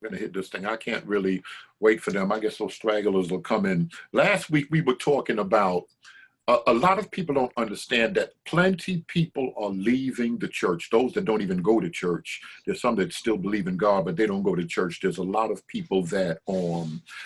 We're gonna hit this thing. I can't really wait for them. I guess those stragglers will come in. Last week we were talking about a lot of people don't understand that plenty people are leaving the church. Those that don't even go to church. There's some that still believe in God, but they don't go to church. There's a lot of people that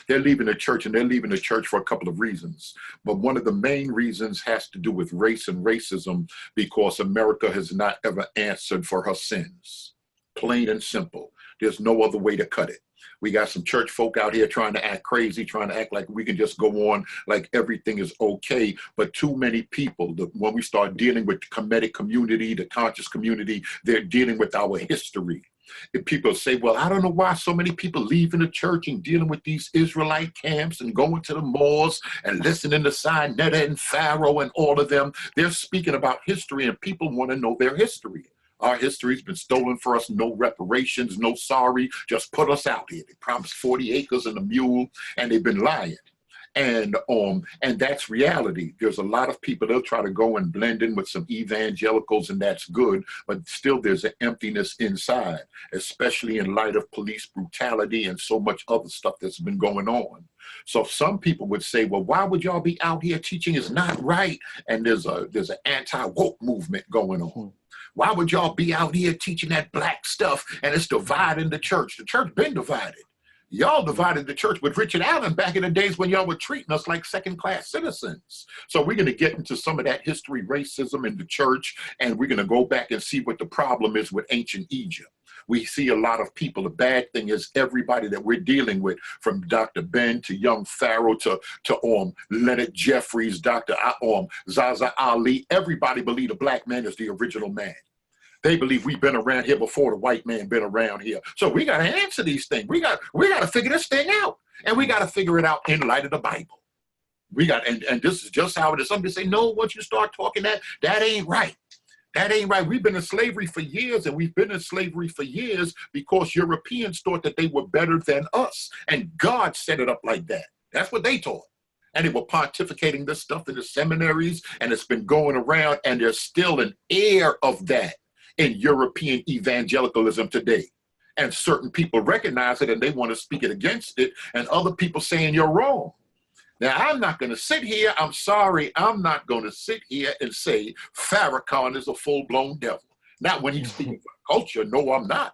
they're leaving the church, and they're leaving the church for a couple of reasons. But one of the main reasons has to do with race and racism, because America has not ever answered for her sins. Plain and simple. There's no other way to cut it. We got some church folk out here trying to act crazy, trying to act like we can just go on like everything is okay. But too many people, when we start dealing with the comedic community, the conscious community, they're dealing with our history. If people say, well, I don't know why so many people leaving the church and dealing with these Israelite camps and going to the malls and listening to Sinetta and Pharaoh and all of them, they're speaking about history, and people want to know their history. Our history's been stolen for us. No reparations, no sorry. Just put us out here. They promised 40 acres and a mule, and they've been lying. And that's reality. There's a lot of people, they'll try to go and blend in with some evangelicals, and that's good, but still there's an emptiness inside, especially in light of police brutality and so much other stuff that's been going on. So some people would say, well, why would y'all be out here teaching is not right? And there's an anti-woke movement going on. Why would y'all be out here teaching that black stuff and it's dividing the church? The church been divided. Y'all divided the church with Richard Allen back in the days when y'all were treating us like second-class citizens. So we're going to get into some of that history, racism in the church, and we're going to go back and see what the problem is with ancient Egypt. We see a lot of people. The bad thing is everybody that we're dealing with, from Dr. Ben to young Pharaoh to Leonard Jeffries, Dr. Zaza Ali, everybody believe the black man is the original man. They believe we've been around here before the white man been around here. So we got to answer these things. We got to figure this thing out, and we got to figure it out in light of the Bible. And this is just how it is. Somebody say, no, once you start talking that ain't right. That ain't right. We've been in slavery for years, and we've been in slavery for years because Europeans thought that they were better than us. And God set it up like that. That's what they taught. And they were pontificating this stuff in the seminaries, and it's been going around, and there's still an air of that in European evangelicalism today. And certain people recognize it, and they want to speak it against it, and other people saying you're wrong. Now, I'm not going to sit here. I'm sorry. I'm not going to sit here and say Farrakhan is a full-blown devil. Not when he's speaking for culture. No, I'm not.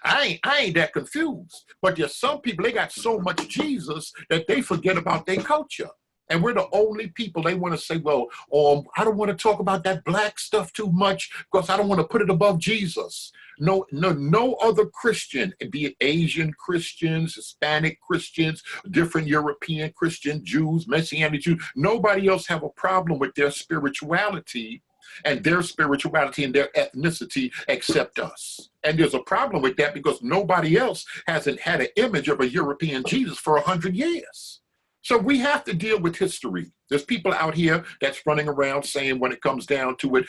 I ain't that confused. But there's some people, they got so much Jesus that they forget about their culture. And we're the only people they want to say, well, I don't want to talk about that black stuff too much because I don't want to put it above Jesus. No other Christian, be it Asian Christians, Hispanic Christians, different European Christian, Jews, Messianic Jews, nobody else have a problem with their spirituality and their ethnicity except us. And there's a problem with that because nobody else hasn't had an image of a European Jesus for 100 years. So we have to deal with history. There's people out here that's running around saying when it comes down to it,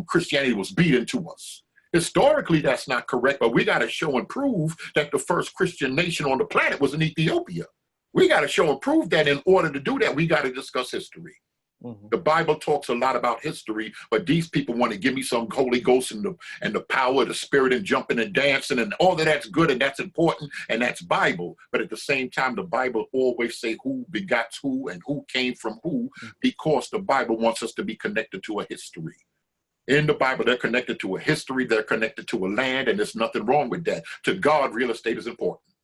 Christianity was beaten to us. Historically, that's not correct, but we got to show and prove that the first Christian nation on the planet was in Ethiopia. We got to show and prove that. In order to do that, we got to discuss history. Mm-hmm. The Bible talks a lot about history, but these people want to give me some Holy Ghost and the power of the Spirit and jumping and dancing and all of that's good and that's important and that's Bible. But at the same time, the Bible always say who begots who and who came from who, because the Bible wants us to be connected to a history. In the Bible, they're connected to a history, they're connected to a land, and there's nothing wrong with that. To God, real estate is important.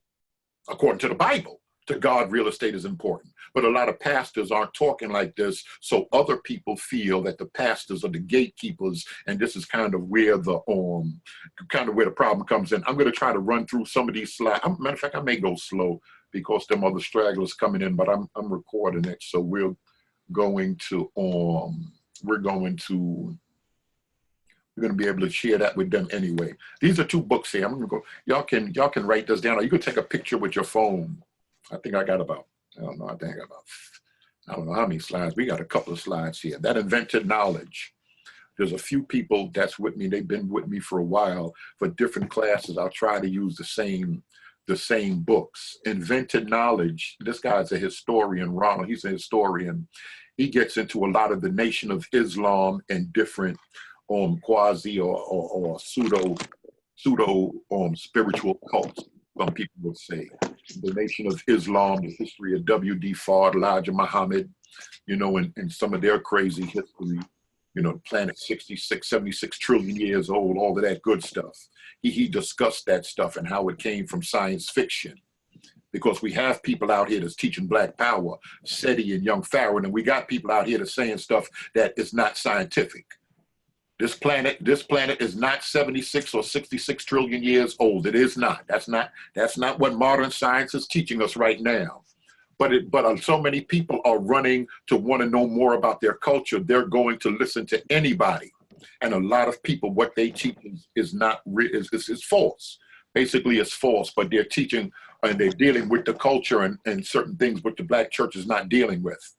According to the Bible, to God, real estate is important. But a lot of pastors aren't talking like this, so other people feel that the pastors are the gatekeepers, and this is kind of where the problem comes in. I'm going to try to run through some of these slides. Matter of fact, I may go slow because them other stragglers coming in, but I'm recording it, so we're going to be able to share that with them anyway. These are 2 books here. I'm going to go. Y'all can write this down, or you can take a picture with your phone. I think I got about, I don't know how many slides. We got a couple of slides here. That invented knowledge. There's a few people that's with me. They've been with me for a while for different classes. I'll try to use the same books. Invented knowledge. This guy's a historian, Ronald. He's a historian. He gets into a lot of the Nation of Islam and different quasi or pseudo spiritual cults. some people would say. The Nation of Islam, the history of W.D. Fard, Elijah Muhammad, you know, and some of their crazy history, you know, the planet 66, 76 trillion years old, all of that good stuff. He discussed that stuff and how it came from science fiction. Because we have people out here that's teaching Black Power, SETI and young Farron, and we got people out here that's saying stuff that is not scientific. This planet is not 76 or 66 trillion years old. It is not. That's not what modern science is teaching us right now. But so many people are running to want to know more about their culture. They're going to listen to anybody, and a lot of people, what they teach is false. Basically, it's false. But they're teaching and they're dealing with the culture and certain things what the Black church is not dealing with.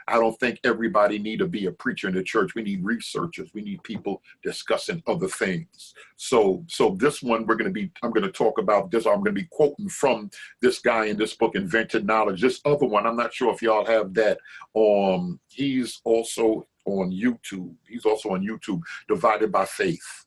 I don't think everybody need to be a preacher in the church. We need researchers. We need people discussing other things. So this one I'm going to talk about this. I'm going to be quoting from this guy in this book, Invented Knowledge. This other one, I'm not sure if y'all have that. He's also on YouTube. Divided by Faith.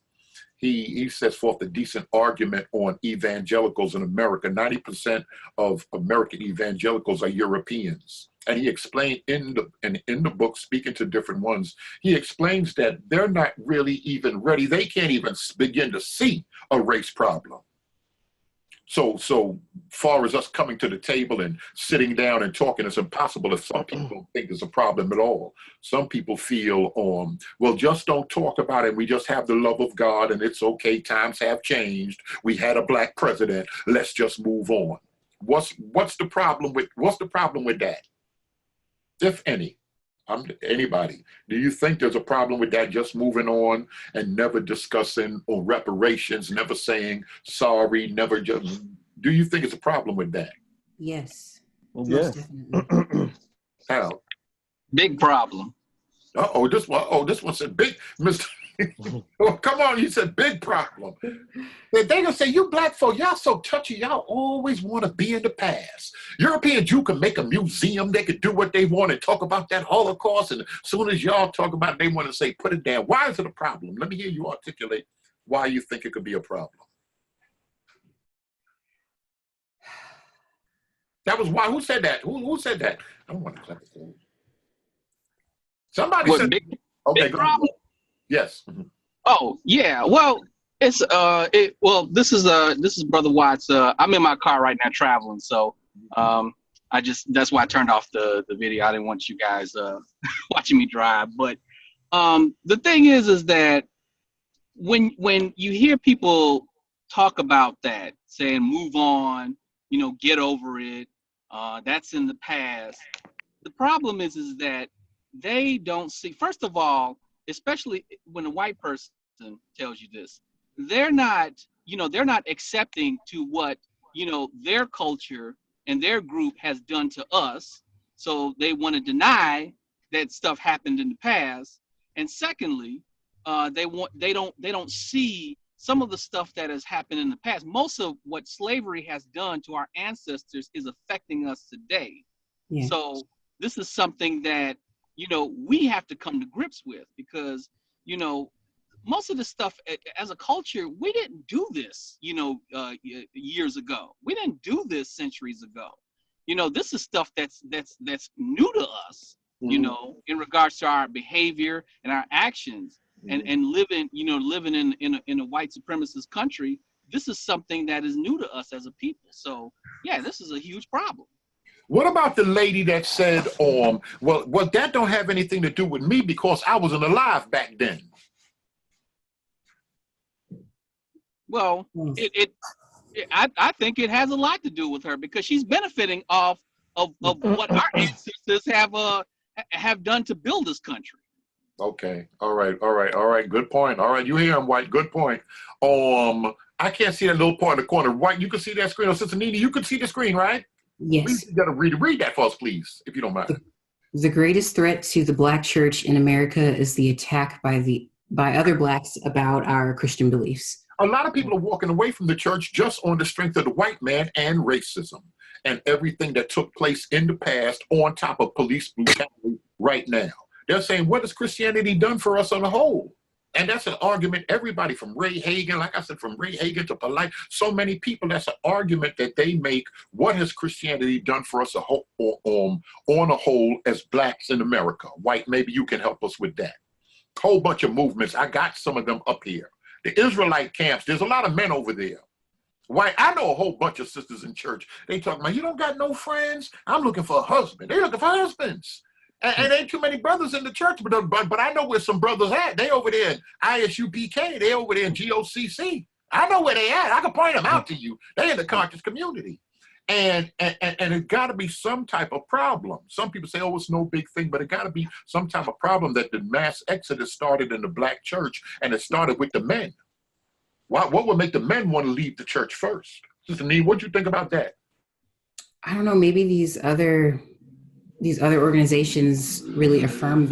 He sets forth a decent argument on evangelicals in America. 90% of American evangelicals are Europeans. And he explained in the book, speaking to different ones, he explains that they're not really even ready. They can't even begin to see a race problem. So far as us coming to the table and sitting down and talking, it's impossible if some people don't think there's a problem at all. Some people feel, well, just don't talk about it. We just have the love of God and it's okay. Times have changed. We had a Black president. Let's just move on. What's the problem with that? If any, anybody, do you think there's a problem with that, just moving on and never discussing or reparations, never saying sorry, never just, do you think it's a problem with that? Yes. Yes. Definitely. How? Big problem. This one said big, Mr. Oh, come on, you said big problem. They gonna say, you Black folk, y'all so touchy, y'all always want to be in the past. European Jew can make a museum, they could do what they want and talk about that Holocaust, and as soon as y'all talk about it, they want to say, put it down. Why is it a problem? Let me hear you articulate why you think it could be a problem. That was why. Who said that? Who said that? I don't want to clap it. Somebody said big problem. Yes. Oh yeah. Well, it's this is Brother Watts. I'm in my car right now traveling, so that's why I turned off the video. I didn't want you guys watching me drive. But the thing is that when you hear people talk about that, saying move on, get over it, that's in the past. The problem is that they don't see. First of all, especially when a white person tells you this, they're not accepting to what, their culture and their group has done to us. So they want to deny that stuff happened in the past. And secondly, they don't see some of the stuff that has happened in the past. Most of what slavery has done to our ancestors is affecting us today. Yeah. So this is something that, we have to come to grips with, because, most of the stuff as a culture, we didn't do this, years ago. We didn't do this centuries ago. This is stuff that's new to us, mm-hmm. In regards to our behavior and our actions, mm-hmm. and living in a white supremacist country. This is something that is new to us as a people. So yeah, this is a huge problem. What about the lady that said, well, that don't have anything to do with me because I wasn't alive back then? Well, I think it has a lot to do with her, because she's benefiting off of what our ancestors have done to build this country. Okay. All right. Good point. All right. You hear him, White. Good point. I can't see that little part in the corner. White, you can see that screen. Sister Nene, you can see the screen, right? Yes. You got to read that for us, please, if you don't mind. The greatest threat to the Black church in America is the attack by other Blacks about our Christian beliefs. A lot of people are walking away from the church just on the strength of the white man and racism and everything that took place in the past, on top of police brutality right now. They're saying, what has Christianity done for us on the whole? And that's an argument, everybody from Ray Hagan, like I said, from Ray Hagan to Polite, so many people, that's an argument that they make. What has Christianity done for us on a whole as blacks in America? White, maybe you can help us with that. Whole bunch of movements. I got some of them up here. The Israelite camps, there's a lot of men over there. White, I know a whole bunch of sisters in church. They talk about, you don't got no friends? I'm looking for a husband. They looking for husbands. And ain't too many brothers in the church, but I know where some brothers at. They over there in ISUPK. They over there in GOCC. I know where they at. I can point them out to you. They in the conscious community. And it got to be some type of problem. Some people say, oh, it's no big thing, but it got to be some type of problem that the mass exodus started in the black church, and it started with the men. What would make the men want to leave the church first? Sister Nee, what do you think about that? I don't know. Maybe these other organizations really affirm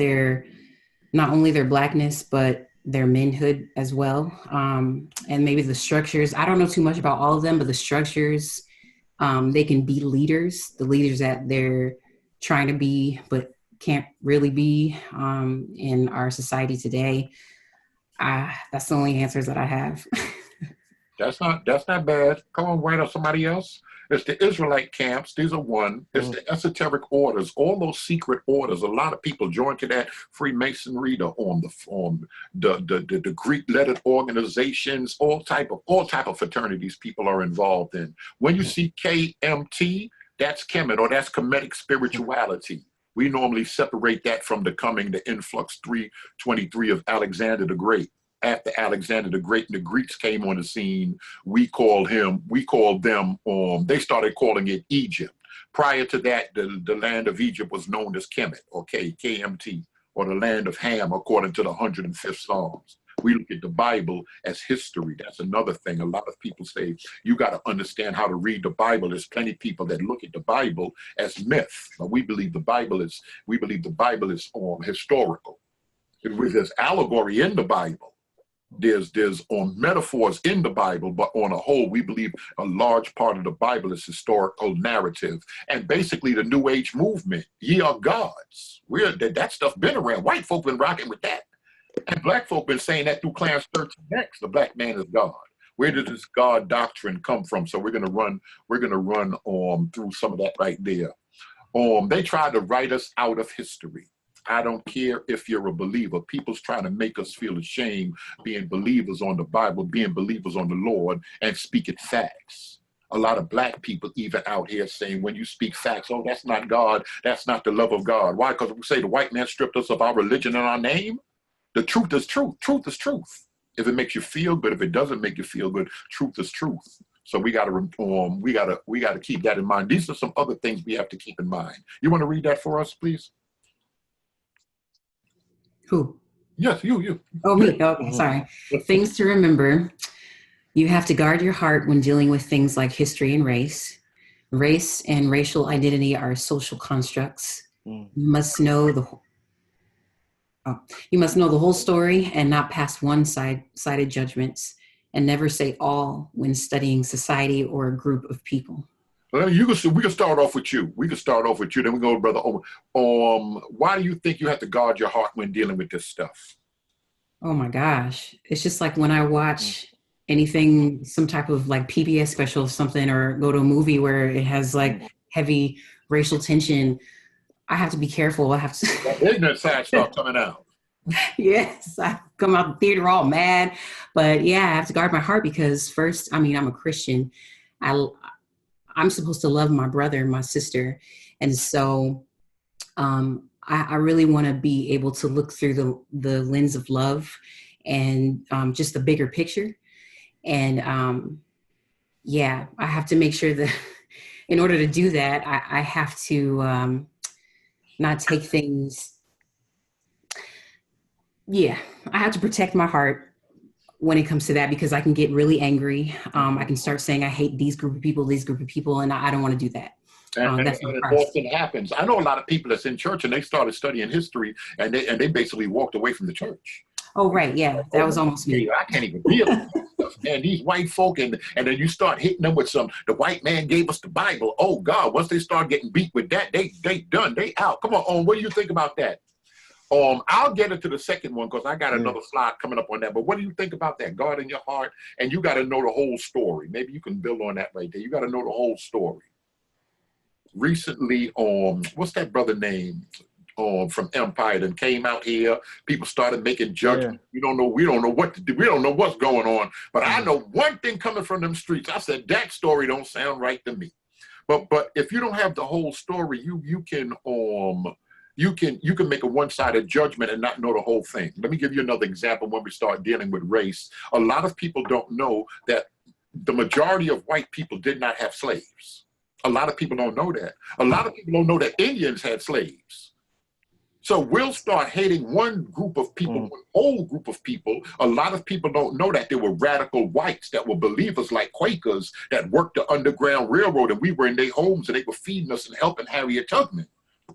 not only their blackness, but their manhood as well. And maybe the structures, I don't know too much about all of them, but the structures, they can be leaders, the leaders that they're trying to be, but can't really be in our society today. That's the only answers that I have. That's not bad. Come on, wait on somebody else. It's the Israelite camps. These are one. It's the esoteric orders, all those secret orders. A lot of people join to that. Freemasonry, the Greek lettered organizations, all type of fraternities people are involved in. When you see KMT, that's Kemet, or that's Kemetic spirituality. We normally separate that from the influx 323 of Alexander the Great. After Alexander the Great and the Greeks came on the scene, they started calling it Egypt. Prior to that, the land of Egypt was known as Kemet, or KMT, or the land of Ham, according to the 105th Psalms. We look at the Bible as history. That's another thing. A lot of people say, you got to understand how to read the Bible. There's plenty of people that look at the Bible as myth. But we believe the Bible is historical. There's allegory in the Bible. There's metaphors in the Bible, but on a whole, we believe a large part of the Bible is historical narrative. And basically the New Age movement, ye are gods. That stuff been around. White folk been rocking with that. And black folk been saying that through Clarence 13X, the black man is God. Where did this God doctrine come from? So we're gonna run through some of that right there. They tried to write us out of history. I don't care if you're a believer. People's trying to make us feel ashamed being believers on the Bible, being believers on the Lord, and speaking facts. A lot of black people even out here saying, when you speak facts, oh, that's not God, that's not the love of God. Why? Because we say the white man stripped us of our religion and our name. The truth is truth. Truth is truth. If it makes you feel good, if it doesn't make you feel good, truth is truth. So we got to keep that in mind. These are some other things we have to keep in mind. You want to read that for us, please? Who? Yes, you. Oh, me. Okay, sorry. Things to remember. You have to guard your heart when dealing with things like history and race. Race and racial identity are social constructs. You must know the whole story and not pass one-sided judgments, and never say all when studying society or a group of people. Well, we can start off with you. Then we go to Brother Omar. Why do you think you have to guard your heart when dealing with this stuff? Oh my gosh. It's just like when I watch anything, some type of like PBS special or something, or go to a movie where it has like heavy racial tension, I have to be careful. I have to. That ignorant side stuff coming out. Yes, I come out the theater all mad. But yeah, I have to guard my heart because first, I'm a Christian. I'm supposed to love my brother and my sister. And so I really want to be able to look through the lens of love and just the bigger picture. And I have to make sure that in order to do that, I have to not take things. Yeah, I have to protect my heart when it comes to that, because I can get really angry. I can start saying, I hate these group of people, and I don't want to do that. And it often happens. I know a lot of people that's in church and they started studying history and they basically walked away from the church. Oh, right. Yeah, that was almost me. I can't even deal with this stuff. And these white folk, and then you start hitting them with the white man gave us the Bible. Oh, God, once they start getting beat with that, they done, they out. Come on, what do you think about that? I'll get into the second one because I got another slide coming up on that. But what do you think about that? God in your heart, and you got to know the whole story. Maybe you can build on that right there. You got to know the whole story. Recently, what's that brother name? From Empire that came out here. People started making judgments. We don't know what to do. We don't know what's going on. But I know one thing coming from them streets. I said that story don't sound right to me. But if you don't have the whole story, you can make a one-sided judgment and not know the whole thing. Let me give you another example when we start dealing with race. A lot of people don't know that the majority of white people did not have slaves. A lot of people don't know that. A lot of people don't know that Indians had slaves. So we'll start hating one group of people, one whole group of people. A lot of people don't know that there were radical whites that were believers like Quakers that worked the Underground Railroad, and we were in their homes and they were feeding us and helping Harriet Tubman.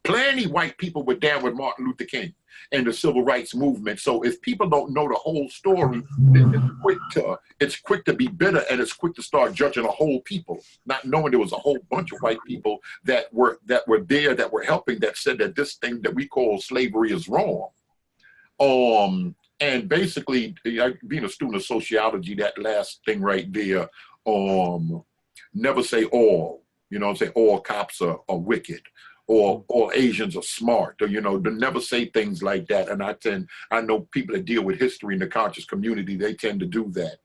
Plenty white people were down with Martin Luther King and the civil rights movement. So if people don't know the whole story, then it's quick to be bitter, and it's quick to start judging a whole people, not knowing there was a whole bunch of white people that were there, that were helping, that said that this thing that we call slavery is wrong. And basically, being a student of sociology, that last thing right there, never say all, say all cops are wicked. Or Asians are smart, or to never say things like that. And I know people that deal with history in the conscious community, they tend to do that.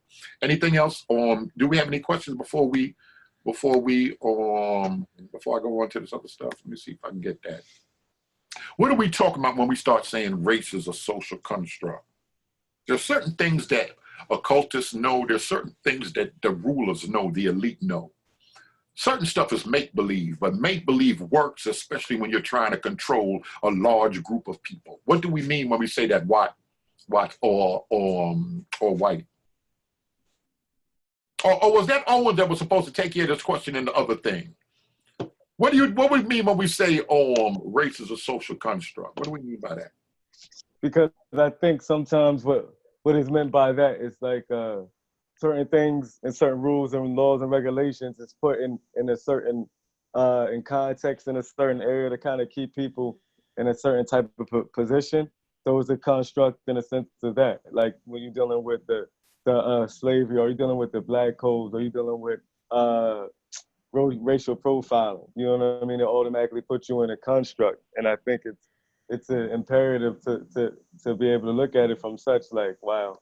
Anything else? Do we have any questions before I go on to this other stuff? Let me see if I can get that. What are we talking about when we start saying race is a social construct? There's certain things that occultists know. There's certain things that the rulers know, the elite know. Certain stuff is make-believe, but make-believe works, especially when you're trying to control a large group of people. What do we mean when we say that white or white? Or was that Owen that was supposed to take care of this question and the other thing? What do we mean when we say race is a social construct? What do we mean by that? Because I think sometimes what is meant by that is like certain things and certain rules and laws and regulations is put in a certain in context in a certain area to kind of keep people in a certain type of position. So it's a construct in a sense of that. Like when you're dealing with the slavery, or you're dealing with the black codes, or you're dealing with racial profiling. You know what I mean? It automatically puts you in a construct. And I think it's an imperative to be able to look at it from such like, wow.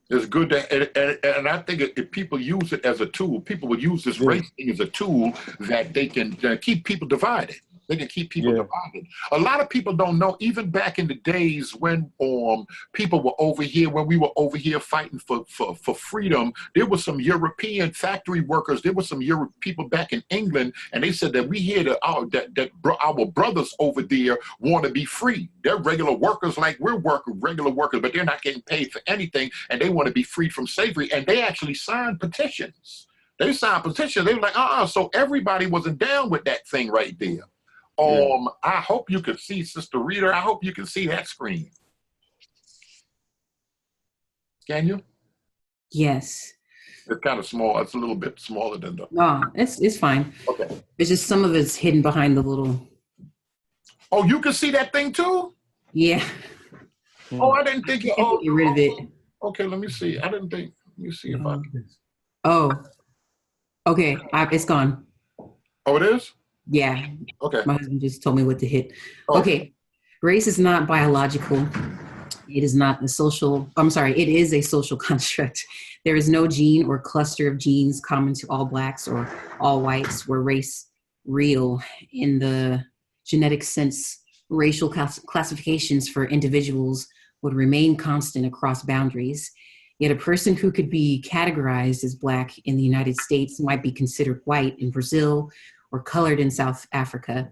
It's good and I think if people use it as a tool, people would use this race thing as a tool that they can keep people divided. They can keep people divided. A lot of people don't know, even back in the days when people were over here, when we were over here fighting for freedom, there were some European factory workers, there were some people back in England, and they said that we hear that our brothers over there want to be free. They're regular workers like we're regular workers, but they're not getting paid for anything, and they want to be freed from slavery, and they actually signed petitions. They signed petitions. They were like, so everybody wasn't down with that thing right there. I hope you can see, Sister Rita. I hope you can see that screen. Can you? Yes. It's kind of small. It's a little bit smaller than the. No, it's fine. Okay. It's just some of it's hidden behind the little. Oh, you can see that thing too? Yeah. Oh, I didn't think you. Get rid of it. Okay, let me see. I didn't think. Let me see if I can. Oh. Okay, it's gone. Oh, it is? Yeah. Okay. My husband just told me what to hit. Oh. Okay. Race is not biological. It is not a social, it is a social construct. There is no gene or cluster of genes common to all blacks or all whites where race real. In the genetic sense, racial classifications for individuals would remain constant across boundaries. Yet a person who could be categorized as black in the United States might be considered white in Brazil or colored in South Africa.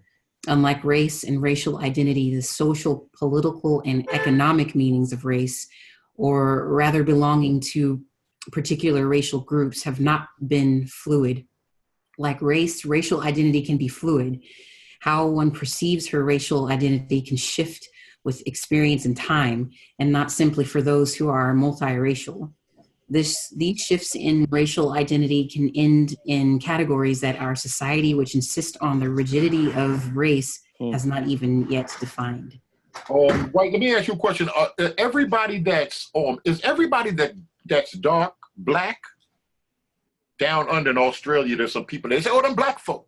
Unlike race and racial identity, the social, political, and economic meanings of race, or rather belonging to particular racial groups, have not been fluid. Like race, racial identity can be fluid. How one perceives her racial identity can shift with experience and time, and not simply for those who are multiracial. These shifts in racial identity can end in categories that our society, which insist on the rigidity of race, has not even yet defined. Wait, let me ask you a question. Everybody that's is everybody that's dark black? Down under in Australia, there's some people. They say, "Oh, them black folk."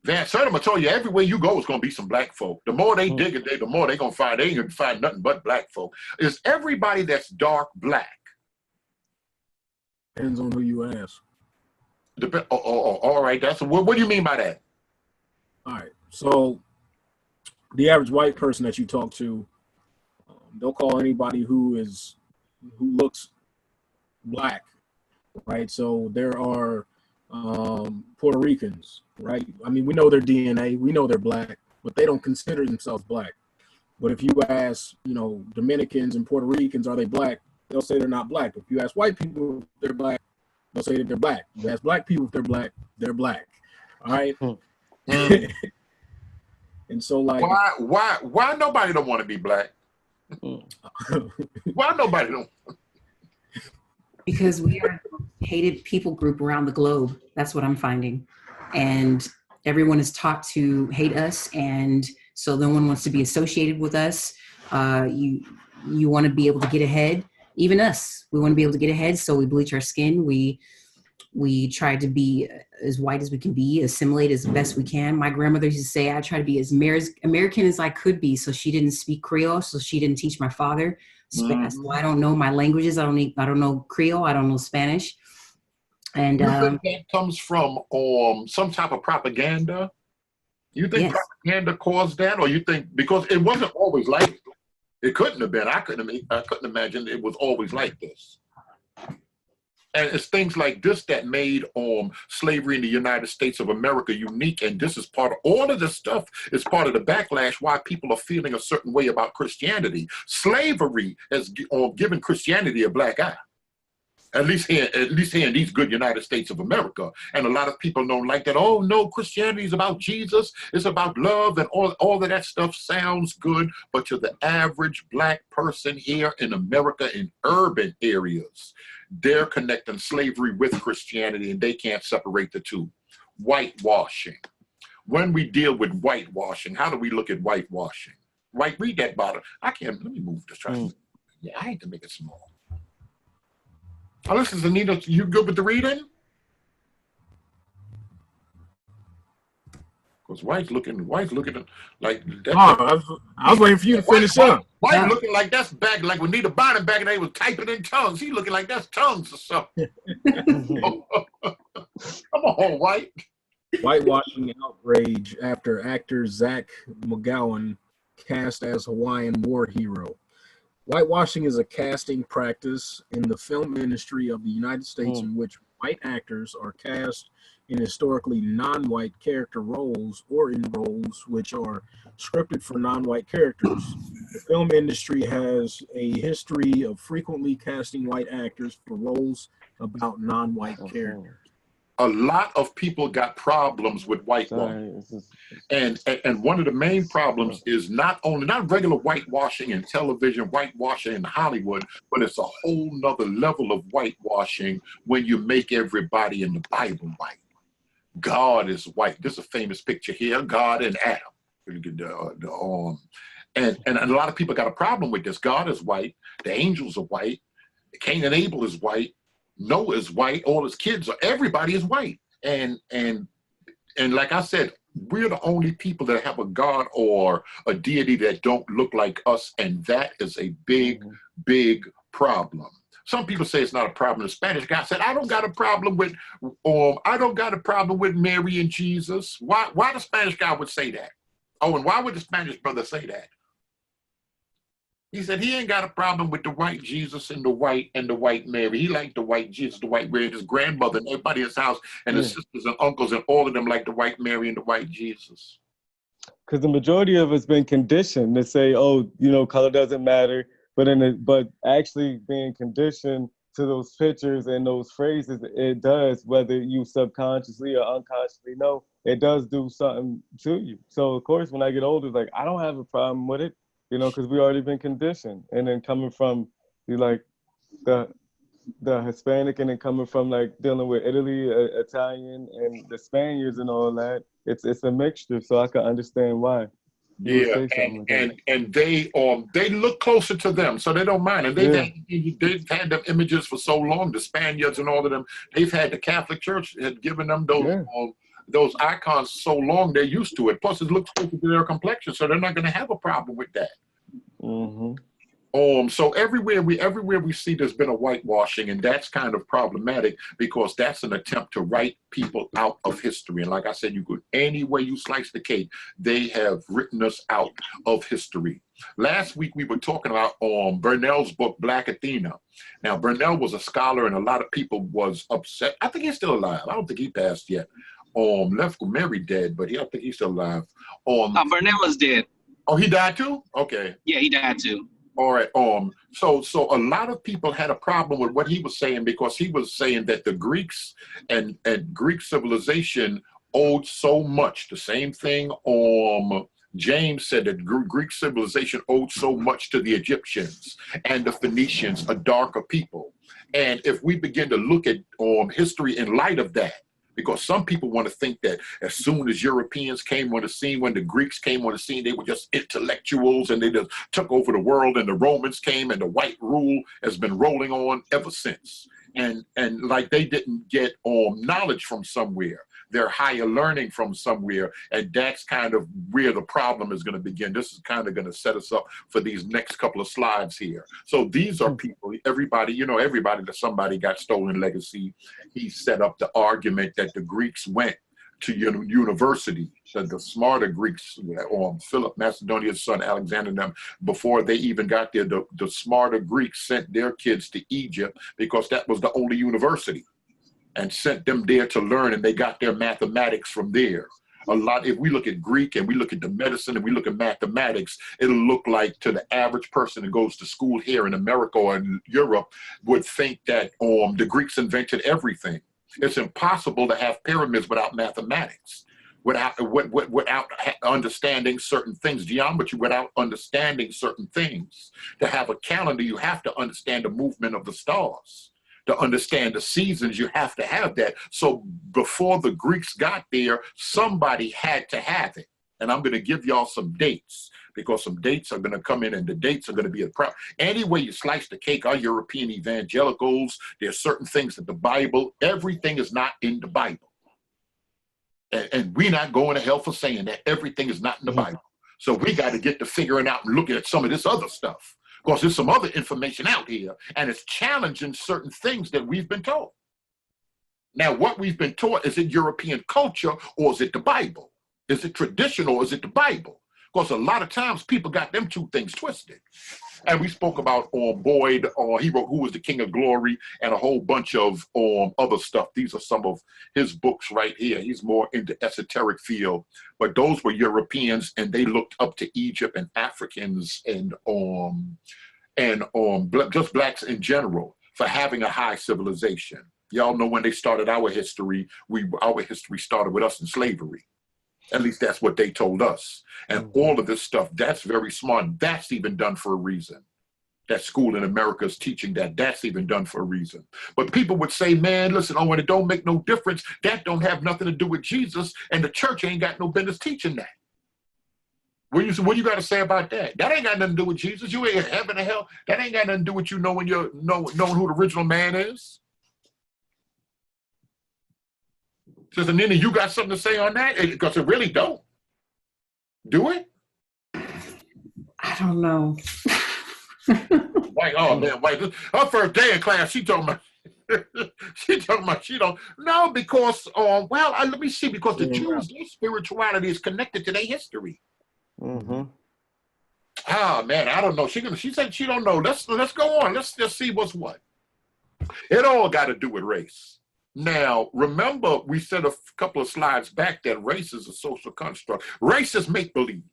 Van Sertima told you everywhere you go, it's gonna be some black folk. The more they dig it, the more they gonna find. They ain't gonna find nothing but black folk. Is everybody that's dark black? Depends on who you ask. All right. That's what do you mean by that? All right. So the average white person that you talk to, they'll call anybody who looks black, right? So there are Puerto Ricans, right? I mean, we know their DNA, we know they're black, but they don't consider themselves black. But if you ask, Dominicans and Puerto Ricans, are they black? They'll say they're not black. If you ask white people if they're black, they'll say that they're black. If you ask black people if they're black, they're black. All right. And so, like, why nobody don't want to be black? Why nobody don't? Because we are the most hated people group around the globe. That's what I'm finding. And everyone is taught to hate us. And so no one wants to be associated with us. You want to be able to get ahead. Even us, we want to be able to get ahead. So we bleach our skin. We try to be as white as we can be, assimilate as best we can. My grandmother used to say, I try to be as American as I could be. So she didn't speak Creole. So she didn't teach my father Spanish. So I don't know my languages. I don't know Creole. I don't know Spanish. And you think that comes from some type of propaganda? You think propaganda caused that, or you think because it wasn't always like it couldn't have been? I couldn't imagine it was always like this. And it's things like this that made slavery in the United States of America unique. And this is part of all of this stuff is part of the backlash why people are feeling a certain way about Christianity. Slavery has given Christianity a black eye. At least here in these good United States of America. And a lot of people don't like that. Oh, no, Christianity is about Jesus. It's about love, and all of that stuff sounds good. But to the average black person here in America in urban areas, they're connecting slavery with Christianity, and they can't separate the two. Whitewashing. When we deal with whitewashing, how do we look at whitewashing? Right, read that bottom. I can't, let me move this. Yeah, I hate to make it small. Oh, listen, Anita, you good with the reading? Because White's looking like that. I was waiting for you to finish up. White looking like that's back, like when Nita Bynum back and they was typing in tongues. He looking like that's tongues or something. Come on, White. Whitewashing outrage after actor Zach McGowan cast as Hawaiian war hero. Whitewashing is a casting practice in the film industry of the United States in which white actors are cast in historically non-white character roles or in roles which are scripted for non-white characters. The film industry has a history of frequently casting white actors for roles about non-white characters. A lot of people got problems with whitewashing. And one of the main problems is not regular whitewashing in television, whitewashing in Hollywood, but it's a whole nother level of whitewashing when you make everybody in the Bible white. God is white. This is a famous picture here, God and Adam. And a lot of people got a problem with this. God is white. The angels are white. Cain and Abel is white. Noah is white, all his kids everybody is white. And like I said, we're the only people that have a God or a deity that don't look like us, and that is a big, big problem. Some people say it's not a problem. The Spanish guy said, I don't got a problem with Mary and Jesus. Why the Spanish guy would say that? Oh, and why would the Spanish brother say that? He said he ain't got a problem with the white Jesus and the white Mary. He liked the white Jesus, the white Mary, his grandmother and everybody in his house, and his sisters and uncles, and all of them like the white Mary and the white Jesus. Because the majority of us been conditioned to say, oh, color doesn't matter, but actually being conditioned to those pictures and those phrases, it does, whether you subconsciously or unconsciously know, it does do something to you. So of course, when I get older, it's like I don't have a problem with it. Because we already been conditioned, and then coming from the Hispanic, and then coming from like dealing with Italy, Italian, and the Spaniards and all that, it's a mixture. So I can understand why. You would Yeah, say something. and they look closer to them, so they don't mind. And they've had them images for so long. The Spaniards and all of them, they've had the Catholic Church had given them those icons so long they're used to it. Plus, it looks closer to their complexion, so they're not going to have a problem with that. Mm-hmm. So everywhere we see there's been a whitewashing, and that's kind of problematic because that's an attempt to write people out of history. And like I said, you could any way you slice the cake, they have written us out of history. Last week we were talking about Burnell's book, Black Athena. Now Burnell was a scholar, and a lot of people was upset. I think he's still alive. I don't think he passed yet. Left Mary dead, but I think he's still alive. Burnell is dead. Oh, he died too? Okay. Yeah, he died too. All right. So a lot of people had a problem with what he was saying because he was saying that the Greeks and Greek civilization owed so much. The same thing. James said that Greek civilization owed so much to the Egyptians and the Phoenicians, a darker people. And if we begin to look at history in light of that, because some people want to think that as soon as Europeans came on the scene, when the Greeks came on the scene, they were just intellectuals and they just took over the world, and the Romans came and the white rule has been rolling on ever since. And like they didn't get knowledge from somewhere. They're higher learning from somewhere, and that's kind of where the problem is going to begin. This is kind of going to set us up for these next couple of slides here. So these are people, everybody that somebody got stolen legacy. He set up the argument that the Greeks went to university, the smarter Greeks, Philip, Macedonia's son, Alexander, them, before they even got there, the smarter Greeks sent their kids to Egypt because that was the only university, and sent them there to learn, and they got their mathematics from there. If we look at Greek and we look at the medicine and we look at mathematics, it'll look like to the average person that goes to school here in America or in Europe would think that the Greeks invented everything. It's impossible to have pyramids without mathematics, without understanding certain things, geometry, without understanding certain things. To have a calendar, you have to understand the movement of the stars. To understand the seasons, you have to have that. So before the Greeks got there, somebody had to have it. And I'm going to give y'all some dates, because some dates are going to come in, and the dates are going to be a problem. Any way you slice the cake, our European evangelicals, there's certain things that the Bible, everything is not in the Bible. And we're not going to hell for saying that. Everything is not in the Bible. So we got to get to figuring out and looking at some of this other stuff. Because there's some other information out here, and it's challenging certain things that we've been taught. Now, what we've been taught, is it European culture or is it the Bible? Is it traditional or is it the Bible? Because a lot of times people got them two things twisted. And we spoke about Boyd, he wrote Who Was the King of Glory, and a whole bunch of other stuff. These are some of his books right here. He's more in the esoteric field. But those were Europeans, and they looked up to Egypt and Africans and just blacks in general for having a high civilization. Y'all know when they started our history started with us in slavery. At least that's what they told us. And all of this stuff, that's very smart. That's even done for a reason. That school in America is teaching that. That's even done for a reason. But people would say, man, listen, when it don't make no difference, that don't have nothing to do with Jesus, and the church ain't got no business teaching that. What you got to say about that? That ain't got nothing to do with Jesus. You ain't heaven or hell. That ain't got nothing to do with you knowing knowing who the original man is. Sister Nina, you got something to say on that? Because it really don't. Do it? I don't know. White, oh man, White. Her first day in class, she talking about she don't. No, because let me see, because the Jews, their spirituality is connected to their history. Mm-hmm. Ah man, I don't know. She said she don't know. Let's go on. Let's just see what's what. It all got to do with race. Now, remember, we said a couple of slides back that race is a social construct. Race is make-believe.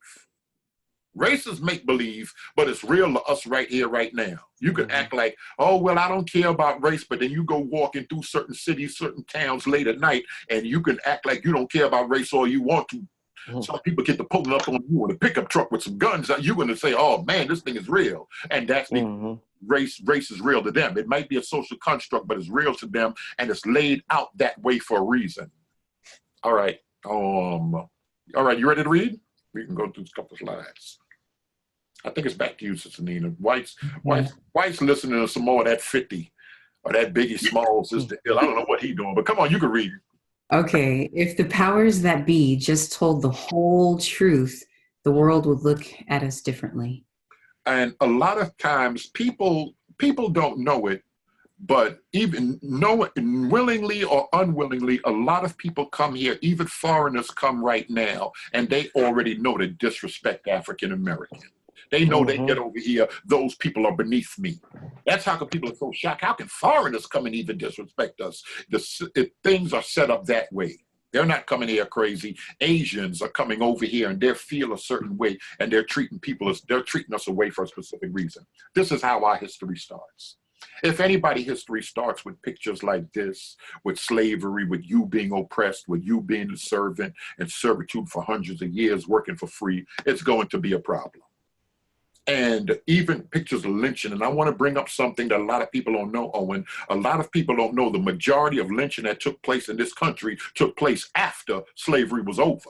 Race is make-believe, but it's real to us right here, right now. You can act like, oh, well, I don't care about race, but then you go walking through certain cities, certain towns late at night, and you can act like you don't care about race all you want to. Some people get to pulling up on you in a pickup truck with some guns. You're going to say, oh, man, this thing is real. And that's race is real to them. It might be a social construct, but it's real to them, and it's laid out that way for a reason. All right. You ready to read? We can go through a couple of slides. I think it's back to you, Sister Nina. White's listening to some more of that 50 or that Biggie Smalls, Sister Hill. I don't know what he's doing, but come on, you can read. Okay, if the powers that be just told the whole truth, the world would look at us differently. And a lot of times people don't know it, but even know it willingly or unwillingly, a lot of people come here, even foreigners come right now, and they already know to disrespect African American. They know they get over here, those people are beneath me. That's how come people are so shocked. How can foreigners come and even disrespect us? Things are set up that way. They're not coming here crazy. Asians are coming over here and they feel a certain way, and they're treating us away for a specific reason. This is how our history starts. If anybody, history starts with pictures like this, with slavery, with you being oppressed, with you being a servant and servitude for hundreds of years working for free, it's going to be a problem. And even pictures of lynching. And I want to bring up something that a lot of people don't know, Owen. A lot of people don't know the majority of lynching that took place in this country took place after slavery was over.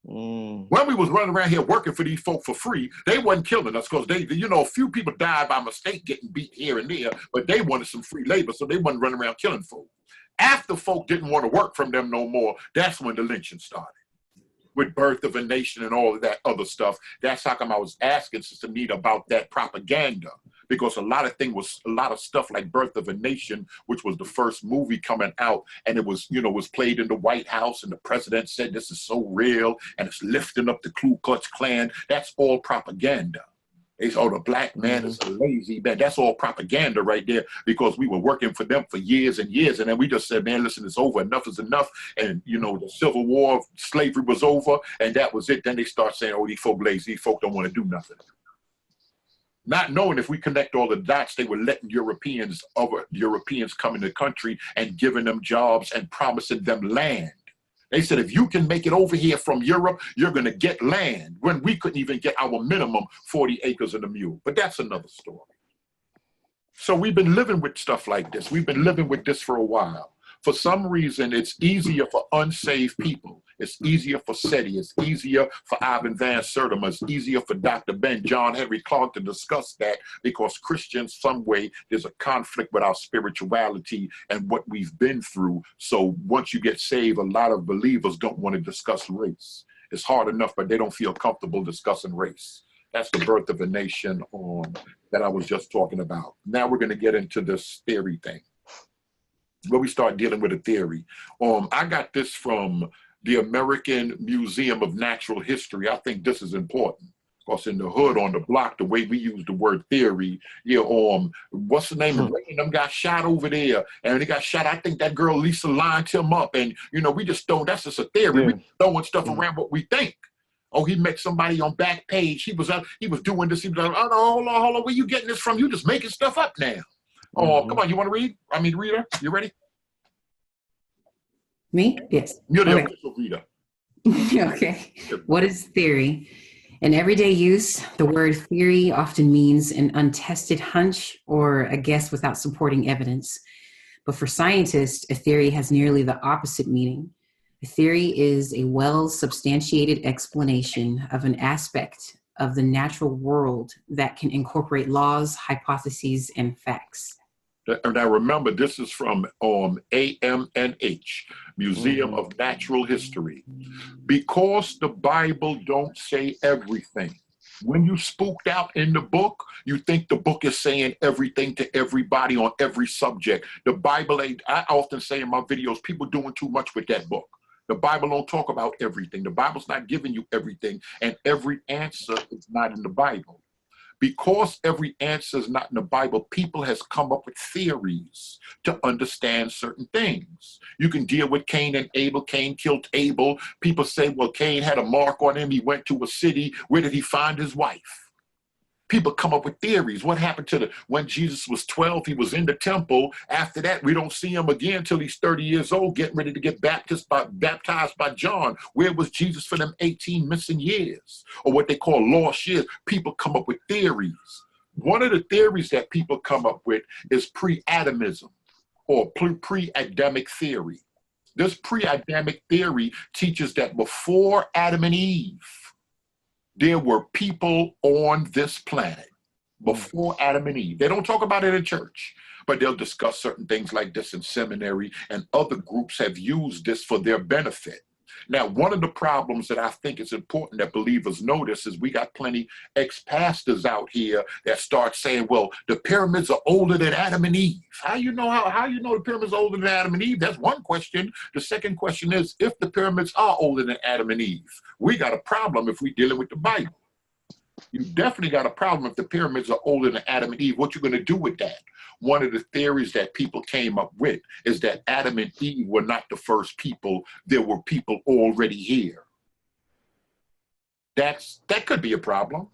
When we was running around here working for these folk for free, they wasn't killing us because a few people died by mistake getting beat here and there, but they wanted some free labor, so they wasn't running around killing folk. After folk didn't want to work from them no more, that's when the lynching started. With Birth of a Nation and all of that other stuff. That's how come I was asking Sister Nita about that propaganda, because a lot of stuff like Birth of a Nation, which was the first movie coming out, and it was, was played in the White House, and the president said this is so real, and it's lifting up the Ku Klux Klan. That's all propaganda. They say, oh, the black man is a lazy man. That's all propaganda right there, because we were working for them for years and years. And then we just said, man, listen, it's over. Enough is enough. And, the Civil War, slavery was over, and that was it. Then they start saying, oh, these folk lazy. These folk don't want to do nothing. Not knowing if we connect all the dots, they were letting other Europeans come in the country and giving them jobs and promising them land. They said, if you can make it over here from Europe, you're going to get land, when we couldn't even get our minimum 40 acres and a mule. But that's another story. So we've been living with stuff like this. We've been living with this for a while. For some reason, it's easier for unsaved people. It's easier for SETI. It's easier for Ivan Van Sertima. It's easier for Dr. Ben John Henry Clark to discuss that, because Christians, some way, there's a conflict with our spirituality and what we've been through. So once you get saved, a lot of believers don't want to discuss race. It's hard enough, but they don't feel comfortable discussing race. That's the Birth of a Nation that I was just talking about. Now we're going to get into this theory thing, where we start dealing with a theory. I got this from the American Museum of Natural History. I think this is important, because in the hood, on the block, the way we use the word theory, what's the name of them got shot over there, and they got shot. I think that girl Lisa lined him up, and we just don't. That's just a theory. Yeah. We throwing stuff around what we think. Oh, he met somebody on Backpage. He was doing this. He was like, oh, hold on, where you getting this from? You just making stuff up now. Oh, come on, you want to read? I mean, reader, you ready? Me? Yes. You're the official reader. Okay. What is theory? In everyday use, the word theory often means an untested hunch or a guess without supporting evidence. But for scientists, a theory has nearly the opposite meaning. A theory is a well-substantiated explanation of an aspect of the natural world that can incorporate laws, hypotheses, and facts. Now remember, this is from AMNH, Museum of Natural History. Because the Bible don't say everything. When you spooked out in the book, you think the book is saying everything to everybody on every subject. The Bible ain't, I often say in my videos, people doing too much with that book. The Bible don't talk about everything. The Bible's not giving you everything, and every answer is not in the Bible. Because every answer is not in the Bible, people has come up with theories to understand certain things. You can deal with Cain and Abel. Cain killed Abel. People say, well, Cain had a mark on him. He went to a city. Where did he find his wife? People come up with theories. What happened to when Jesus was 12, he was in the temple. After that, we don't see him again until he's 30 years old, getting ready to get baptized by John. Where was Jesus for them 18 missing years? Or what they call lost years. People come up with theories. One of the theories that people come up with is pre-adamism, or pre-adamic theory. This pre-adamic theory teaches that before Adam and Eve, there were people on this planet before Adam and Eve. They don't talk about it in church, but they'll discuss certain things like this in seminary, and other groups have used this for their benefit. Now, one of the problems that I think is important that believers notice is we got plenty ex-pastors out here that start saying, well, the pyramids are older than Adam and Eve. How you know the pyramids are older than Adam and Eve? That's one question. The second question is, if the pyramids are older than Adam and Eve, we got a problem if we're dealing with the Bible. You definitely got a problem if the pyramids are older than Adam and Eve. What you going to do with that? One of the theories that people came up with is that Adam and Eve were not the first people. There were people already here. That could be a problem.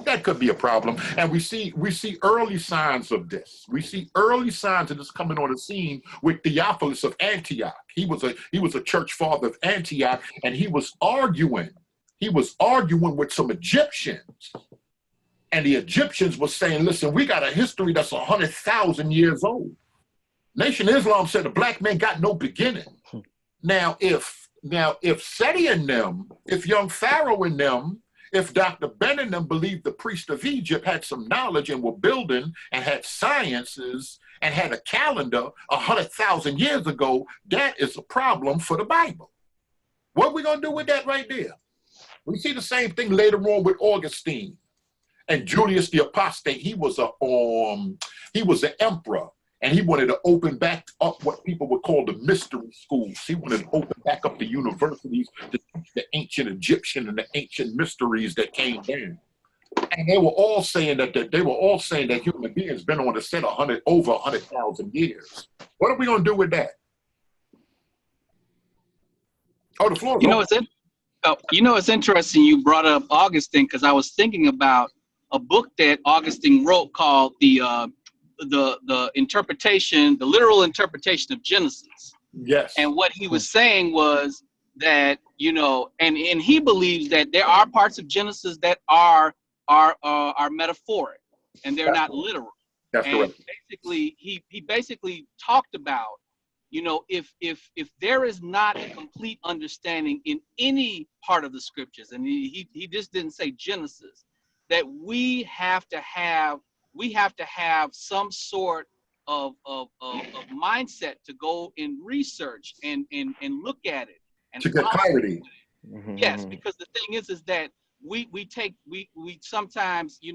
That could be a problem. And we see early signs of this. We see early signs of this coming on the scene with Theophilus of Antioch. He was a church father of Antioch, and he was arguing with some Egyptians. And the Egyptians were saying, listen, we got a history that's 100,000 years old. Nation of Islam said the black man got no beginning. Now, if Seti and them, if young Pharaoh and them, if Dr. Ben and them believed the priest of Egypt had some knowledge and were building and had sciences and had a calendar 100,000 years ago, that is a problem for the Bible. What are we going to do with that right there? We see the same thing later on with Augustine and Julius the Apostate. He was an emperor, and he wanted to open back up what people would call the mystery schools. He wanted to open back up the universities to teach the ancient Egyptian and the ancient mysteries that came down. And they were all saying that human beings been on the set over 100,000 years. What are we going to do with that? Oh, the floor. It's interesting you brought up Augustine, because I was thinking about a book that Augustine wrote called the interpretation, the literal interpretation of Genesis. Yes. And what he was saying was that, and he believes that there are parts of Genesis that are metaphoric and they're not literal. That's correct. Basically, he basically talked about, if there is not a complete understanding in any part of the scriptures, and he just didn't say Genesis, that we have to have some sort of mindset to go and research and look at it and to get clarity. Yes, because the thing is that we sometimes we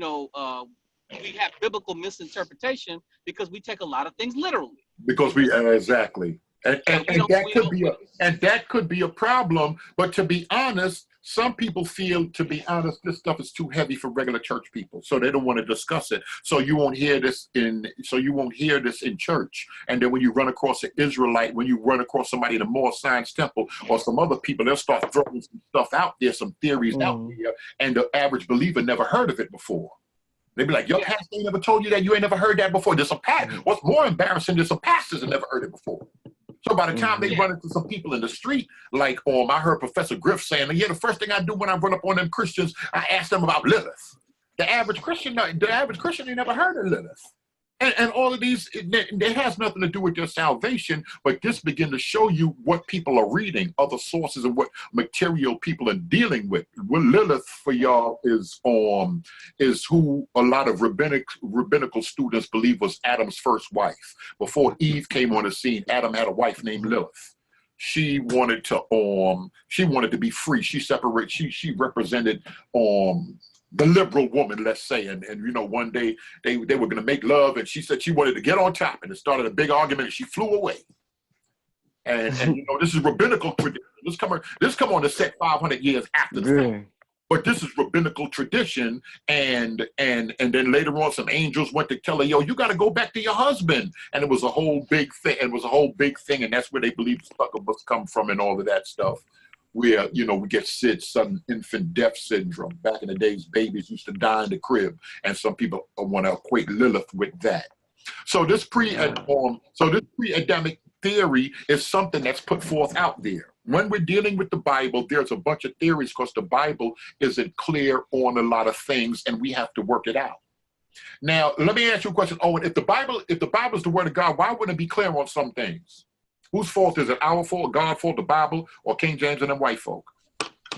have biblical misinterpretation because we take a lot of things literally. Because we exactly. And that could be a problem. But to be honest, some people feel, this stuff is too heavy for regular church people, so they don't want to discuss it. So you won't hear this in church. And then when you run across an Israelite, when you run across somebody in a Moore Science Temple or some other people, they'll start throwing some stuff out there, some theories out there, and the average believer never heard of it before. They'd be like, your pastor ain't never told you that, you ain't never heard that before. What's more embarrassing, there's some pastors that never heard it before. So by the time they run into some people in the street, like I heard Professor Griff saying, the first thing I do when I run up on them Christians, I ask them about Lilith. The average Christian ain't never heard of Lilith. And all of these, it has nothing to do with their salvation, but this begin to show you what people are reading, other sources, and what material people are dealing with. Well, Lilith for y'all is who a lot of rabbinical students believe was Adam's first wife. Before Eve came on the scene, Adam had a wife named Lilith. She wanted to be free. She represented the liberal woman, let's say, and one day they were going to make love, and she said she wanted to get on top, and it started a big argument, and she flew away. And this is rabbinical tradition. This come on the set 500 years after the fact. But this is rabbinical tradition, and then later on, some angels went to tell her, you got to go back to your husband, and it was a whole big thing. And that's where they believe the succubus come from, and all of that stuff. Where, we get sudden infant death syndrome. Back in the days, babies used to die in the crib, and some people want to equate Lilith with that. So this pre-adamic theory is something that's put forth out there. When we're dealing with the Bible, there's a bunch of theories because the Bible isn't clear on a lot of things, and we have to work it out. Now, let me ask you a question, Owen. If the Bible is the word of God, why wouldn't it be clear on some things? Whose fault is it? Our fault, God's fault, the Bible, or King James and them white folk?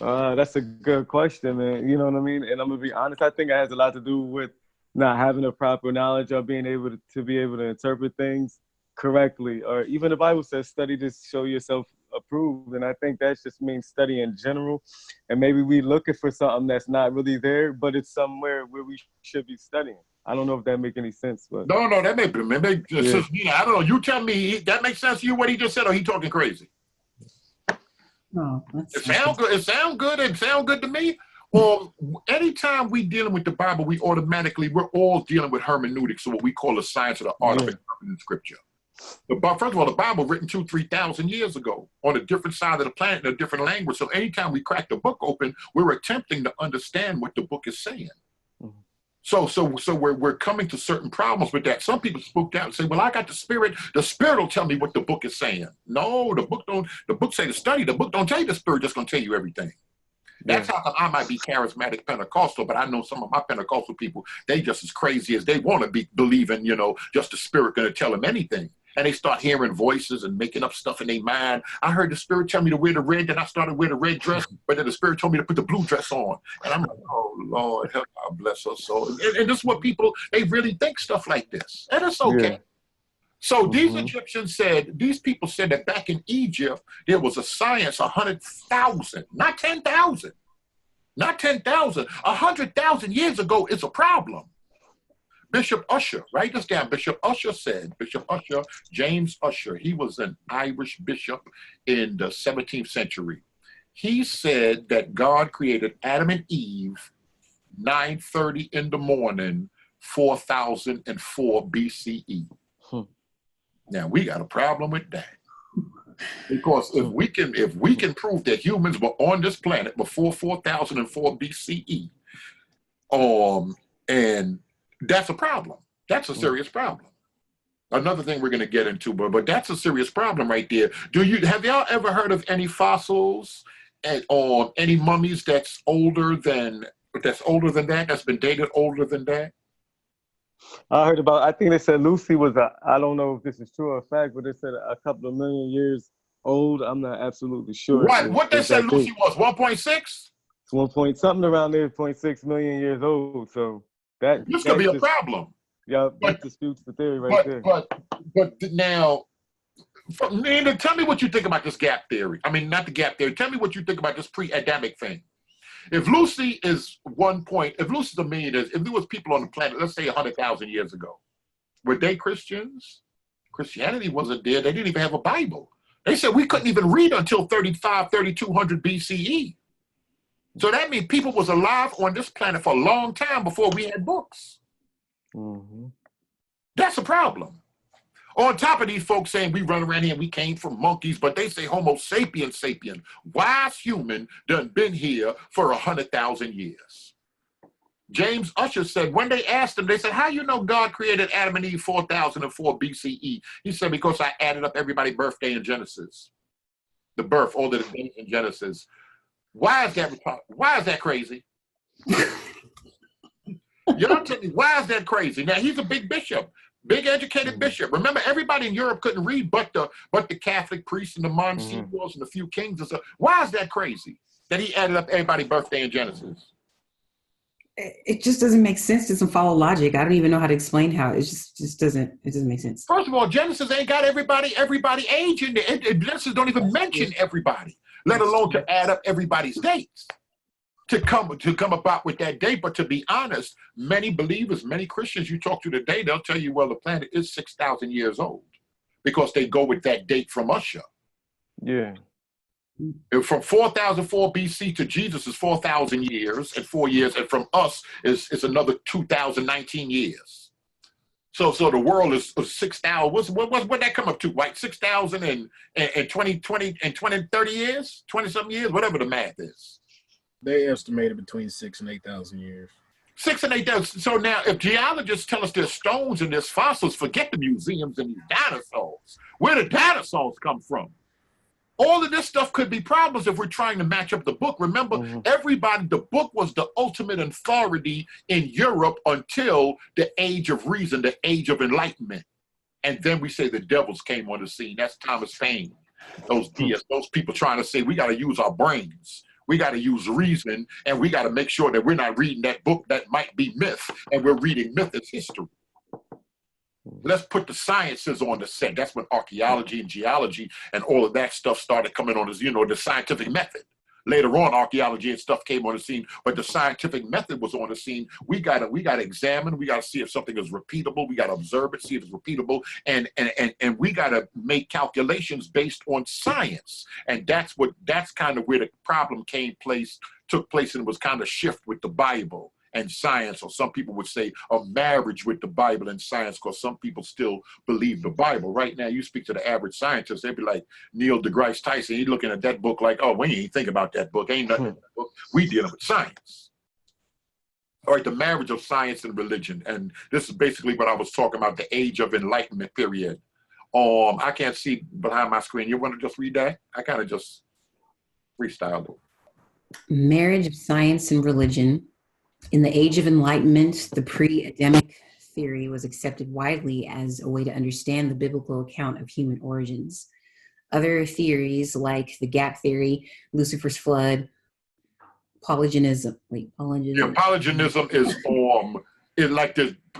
That's a good question, man. You know what I mean? And I'm gonna be honest, I think it has a lot to do with not having a proper knowledge or being able to be able to interpret things correctly. Or even the Bible says, study to show yourself approved. And I think that just means study in general. And maybe we looking for something that's not really there, but it's somewhere where we should be studying. I don't know if that make any sense, but No, that make sense. Yeah, I don't know. You tell me that makes sense to you what he just said, or he talking crazy? Oh, It sound good. It sound good. It sound good to me. Anytime we dealing with the Bible, we're all dealing with hermeneutics, so what we call the science of the art of interpreting Scripture. First of all, the Bible written 2,000-3,000 years ago on a different side of the planet in a different language. So anytime we crack the book open, we're attempting to understand what the book is saying. So we're coming to certain problems with that. Some people spoke out and say, well, I got the Spirit. The Spirit will tell me what the book is saying. No, the book say to study. The book don't tell you the Spirit just gonna tell you everything. That's how come I might be charismatic Pentecostal, but I know some of my Pentecostal people, they just as crazy as they want to be believing, just the Spirit gonna tell them anything. And they start hearing voices and making up stuff in their mind. I heard the Spirit tell me to wear the red, then I started to wear the red dress, but then the Spirit told me to put the blue dress on. And I'm like, oh, Lord, help God bless us soul. And this is what people, they really think stuff like this. And it's okay. Yeah. So these Egyptians these people said that back in Egypt, there was a science 100,000, not 10,000. Not 10,000. 100,000 years ago is a problem. Bishop Ussher, write this down. Bishop Ussher, James Ussher, he was an Irish bishop in the 17th century. He said that God created Adam and Eve 9:30 in the morning, 4004 BCE. Now we got a problem with that. Because if we can prove that humans were on this planet before 4004 BCE, and that's a problem. That's a serious problem. Another thing we're going to get into, but that's a serious problem right there. Have y'all ever heard of any fossils or any mummies that's older than that? That's been dated older than that? I heard about. I think they said Lucy was I don't know if this is true or fact, but they said a couple of million years old. I'm not absolutely sure. What they said Lucy was 1.6. It's 1 point something around there, 0.6 million years old. So. This could be a problem. Yeah, that disputes the theory there. But now, Nina, tell me what you think about this gap theory. I mean, not the gap theory. Tell me what you think about this pre-Adamic thing. If Lucy is if Lucy's a million years, if there was people on the planet, let's say 100,000 years ago, were they Christians? Christianity wasn't there. They didn't even have a Bible. They said we couldn't even read until 3,200 BCE. So that means people was alive on this planet for a long time before we had books. That's a problem. On top of these folks saying we run around here and we came from monkeys, but they say Homo sapiens sapien, wise human, done been here for 100,000 years. James Ussher said, when they asked him, they said, how you know God created Adam and Eve 4004 BCE? He said, because I added up everybody's birthday in Genesis. The birth, all the days in Genesis. Why is that crazy? Y'all tell me, why is that crazy? Now, he's a big bishop, big educated bishop. Remember, everybody in Europe couldn't read but the Catholic priests and the Monsignors and the few kings and stuff. Why is that crazy that he added up everybody's birthday in Genesis? It just doesn't make sense. It doesn't follow logic. I don't even know how to explain how. It just doesn't make sense. First of all, Genesis ain't got everybody age in there. Genesis don't even mention everybody, let alone to add up everybody's dates to come about with that date. But to be honest, many believers, many Christians you talk to today, they'll tell you, well, the planet is 6,000 years old because they go with that date from Ussher. Yeah. From 4004 BC to Jesus is 4,000 years and 4 years, and from us is another 2019 years. So the world is 6,000. What that come up to? Like 6,000 and 20 and 30 years, 20 something years, whatever the math is. They estimated between 6,000 and 8,000 years. 6,000 and 8,000. So now, if geologists tell us there's stones and there's fossils, forget the museums and these dinosaurs. Where did dinosaurs come from? All of this stuff could be problems if we're trying to match up the book. Remember, the book was the ultimate authority in Europe until the age of reason, the age of enlightenment. And then we say the devils came on the scene. That's Thomas Paine. Those deists, those people trying to say we got to use our brains. We got to use reason, and we got to make sure that we're not reading that book that might be myth, and we're reading myth as history. Let's put the sciences on the set. That's when archaeology and geology and all of that stuff started coming on as, you know, the scientific method. Later on, archaeology and stuff came on the scene, but the scientific method was on the scene. We gotta examine. We gotta see if something is repeatable. We gotta observe it, see if it's repeatable, and we gotta make calculations based on science. And that's kind of where the problem took place, and it was kind of shift with the Bible and science, or some people would say a marriage with the Bible and science, because some people still believe the Bible. Right now, you speak to the average scientist, they'd be like Neil deGrasse Tyson. He's looking at that book like, oh, we ain't think about that book. Ain't nothing in that book. We dealing with science. All right, the marriage of science and religion. And this is basically what I was talking about, the age of enlightenment period. I can't see behind my screen. You want to just read that? I kind of just freestyled it. Marriage of science and religion. In the Age of Enlightenment, the pre-adamic theory was accepted widely as a way to understand the biblical account of human origins. Other theories like the gap theory, Lucifer's flood, polygenism. Yeah, polygenism is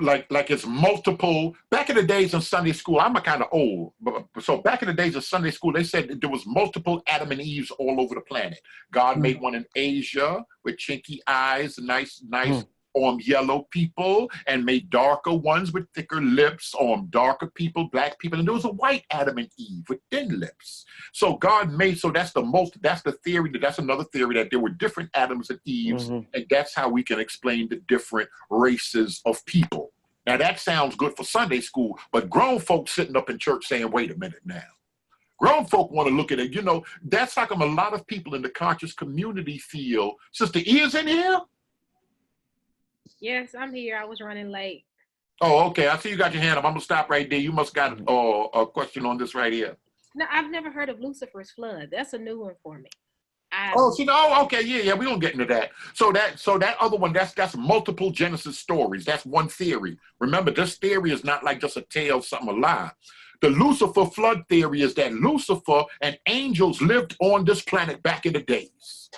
like it's multiple. Back in the days in Sunday school, I'm kind of old, so back in the days of Sunday school, they said there was multiple Adam and Eves all over the planet. God made one in Asia with chinky eyes, nice yellow people, and made darker ones with thicker lips, darker people, black people, and there was a white Adam and Eve with thin lips. So God made, so that's the theory, that's another theory, that there were different Adams and Eves, and that's how we can explain the different races of people. Now that sounds good for Sunday school, but grown folks sitting up in church saying, wait a minute now. Grown folk want to look at it. You know, that's how come a lot of people in the conscious community feel. Sister E is in here? Yes, I'm here. I was running late. Oh, okay. I see you got your hand up. I'm going to stop right there. You must got a question on this right here. No, I've never heard of Lucifer's flood. That's a new one for me. Okay. Yeah. We're going to get into that. So that other one, that's multiple Genesis stories. That's one theory. Remember, this theory is not like just a tale, something, a lie. The Lucifer flood theory is that Lucifer and angels lived on this planet back in the days.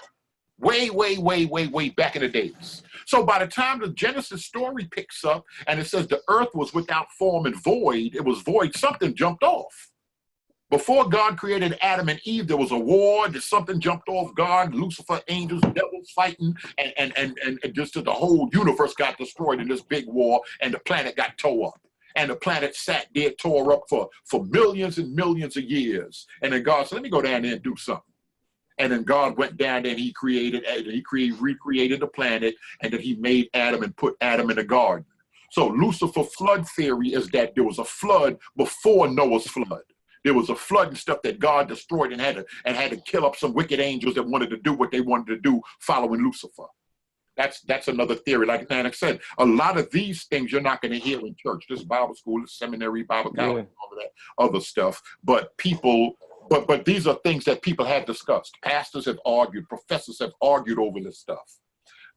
Way back in the days. So by the time the Genesis story picks up and it says the earth was without form and void, it was void, something jumped off. Before God created Adam and Eve, there was a war, something jumped off God, Lucifer, angels, devils fighting, and just the whole universe got destroyed in this big war, and the planet got tore up. And the planet sat there, tore up for millions and millions of years. And then God said, let me go down there and do something. And then God went down there and he recreated the planet, and then he made Adam and put Adam in the garden. So Lucifer flood theory is that there was a flood before Noah's flood. There was a flood and stuff that God destroyed and had to kill up some wicked angels that wanted to do what they wanted to do following Lucifer. That's another theory. Like I said, a lot of these things you're not going to hear in church. This Bible school, this seminary, Bible college, all of that other stuff. But these are things that people have discussed. Pastors have argued, professors have argued over this stuff.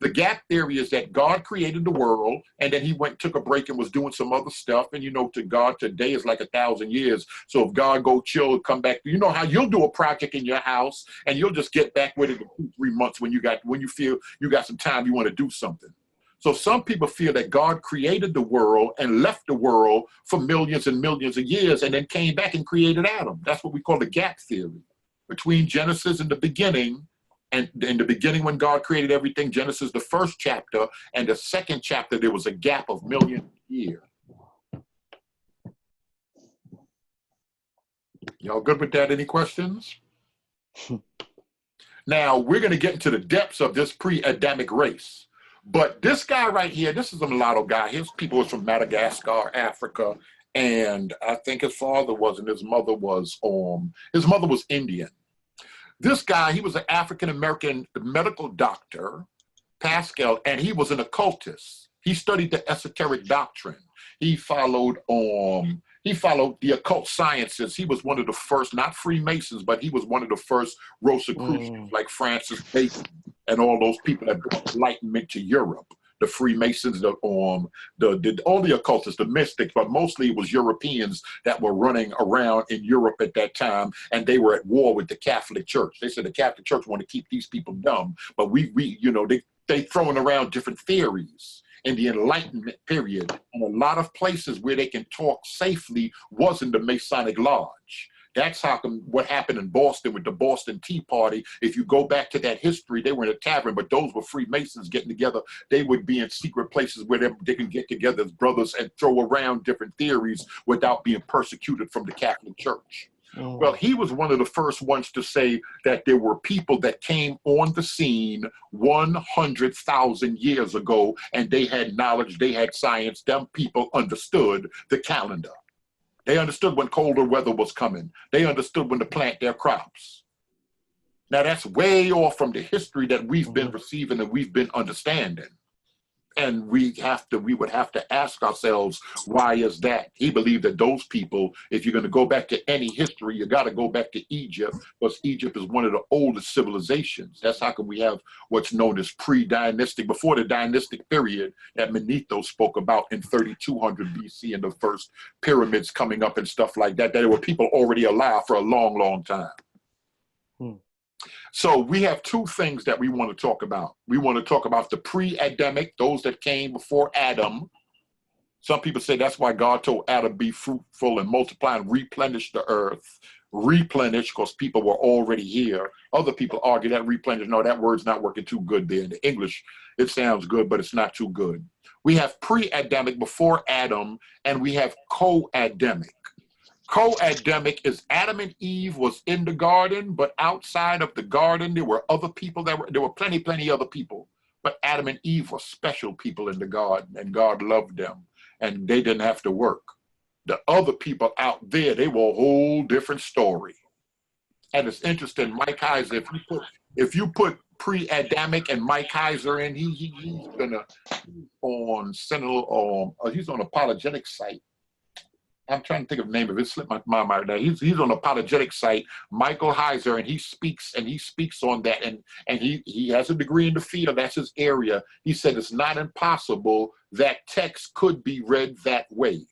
The gap theory is that God created the world, and then he took a break and was doing some other stuff. And to God, today is like 1,000 years. So if God go chill, come back, you know how you'll do a project in your house and you'll just get back with it in 2-3 months when you feel you got some time, you want to do something. So some people feel that God created the world and left the world for millions and millions of years and then came back and created Adam. That's what we call the gap theory. Between Genesis and the beginning, and in the beginning when God created everything, Genesis, the first chapter, and the second chapter, there was a gap of millions of years. Y'all good with that? Any questions? Now, we're going to get into the depths of this pre-Adamic race. But this guy right here, this is a mulatto guy. His people was from Madagascar, Africa, and I think his father was, and his mother was Indian. This guy, he was an African-American medical doctor, Pascal, and he was an occultist. He studied the esoteric doctrine. He followed the occult sciences. He was one of the first, not Freemasons, but he was one of the first Rosicrucians, like Francis Bacon and all those people that brought enlightenment to Europe. the Freemasons, all the occultists, the mystics, but mostly it was Europeans that were running around in Europe at that time, and they were at war with the Catholic Church. They said the Catholic Church wanted to keep these people dumb, but they throwing around different theories in the Enlightenment period, and a lot of places where they can talk safely wasn't the Masonic Lodge. That's how come what happened in Boston with the Boston Tea Party. If you go back to that history, they were in a tavern, but those were Freemasons getting together. They would be in secret places where they can get together as brothers and throw around different theories without being persecuted from the Catholic Church. Well, he was one of the first ones to say that there were people that came on the scene 100,000 years ago, and they had knowledge, they had science. Them people understood the calendar. They understood when colder weather was coming. They understood when to plant their crops. Now, that's way off from the history that we've been receiving and we've been understanding. And we would have to ask ourselves, why is that? He believed that those people, if you're going to go back to any history, you got to go back to Egypt, because Egypt is one of the oldest civilizations. That's how come we have what's known as pre-dynastic, before the dynastic period that Manetho spoke about in 3200 BC, and the first pyramids coming up and stuff like that, that there were people already alive for a long, long time. So we have two things that we want to talk about. We want to talk about the pre-Adamic, those that came before Adam. Some people say that's why God told Adam, be fruitful and multiply and replenish the earth. Replenish, because people were already here. Other people argue that replenish, no, that word's not working too good there. In the English, it sounds good, but it's not too good. We have pre-Adamic, before Adam, and we have co-Adamic. Co-Adamic is Adam and Eve was in the garden, but outside of the garden, there were other people there were plenty other people. But Adam and Eve were special people in the garden, and God loved them, and they didn't have to work. The other people out there, they were a whole different story. And it's interesting, Mike Heiser, if you put pre-Adamic and Mike Heiser in, he's on apologetic site. I'm trying to think of the name of it. It slipped my mind right now. He's on an apologetic site, Michael Heiser, and he speaks on that, and he has a degree in the field. That's his area. He said it's not impossible that text could be read that way.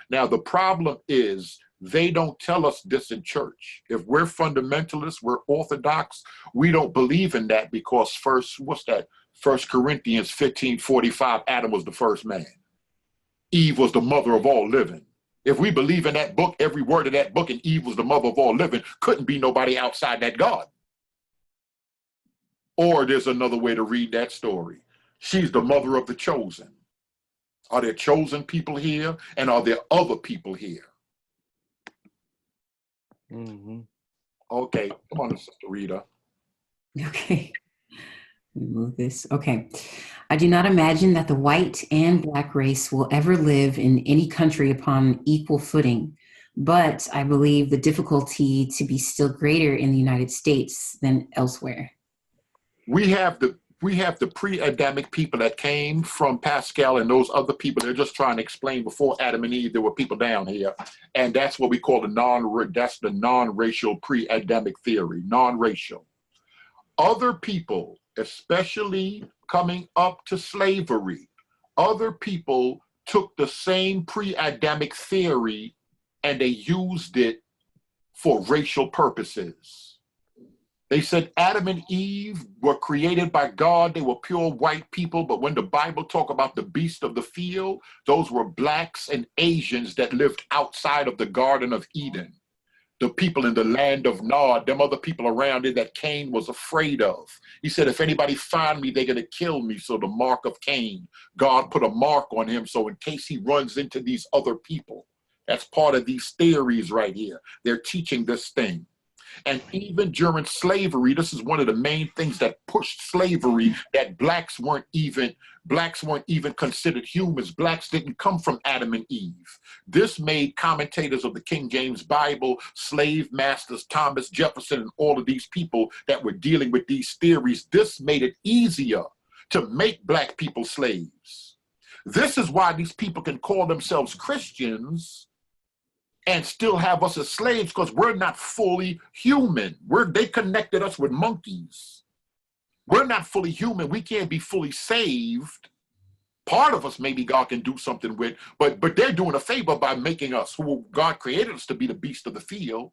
Now the problem is they don't tell us this in church. If we're fundamentalists, we're orthodox, we don't believe in that, because First Corinthians 15:45, Adam was the first man. Eve was the mother of all living. If we believe in that book, every word of that book, and Eve was the mother of all living, couldn't be nobody outside that God. Or there's another way to read that story. She's the mother of the chosen. Are there chosen people here? And are there other people here? Okay, come on, Sister Rita. Okay. Remove this. Okay. I do not imagine that the white and black race will ever live in any country upon equal footing, but I believe the difficulty to be still greater in the United States than elsewhere. We have the pre-Adamic people that came from Pascal and those other people. They're just trying to explain, before Adam and Eve, there were people down here. And that's what we call the non-racial pre-Adamic theory, non-racial. Other people, especially coming up to slavery, other people took the same pre-Adamic theory and they used it for racial purposes. They said Adam and Eve were created by God. They were pure white people. But when the Bible talk about the beast of the field, those were blacks and Asians that lived outside of the Garden of Eden. The people in the land of Nod, them other people around it that Cain was afraid of. He said, if anybody find me, they're going to kill me. So the mark of Cain, God put a mark on him. So in case he runs into these other people, that's part of these theories right here. They're teaching this thing. And even during slavery, this is one of the main things that pushed slavery, that blacks weren't even considered humans. Blacks didn't come from Adam and Eve. This made commentators of the King James Bible, slave masters, Thomas Jefferson, and all of these people that were dealing with these theories, this made it easier to make black people slaves. This is why these people can call themselves Christians and still have us as slaves, because we're not fully human. They connected us with monkeys. We're not fully human. We can't be fully saved Part of us, maybe God can do something with, but they're doing a favor by making us, who God created us to be, the beast of the field.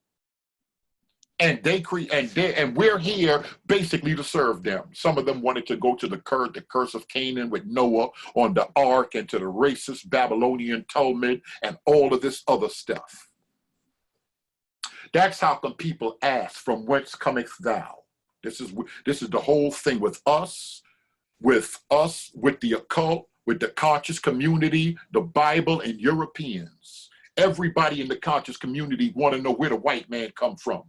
And we're here basically to serve them. Some of them wanted to go to the curse of Canaan with Noah on the ark, and to the racist Babylonian Talmud and all of this other stuff. That's how come people ask, from whence cometh thou? This is the whole thing with us, with the occult, with the conscious community, the Bible, and Europeans. Everybody in the conscious community want to know where the white man come from.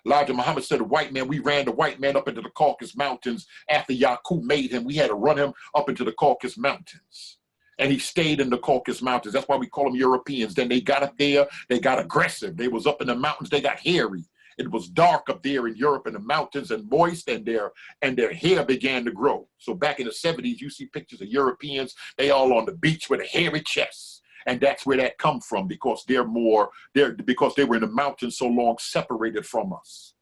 Elijah Muhammad said, the white man, we ran the white man up into the Caucasus Mountains after Yaqub made him. We had to run him up into the Caucasus Mountains. And he stayed in the Caucasus Mountains. That's why we call them Europeans. Then they got up there, they got aggressive. They was up in the mountains, they got hairy. It was dark up there in Europe in the mountains and moist, and their hair began to grow. So back in the 70s, you see pictures of Europeans, they all on the beach with a hairy chest. And that's where that come from, because because they were in the mountains so long, separated from us.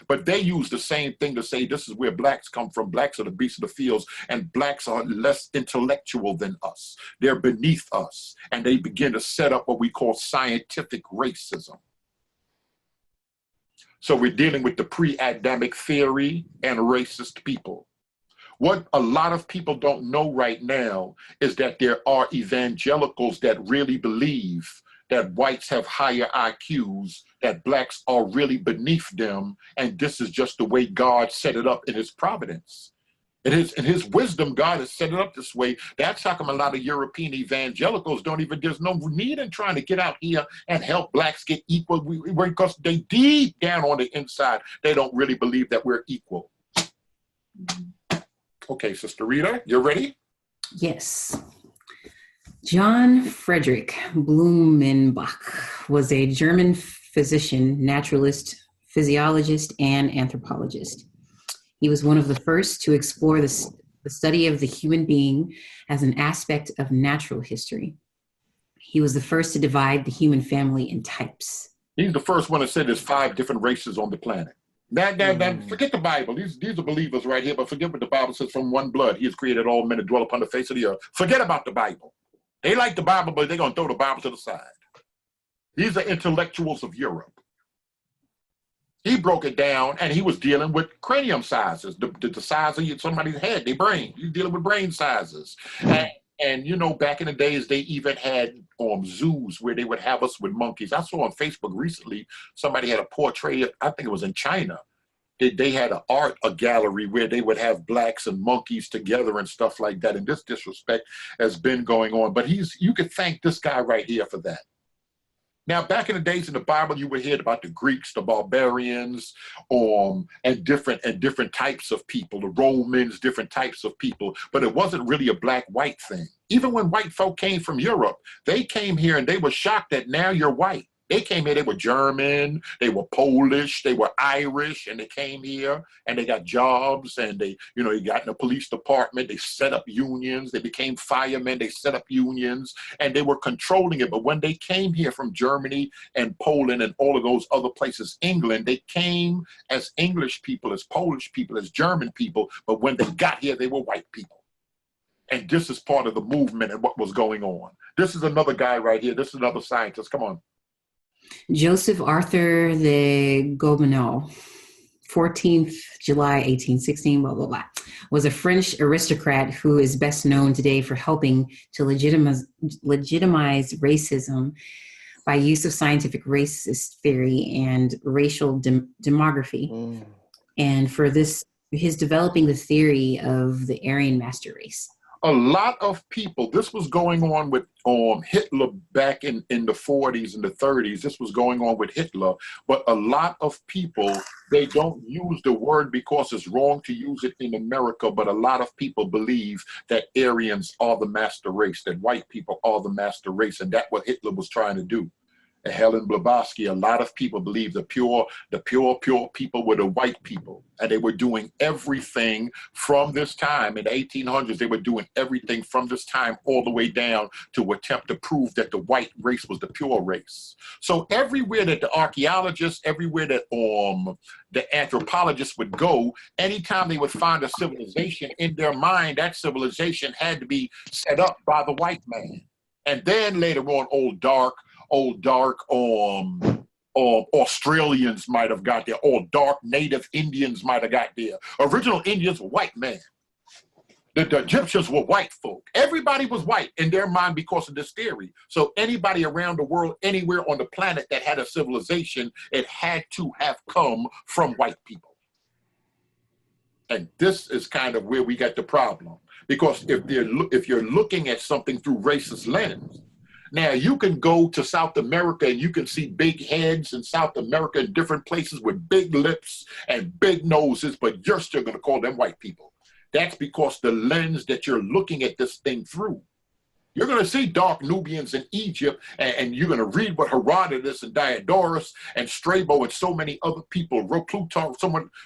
But they use the same thing to say this is where blacks come from. Blacks are the beasts of the fields, and blacks are less intellectual than us. They're beneath us, and they begin to set up what we call scientific racism. So we're dealing with the pre-Adamic theory and racist people. What a lot of people don't know right now is that there are evangelicals that really believe that whites have higher IQs, that blacks are really beneath them, and this is just the way God set it up in his providence. In his wisdom, God has set it up this way. That's how come a lot of European evangelicals there's no need in trying to get out here and help blacks get equal, because they deep down on the inside, they don't really believe that we're equal. Okay, Sister Rita, you ready? Yes. John Friedrich Blumenbach was a German physician, naturalist, physiologist, and anthropologist. He was one of the first to explore the study of the human being as an aspect of natural history. He was the first to divide the human family in types. He's the first one that said there's 5 different races on the planet. Forget the Bible. These are believers right here, but forget what the Bible says. From one blood, he has created all men to dwell upon the face of the earth. Forget about the Bible. They like the Bible, but they're going to throw the Bible to the side. These are intellectuals of Europe. He broke it down, and he was dealing with cranium sizes, the size of somebody's head, their brain. He's dealing with brain sizes. And, you know, back in the days, they even had zoos where they would have us with monkeys. I saw on Facebook recently, somebody had a portrait, I think it was in China. They had a gallery where they would have blacks and monkeys together and stuff like that. And this disrespect has been going on. But you could thank this guy right here for that. Now, back in the days in the Bible, you would hear about the Greeks, the barbarians, and different types of people, the Romans, different types of people, but it wasn't really a black-white thing. Even when white folk came from Europe, they came here and they were shocked that now you're white. They came here, they were German, they were Polish, they were Irish, and they came here and they got jobs, and they got in the police department, they set up unions, they became firemen, they set up unions, and they were controlling it. But when they came here from Germany and Poland and all of those other places, England, they came as English people, as Polish people, as German people, but when they got here, they were white people. And this is part of the movement and what was going on. This is another guy right here. This is another scientist. Come on. Joseph Arthur de Gobineau, 14th July 1816, blah, blah, blah, was a French aristocrat who is best known today for helping to legitimize racism by use of scientific racist theory and racial demography. And for his developing the theory of the Aryan master race. A lot of people, this was going on with Hitler back in the 40s and the 30s. This was going on with Hitler. But a lot of people, they don't use the word because it's wrong to use it in America. But a lot of people believe that Aryans are the master race, that white people are the master race. And that's what Hitler was trying to do. Helen Blavatsky, a lot of people believe the pure people were the white people. And they were doing everything from this time. In the 1800s, they were doing everything from this time all the way down to attempt to prove that the white race was the pure race. So everywhere that the archaeologists, everywhere that the anthropologists would go, anytime they would find a civilization, in their mind, that civilization had to be set up by the white man. And then later on, old dark Australians might have got there, or dark native Indians might have got there. Original Indians were white men. The Egyptians were white folk. Everybody was white in their mind because of this theory. So anybody around the world, anywhere on the planet that had a civilization, it had to have come from white people. And this is kind of where we get the problem. Because if you're looking at something through racist lens, now, you can go to South America and you can see big heads in South America in different places with big lips and big noses, but you're still going to call them white people. That's because the lens that you're looking at this thing through. You're going to see dark Nubians in Egypt, and you're going to read what Herodotus and Diodorus and Strabo and so many other people wrote, Plutarch,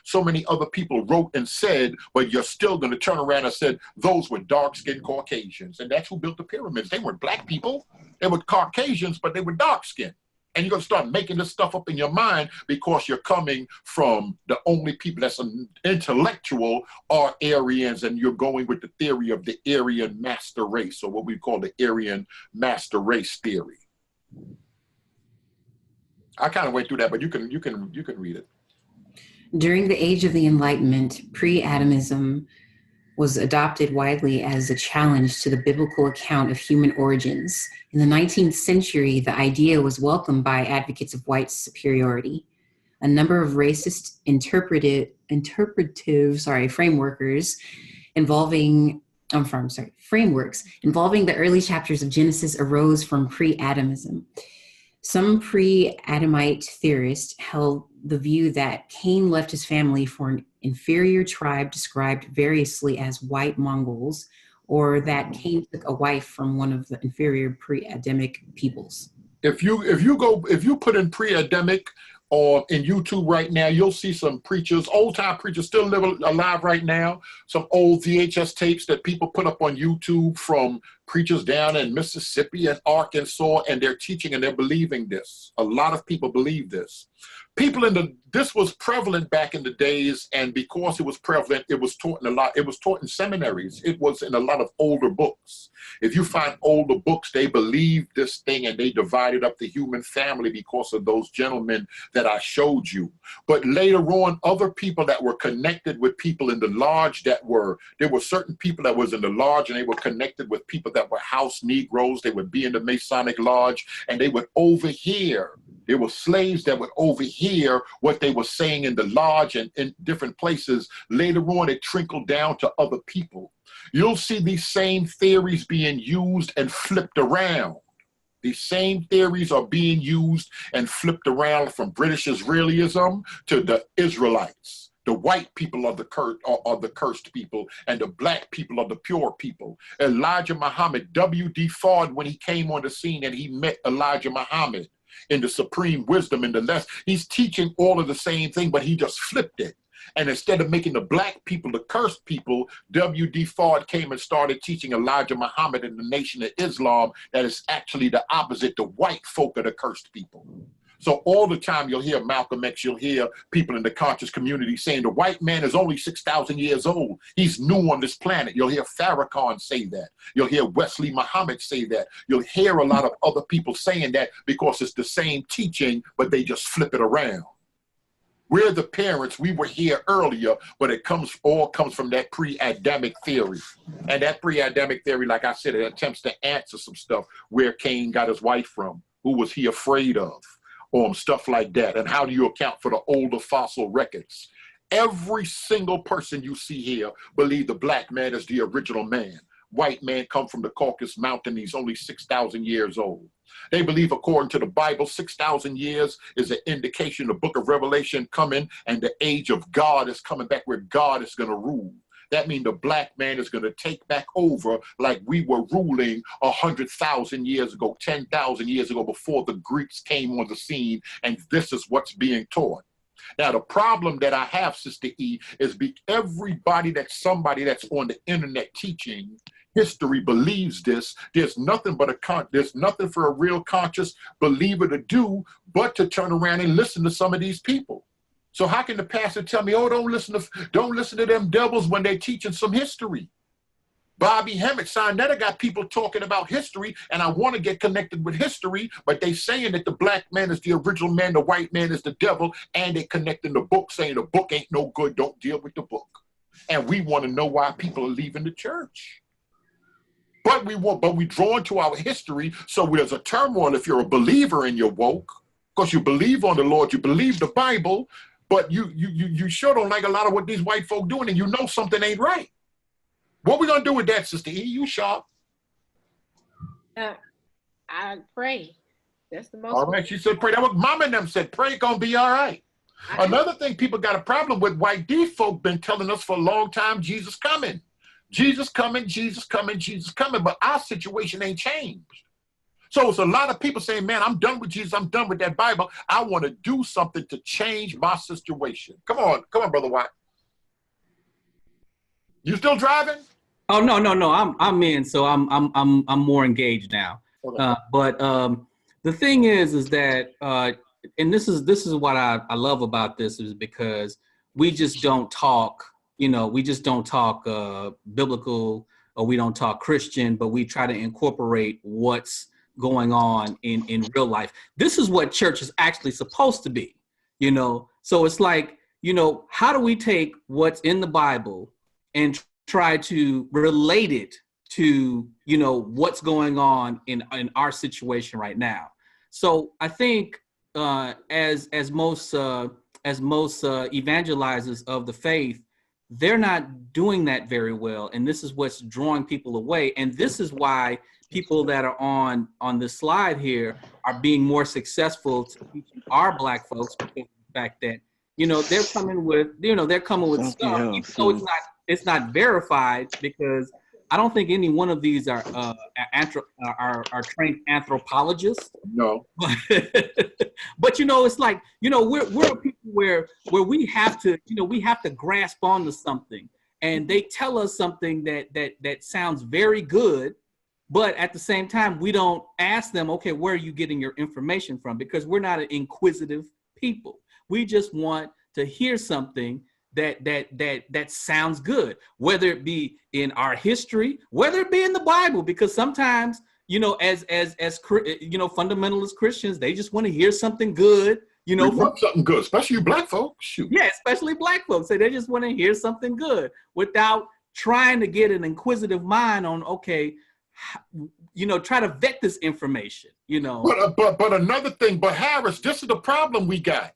so many other people wrote and said, but you're still going to turn around and said, those were dark-skinned Caucasians. And that's who built the pyramids. They weren't black people. They were Caucasians, but they were dark-skinned. And you're going to start making this stuff up in your mind because you're coming from the only people that's intellectual are Aryans, and you're going with the theory of the Aryan master race, or what we call the Aryan master race theory. I kind of went through that, but you can read it. During the Age of the Enlightenment, pre-Adamism was adopted widely as a challenge to the biblical account of human origins. In the 19th century, the idea was welcomed by advocates of white superiority. A number of racist interpretive frameworks involving the early chapters of Genesis arose from pre-Adamism. Some pre-Adamite theorists held the view that Cain left his family for an inferior tribe described variously as white Mongols, or that Cain took a wife from one of the inferior pre-Adamic peoples. If you put in pre-Adamic or in YouTube right now, you'll see some preachers, old-time preachers still alive right now, some old VHS tapes that people put up on YouTube from preachers down in Mississippi and Arkansas, and they're teaching and they're believing this. A lot of people believe this. This was prevalent back in the days, and because it was prevalent, it was taught in a lot. It was taught in seminaries. It was in a lot of older books. If you find older books, they believed this thing, and they divided up the human family because of those gentlemen that I showed you. But later on, other people that were connected with people in the lodge there were certain people that was in the lodge, and they were connected with people that were house Negroes. They would be in the Masonic lodge, and they would overhear. There were slaves that would overhear what they were saying in the lodge and in different places. Later on, it trickled down to other people. You'll see these same theories being used and flipped around. These same theories are being used and flipped around from British Israelism to the Israelites. The white people are the cursed people, and the black people are the pure people. Elijah Muhammad, W.D. Ford, when he came on the scene and he met Elijah Muhammad, in the supreme wisdom, in the less, he's teaching all of the same thing, but he just flipped it. And instead of making the black people the cursed people, W.D. Ford came and started teaching Elijah Muhammad and the Nation of Islam that is actually the opposite. The white folk are the cursed people. So all the time you'll hear Malcolm X, you'll hear people in the conscious community saying the white man is only 6,000 years old. He's new on this planet. You'll hear Farrakhan say that. You'll hear Wesley Muhammad say that. You'll hear a lot of other people saying that because it's the same teaching, but they just flip it around. We're the parents. We were here earlier, but it all comes from that pre-Adamic theory. And that pre-Adamic theory, like I said, it attempts to answer some stuff. Where Cain got his wife from? Who was he afraid of? Stuff like that. And how do you account for the older fossil records? Every single person you see here believe the black man is the original man. White man come from the Caucasus Mountain. He's only 6,000 years old. They believe, according to the Bible, 6,000 years is an indication the book of Revelation coming, and the age of God is coming back where God is going to rule. that means the black man is going to take back over like we were ruling 100,000 years ago, 10,000 years ago, before the Greeks came on the scene, and this is what's being taught. Now, the problem that I have, Sister E, is everybody that's somebody that's on the internet teaching history believes this. There's nothing for a real conscious believer to do but to turn around and listen to some of these people. So how can the pastor tell me, oh, don't listen to them devils when they're teaching some history? Bobby Hemmett signed that. I got people talking about history, and I want to get connected with history, but they saying that the black man is the original man, the white man is the devil, and they connecting the book, saying the book ain't no good, don't deal with the book. And we want to know why people are leaving the church. But we drawn to our history, so there's a turmoil if you're a believer and you're woke, because you believe on the Lord, you believe the Bible, but you sure don't like a lot of what these white folk doing, and you know something ain't right. What we gonna do with that, Sister E? You sharp. I pray. That's the most. All right, she said pray. That was Mama and them said pray, gonna be all right. Another thing people got a problem with, white D folk been telling us for a long time, Jesus coming. Jesus coming, Jesus coming, Jesus coming, but our situation ain't changed. So it's a lot of people saying, man, I'm done with Jesus, I'm done with that Bible. I want to do something to change my situation. Come on, Brother White. You still driving? Oh no, I'm in, so I'm more engaged now. Okay. But the thing is that and this is what I love about this, is because we just don't talk. We just don't talk biblical, or we don't talk Christian, but we try to incorporate what's going on in real life. This is what church is actually supposed to be, So it's like, how do we take what's in the Bible and try to relate it to, what's going on in our situation right now? So I think as most evangelizers of the faith, they're not doing that very well. And this is what's drawing people away. And this is why people that are on this slide here are being more successful to teach our black folks, because of the fact that, they're coming with stuff. So it's not verified, because I don't think any one of these are trained anthropologists. No. But it's like, we're people where we have to grasp onto something, and they tell us something that sounds very good, but at the same time we don't ask them, okay, where are you getting your information from? Because we're not an inquisitive people. We just want to hear something that sounds good, whether it be in our history, whether it be in the Bible, because sometimes, as fundamentalist Christians, they just want to hear something good, we want something good, especially you black folks. Shoot. Yeah, especially black folks. So they just want to hear something good without trying to get an inquisitive mind on, okay, try to vet this information, But another thing, but Harris, this is the problem we got.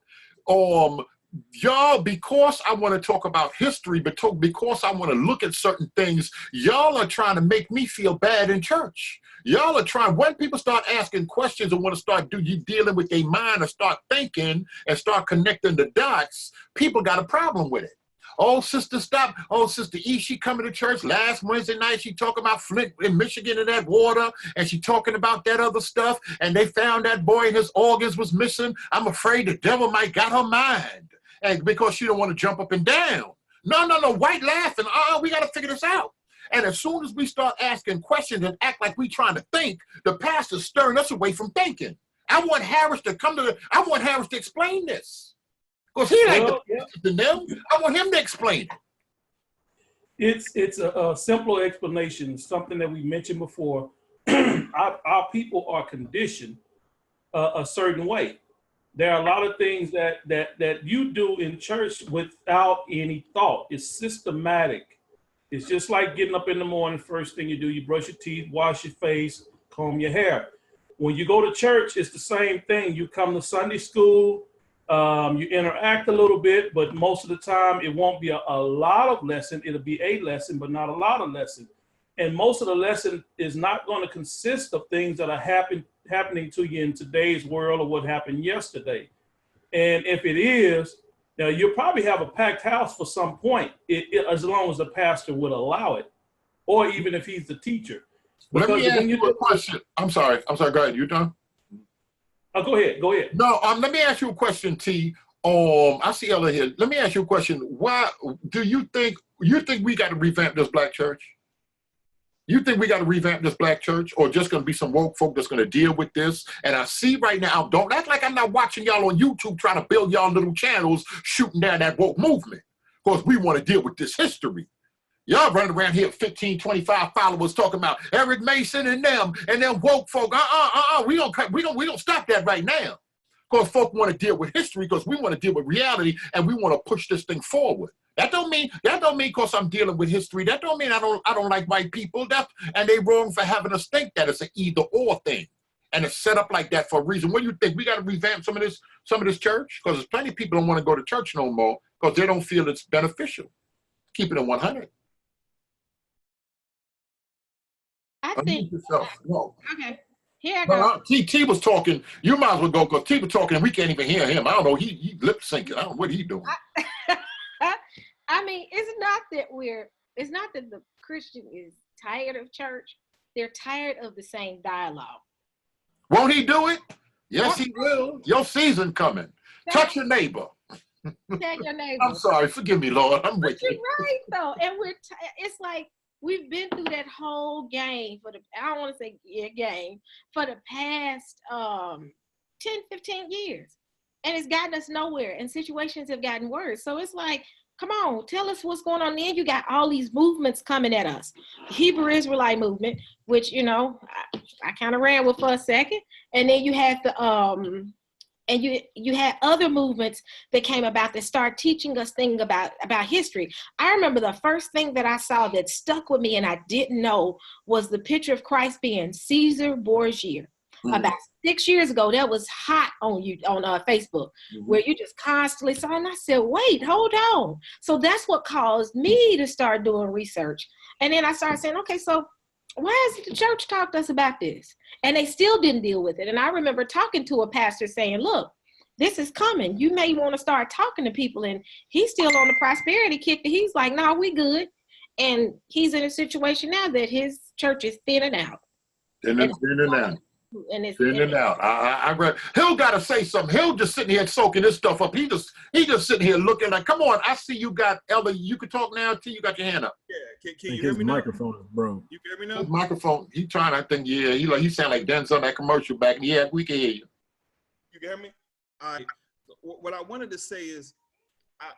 Y'all, because I want to talk about history, but because I want to look at certain things, y'all are trying to make me feel bad in church. Y'all are trying, when people start asking questions and want to start dealing with their mind and start thinking and start connecting the dots, people got a problem with it. Oh, sister, stop. Oh, Sister E, she coming to church last Wednesday night. She talking about Flint in Michigan and that water, and she talking about that other stuff, and they found that boy and his organs was missing. I'm afraid the devil might got her mind. And because she don't want to jump up and down. No, white laughing. We got to figure this out. And as soon as we start asking questions and act like we trying to think, the pastor's stirring us away from thinking. I want Harris to explain this. Because he ain't the them. I want him to explain it. It's a simple explanation, something that we mentioned before. Our people are conditioned a certain way. There are a lot of things that you do in church without any thought. It's systematic. It's just like getting up in the morning, first thing you do, you brush your teeth, wash your face, comb your hair. When you go to church, it's the same thing. You come to Sunday school, you interact a little bit, but most of the time it won't be a lot of lesson. It'll be a lesson, but not a lot of lesson. And most of the lesson is not going to consist of things that are happening to you in today's world or what happened yesterday. And if it is, Now, you'll probably have a packed house for some point, as long as the pastor would allow it, or even if he's the teacher. Let Because me ask when you you a question. I'm sorry. Go ahead. You done? Oh, go ahead. No, let me ask you a question, T. I see Ella here. Let me ask you a question. Why do you think we got to revamp this black church? You think we got to revamp this black church, or just going to be some woke folk that's going to deal with this? And I see right now, don't act like I'm not watching y'all on YouTube trying to build y'all little channels shooting down that woke movement. Because we want to deal with this history. Y'all running around here 15, 25 followers talking about Eric Mason and them woke folk. We don't stop that right now. Because folk want to deal with history, because we want to deal with reality, and we want to push this thing forward. That don't mean because I'm dealing with history. That don't mean I don't like white people. And they wrong for having us think that it's an either or thing. And it's set up like that for a reason. What do you think? We got to revamp some of this church? Because there's plenty of people don't want to go to church no more because they don't feel it's beneficial. Keep it at 100. I think. No. Okay. Here I go. T was talking. You might as well go because T was talking and we can't even hear him. I don't know. He lip syncing. I don't know what he's doing. I mean, it's not that the Christian is tired of church. They're tired of the same dialogue. Won't he do it? Yes, he will. Your season coming. Touch your neighbor. Tell your neighbor. I'm sorry. Forgive me, Lord. I'm with you. You're right, though. And it's like we've been through that whole game I don't want to say game, for the past 10, 15 years. And it's gotten us nowhere, and situations have gotten worse. So it's like, come on, tell us what's going on. Then you got all these movements coming at us. Hebrew Israelite movement, which, I kind of ran with for a second. And then you had and you had other movements that came about that start teaching us things about history. I remember the first thing that I saw that stuck with me and I didn't know was the picture of Christ being Caesar Borgia. About 6 years ago, that was hot on Facebook, where you just constantly saw, and I said, wait, hold on. So that's what caused me to start doing research. And then I started saying, okay, so why hasn't the church talked to us about this? And they still didn't deal with it. And I remember talking to a pastor saying, look, this is coming. You may want to start talking to people. And he's still on the prosperity kick. He's like, no, we good. And he's in a situation now that his church is thinning out. Thinning out. And it's thinning out. I read. Hill got to say something. Hill just sitting here soaking this stuff up. He just sitting here looking like, come on. I see you got Ella. You can talk now. T, you got your hand up. Yeah. Can you hear me now? His microphone is broke. You can hear me now? His microphone. He trying. I think. Yeah. He sound like Denzel on that commercial back. Yeah, we can hear you. You can hear me? All right. What I wanted to say is, I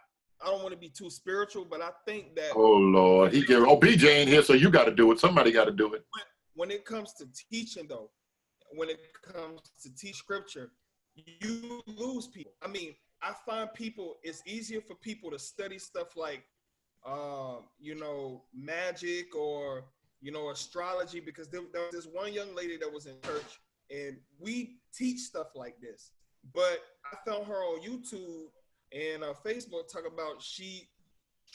don't want to be too spiritual, but I think that. Oh Lord, BJ ain't here, so you got to do it. Somebody got to do it. When it comes to teaching, though. When it comes to teach scripture, you lose people. I mean, I find it's easier for people to study stuff like, magic or, astrology, because there was this one young lady that was in church and we teach stuff like this. But I found her on YouTube and Facebook talk about she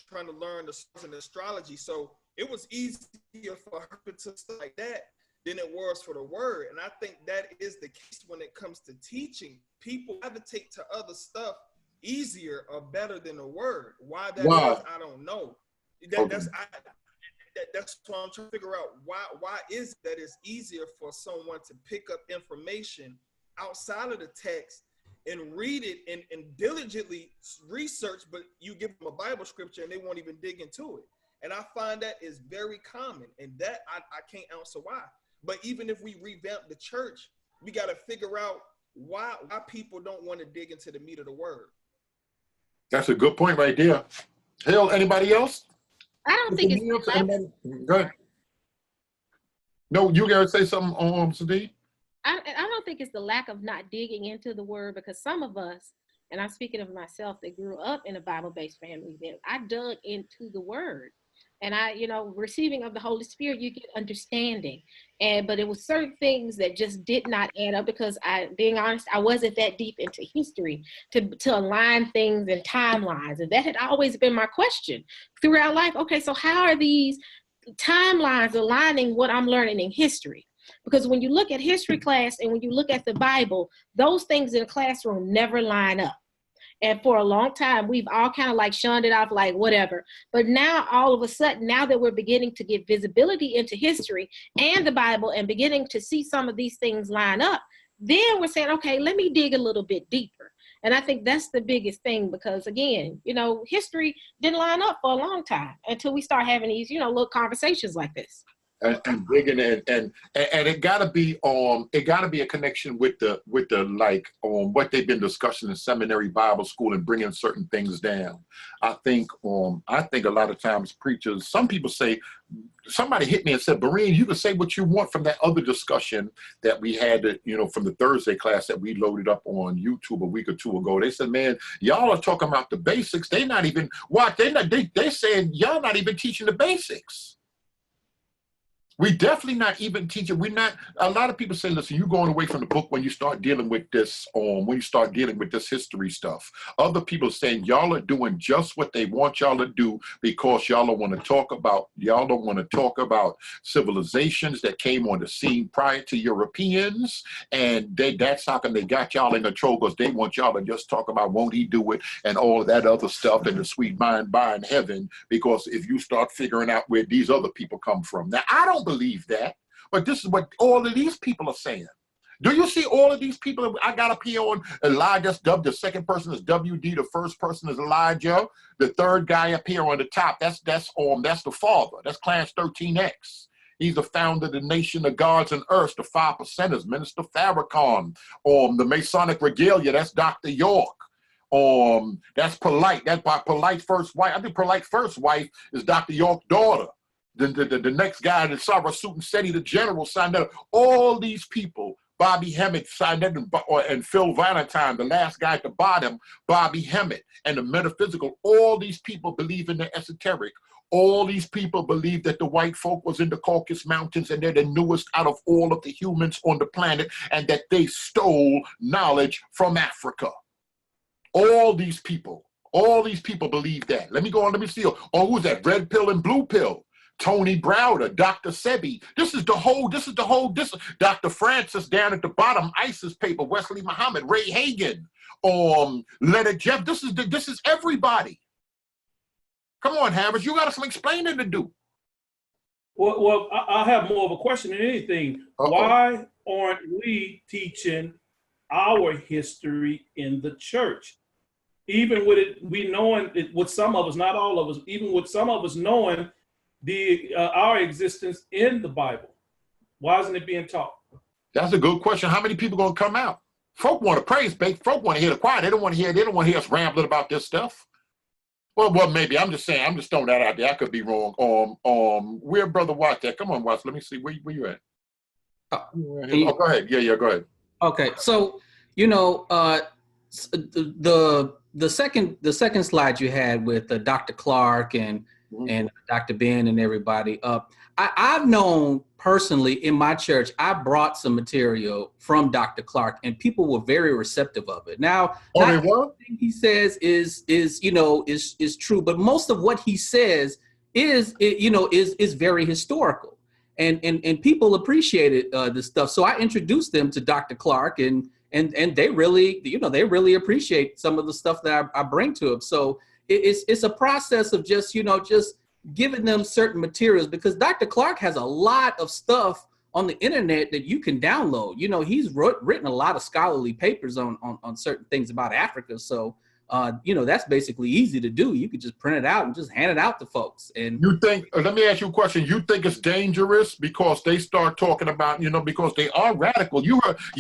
trying to learn the stars and astrology. So it was easier for her to stuff like that than it was for the word. And I think that is the case when it comes to teaching. People gravitate to other stuff easier or better than the word. Why that is, I don't know. That's why I'm trying to figure out why is that it's easier for someone to pick up information outside of the text and read it and diligently research, but you give them a Bible scripture and they won't even dig into it. And I find that is very common, and that I can't answer why. But even if we revamp the church, we got to figure out why people don't want to dig into the meat of the word. That's a good point right there. Hell, anybody else? I don't think it's. Go ahead. No, you got to say something on Sadie? I don't think it's the lack of not digging into the word, because some of us, and I'm speaking of myself, that grew up in a Bible-based family, that I dug into the word. And receiving of the Holy Spirit, you get understanding. But it was certain things that just did not add up, because being honest, I wasn't that deep into history to align things and timelines. And that had always been my question throughout life. Okay, so how are these timelines aligning what I'm learning in history? Because when you look at history class and when you look at the Bible, those things in the classroom never line up. And for a long time, we've all kind of like shunned it off, like whatever. But now, all of a sudden, now that we're beginning to get visibility into history and the Bible and beginning to see some of these things line up, then we're saying, okay, let me dig a little bit deeper. And I think that's the biggest thing, because again, you know, history didn't line up for a long time until we start having these, you know, little conversations like this. And digging in, and it gotta be a connection with the like what they've been discussing in seminary, Bible school, and bringing certain things down. I think a lot of times preachers, some people say, somebody hit me and said, Bareen, you can say what you want from that other discussion that we had, you know, from the Thursday class that we loaded up on YouTube a week or two ago. They said, man, y'all are talking about the basics. They not even what they said, y'all not even teaching the basics. We definitely not even teaching. We're not. A lot of people say, "Listen, you're going away from the book when you start dealing with this. When you start dealing with this history stuff." Other people are saying y'all are doing just what they want y'all to do because y'all don't want to talk about. Y'all don't want to talk about civilizations that came on the scene prior to Europeans, and that's how come they got y'all in control, because they want y'all to just talk about won't he do it and all of that other stuff and the sweet by in heaven. Because if you start figuring out where these other people come from, now I don't believe that, but this is what all of these people are saying. Do you see all of these people? I got up here on Elijah. The second person is WD. The first person is Elijah. The third guy up here on the top, that's the father. That's Class 13X. He's the founder of the Nation of Gods and Earth, the 5 Percenters, Minister Farrakhan. The Masonic Regalia, that's Dr. York. That's Polite. That's by Polite's first wife. I think Polite's first wife is Dr. York's daughter. The next guy, the Sarah Suit and Seti, the general, signed up. All these people, Bobby Hemmett signed up, and Phil Valentine, the last guy at the bottom, Bobby Hemmett, and the metaphysical. All these people believe in the esoteric. All these people believe that the white folk was in the Caucasus Mountains and they're the newest out of all of the humans on the planet, and that they stole knowledge from Africa. All these people believe that. Let me go on, let me see. Oh, who's that? Red Pill and Blue Pill. Tony Browder, Dr. Sebi. This is Dr. Francis down at the bottom, ISIS paper, Wesley Muhammad, Ray Hagan, Leonard Jeff. This is everybody. Come on, Harris, you got some explaining to do. Well, I have more of a question than anything. Why aren't we teaching our history in the church? Even with it, we knowing it, with some of us, not all of us, even with some of us knowing our existence in the Bible. Why isn't it being taught? That's a good question. How many people gonna come out? Folk want to praise, folk want to hear the choir. They don't want to hear us rambling about this stuff. Well, maybe I'm just saying. I'm just throwing that out there. I could be wrong. Where Brother Watts at? Come on, Watts. Let me see. Where you at? Go ahead. Yeah, go ahead. Okay, so you know, the second slide you had with Dr. Clark and Dr. Ben and everybody. I've known personally in my church, I brought some material from Dr. Clark and people were very receptive of it. Now, not everything he says is true, but most of what he says is very historical, and people appreciated this stuff. So I introduced them to Dr. Clark, and they really appreciate some of the stuff that I bring to them. So it's a process of just giving them certain materials, because Dr. Clark has a lot of stuff on the internet that you can download. You know, he's written a lot of scholarly papers on certain things about Africa. So, that's basically easy to do. You could just print it out and just hand it out to folks. And you think, let me ask you a question. You think it's dangerous because they start talking about, because they are radical.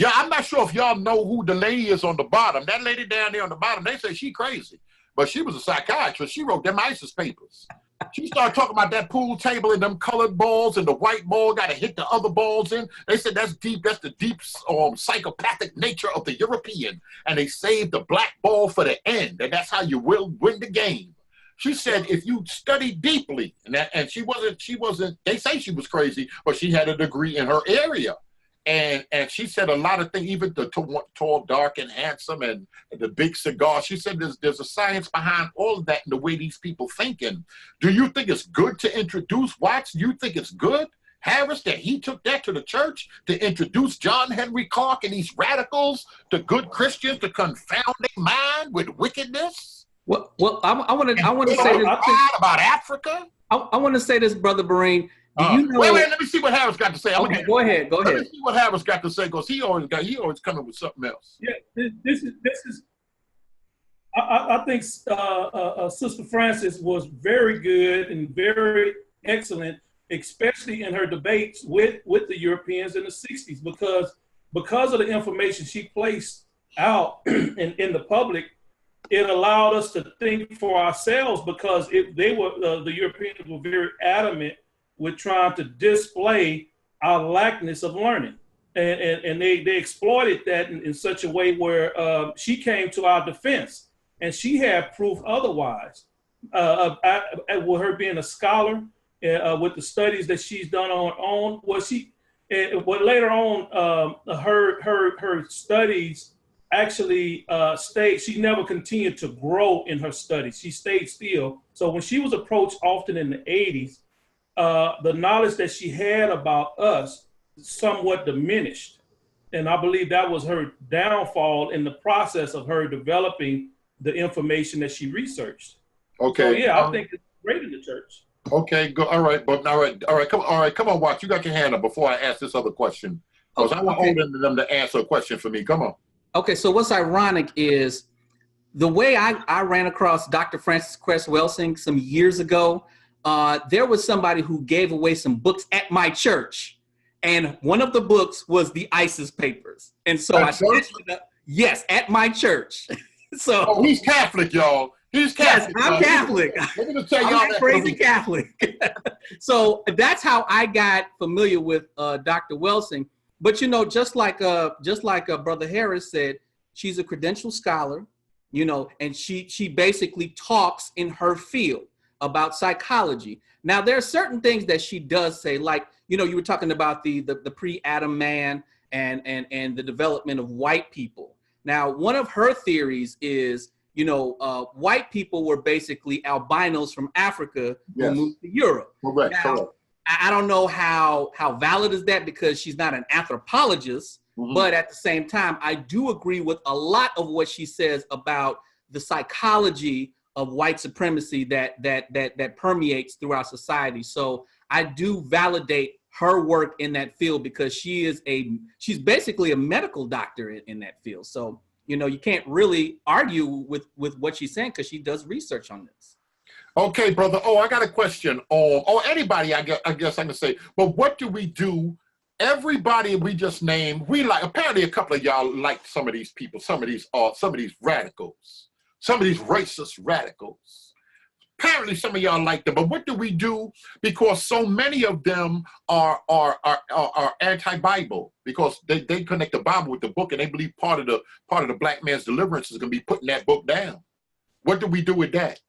I'm not sure if y'all know who the lady is on the bottom. That lady down there on the bottom, they say she crazy, but she was a psychiatrist. She wrote them ISIS papers. She started talking about that pool table and them colored balls, and the white ball got to hit the other balls in. They said that's deep. That's the deep psychopathic nature of the European. And they saved the black ball for the end. And that's how you will win the game. She said if you study deeply, and she wasn't, they say she was crazy, but she had a degree in her area. And she said a lot of things, even the tall, dark, and handsome, and the big cigar. She said there's a science behind all of that and the way these people think. And do you think it's good to introduce Watts? Do you think it's good? Harris, that he took that to the church to introduce John Henry Clark and these radicals to good Christians to confound their mind with wickedness? Well, I want to say this about Africa. I want to say this, Brother Barine. Do you know? Wait, let me see what Harris got to say. Okay, go ahead. Let me see what Harris got to say, because he always coming with something else. Yeah, this is. I think Sister Francis was very good and very excellent, especially in her debates with the Europeans in the 60s, because of the information she placed out in the public. It allowed us to think for ourselves, because the Europeans were very adamant with trying to display our lackness of learning. And they exploited that in such a way where she came to our defense, and she had proof otherwise. With her being a scholar, with the studies that she's done on her own, but later on, her studies actually stayed. She never continued to grow in her studies. She stayed still. So when she was approached often in the 80s, the knowledge that she had about us somewhat diminished. And I believe that was her downfall in the process of her developing the information that she researched. Okay. So yeah, I think it's great in the church. Okay, go. All right, come on, Watts. You got your hand up before I ask this other question, because I want them to answer a question for me. Come on. Okay, so what's ironic is the way I ran across Dr. Francis Cress Welsing some years ago. There was somebody who gave away some books at my church, and one of the books was the ISIS papers. And so I snatched it up. Yes, at my church. So he's Catholic, y'all. He's Catholic. Yes, I'm Catholic. Let me just tell y'all that crazy Catholic. So that's how I got familiar with Dr. Welsing. But you know, just like Brother Harris said, she's a credentialed scholar, you know, and she basically talks in her field about psychology. Now, there are certain things that she does say, like, you know, you were talking about the pre-Adam man and the development of white people. Now, one of her theories is, you know, white people were basically albinos from Africa who moved to Europe. Correct. I don't know how valid is that, because she's not an anthropologist, but at the same time, I do agree with a lot of what she says about the psychology of white supremacy that permeates through our society. So I do validate her work in that field, because she's basically a medical doctor in that field. So, you know, you can't really argue with what she's saying, because she does research on this. Okay, brother. Oh, I got a question. Anybody, I guess I can say, but what do we do? Everybody we just named, we like, apparently a couple of y'all like some of these people, some of these radicals, some of these racist radicals. Apparently some of y'all like them, but what do we do? Because so many of them are anti-Bible, because they connect the Bible with the book, and they believe part of the black man's deliverance is going to be putting that book down. What do we do with that?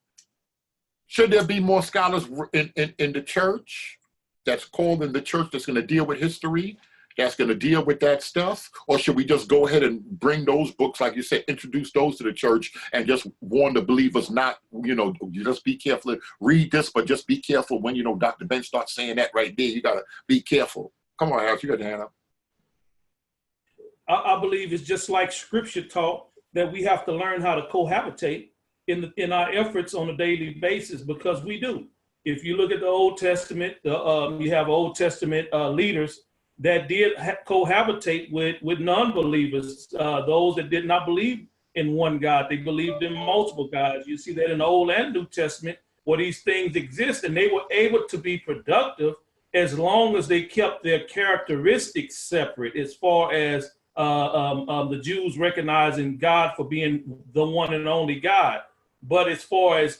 Should there be more scholars in the church that's called in the church that's going to deal with history, that's going to deal with that stuff? Or should we just go ahead and bring those books, like you said, introduce those to the church and just warn the believers not, you know, you just be careful, read this, but just be careful when, you know, Dr. Ben starts saying that right there, you got to be careful. Come on, Alex, you got your hand up. I believe it's just like scripture taught, that we have to learn how to cohabitate in our efforts on a daily basis, because we do. If you look at the Old Testament, you have Old Testament leaders that did cohabitate with non-believers, those that did not believe in one God. They believed in multiple gods. You see that in the Old and New Testament, where these things exist, and they were able to be productive as long as they kept their characteristics separate, as far as the Jews recognizing God for being the one and only God. But as far as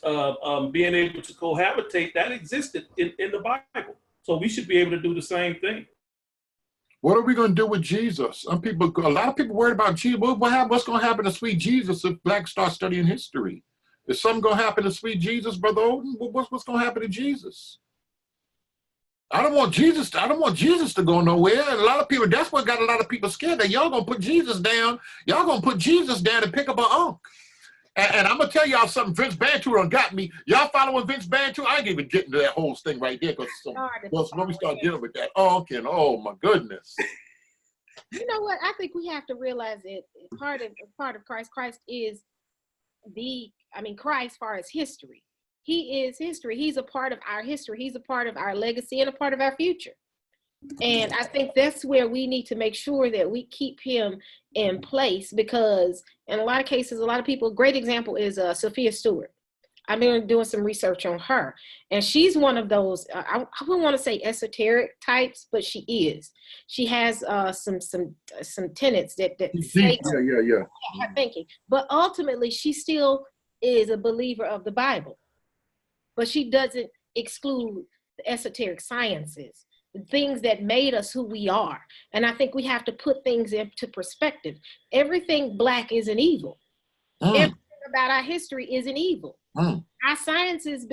being able to cohabitate, that existed in the Bible. So we should be able to do the same thing. What are we going to do with Jesus? A lot of people worried about Jesus. What's going to happen to sweet Jesus if blacks start studying history? Is something going to happen to sweet Jesus, Brother Odin? What's going to happen to Jesus? I don't want Jesus to go nowhere. And a lot of people, that's what got a lot of people scared, that y'all going to put Jesus down. Y'all going to put Jesus down and pick up an unk. And I'm gonna tell y'all something. Vince Bantu done got me. Y'all following Vince Bantu? I ain't even getting to that whole thing right there because when we start dealing with that, oh my goodness. You know what? I think we have to realize that part of Christ. Christ is Christ, as far as history. He is history. He's a part of our history. He's a part of our legacy and a part of our future. And I think that's where we need to make sure that we keep him in place, because in a lot of cases, a lot of people, great example is Sophia Stewart. I've been doing some research on her, and she's one of those, I wouldn't want to say esoteric types, but she is. She has some tenets that say her thinking, but ultimately she still is a believer of the Bible, but she doesn't exclude the esoteric sciences, the things that made us who we are. And I think we have to put things into perspective. Everything Black isn't evil. Everything about our history isn't evil. Our sciences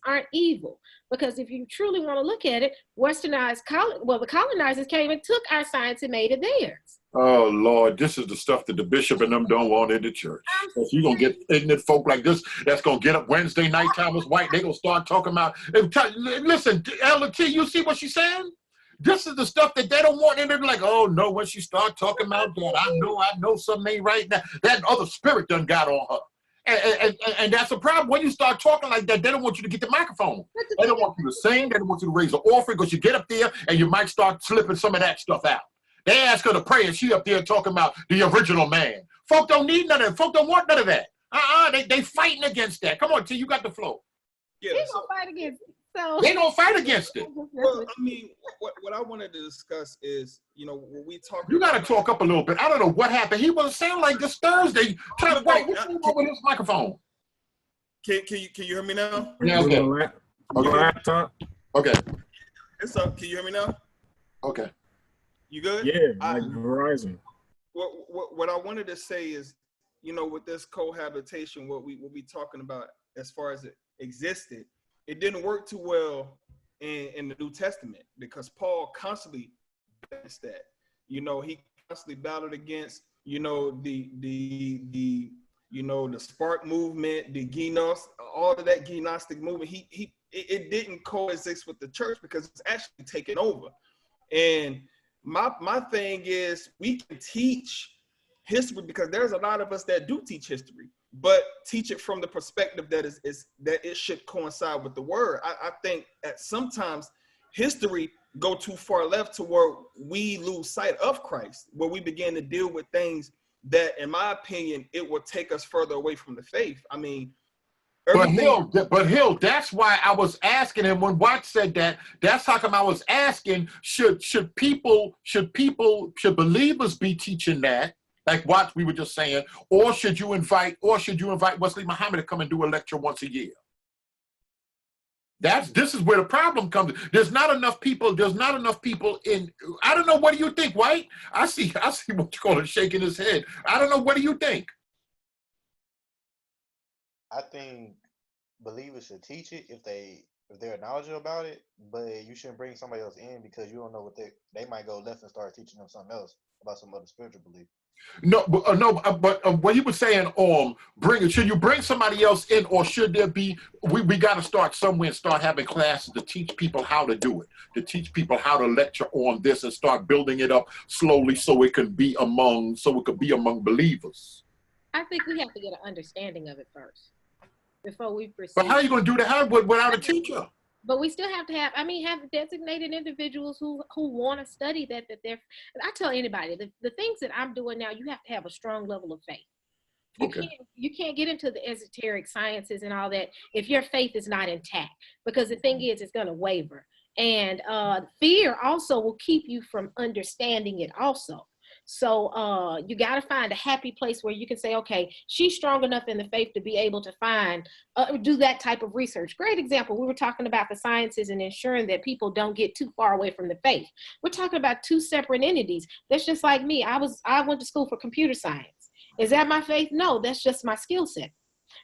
aren't evil, because if you truly want to look at it, the colonizers came and took our science and made it theirs. Oh Lord, this is the stuff that the bishop and them don't want in the church. If you're gonna get ignorant folk like this, that's gonna get up Wednesday night, Thomas White, they gonna start talking about. Listen, Elder T, you see what she's saying? This is the stuff that they don't want, and they're like, oh no, when she start talking about that, I know something ain't right now. That other spirit done got on her. And that's a problem. When you start talking like that, they don't want you to get the microphone. They don't want you to sing. They don't want you to raise an offering, because you get up there and you might start slipping some of that stuff out. They ask her to pray, and she up there talking about the original man. Folk don't need none of that. Folk don't want none of that. They fighting against that. Come on, T, you got the flow. Yeah, they gonna fight against it. So they don't fight against it. Well, I mean, what I wanted to discuss is, when we talk. You got to talk up a little bit. I don't know what happened. He was sound like this Thursday. What's wrong with his microphone? Can you hear me now? Yeah, okay. Okay. It's up. Can you hear me now? Okay. You good? Yeah, like Verizon. What I wanted to say is, with this cohabitation, what we talking about as far as it existed, it didn't work too well in the New Testament, because Paul constantly against that. He constantly battled against, the spark movement, the Gnos, all of that Gnostic movement. It didn't coexist with the church, because it's actually taken over. And my thing is, we can teach history, because there's a lot of us that do teach history, but teach it from the perspective that that it should coincide with the word. I think that sometimes history go too far left to where we lose sight of Christ, where we begin to deal with things that, in my opinion, it will take us further away from the faith. I mean, But Hill, that's why I was asking him when Watts said that. That's how come I was asking, should believers be teaching that, like Watts we were just saying, or should you invite Wesley Muhammad to come and do a lecture once a year? This is where the problem comes. There's not enough people in. I don't know. What do you think, White? I see what you call it shaking his head. I don't know. What do you think? I think believers should teach it if they're knowledgeable about it, but you shouldn't bring somebody else in, because you don't know what they might go left and start teaching them something else about some other spiritual belief. But what he was saying, should you bring somebody else in, or should there be? We got to start somewhere and start having classes to teach people how to do it, to teach people how to lecture on this, and start building it up slowly so it could be among believers. I think we have to get an understanding of it first before we proceed. But how are you going to do that without a teacher? But we still have to have designated individuals who want to study that they're. I tell anybody, the things that I'm doing now, you have to have a strong level of faith. You can't get into the esoteric sciences and all that if your faith is not intact, because the thing is, it's going to waver. And fear also will keep you from understanding it also. So you got to find a happy place where you can say, okay, she's strong enough in the faith to be able to do that type of research. Great example. We were talking about the sciences and ensuring that people don't get too far away from the faith. We're talking about two separate entities. That's just like me. I went to school for computer science. Is that my faith? No, that's just my skill set.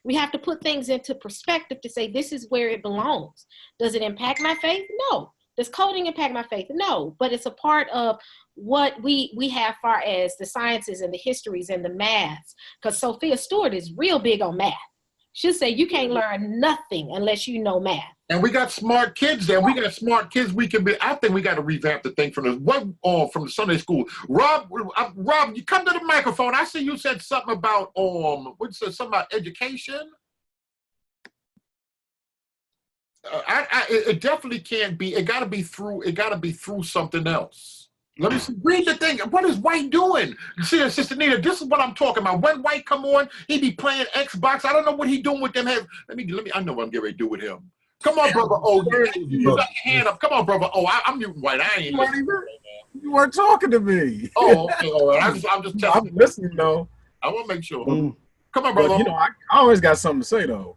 We have to put things into perspective to say, this is where it belongs. Does it impact my faith? No. Does coding impact my faith? No, but it's a part of what we have far as the sciences and the histories and the maths. Because Sophia Stewart is real big on math. She'll say you can't learn nothing unless you know math. And we got smart kids there. We got smart kids. We can be. I think we got to revamp the thing from the Sunday school. Rob, you come to the microphone. I see you said something about something about education. It definitely can't be. It got to be through. It got to be through something else. Let me see. Read the thing. What is White doing? See, Sister Nina, this is what I'm talking about. When White come on, he be playing Xbox. I don't know what he doing with them. Let me. I know what I'm getting ready to do with him. Come on, brother. Oh, you got your hand up. Come on, brother. Oh, I'm muting White. I ain't listening. You weren't talking to me. Oh, okay. All right. I'm just testing. I'm listening though. I want to make sure. Come on, brother. But, you know, I always got something to say though.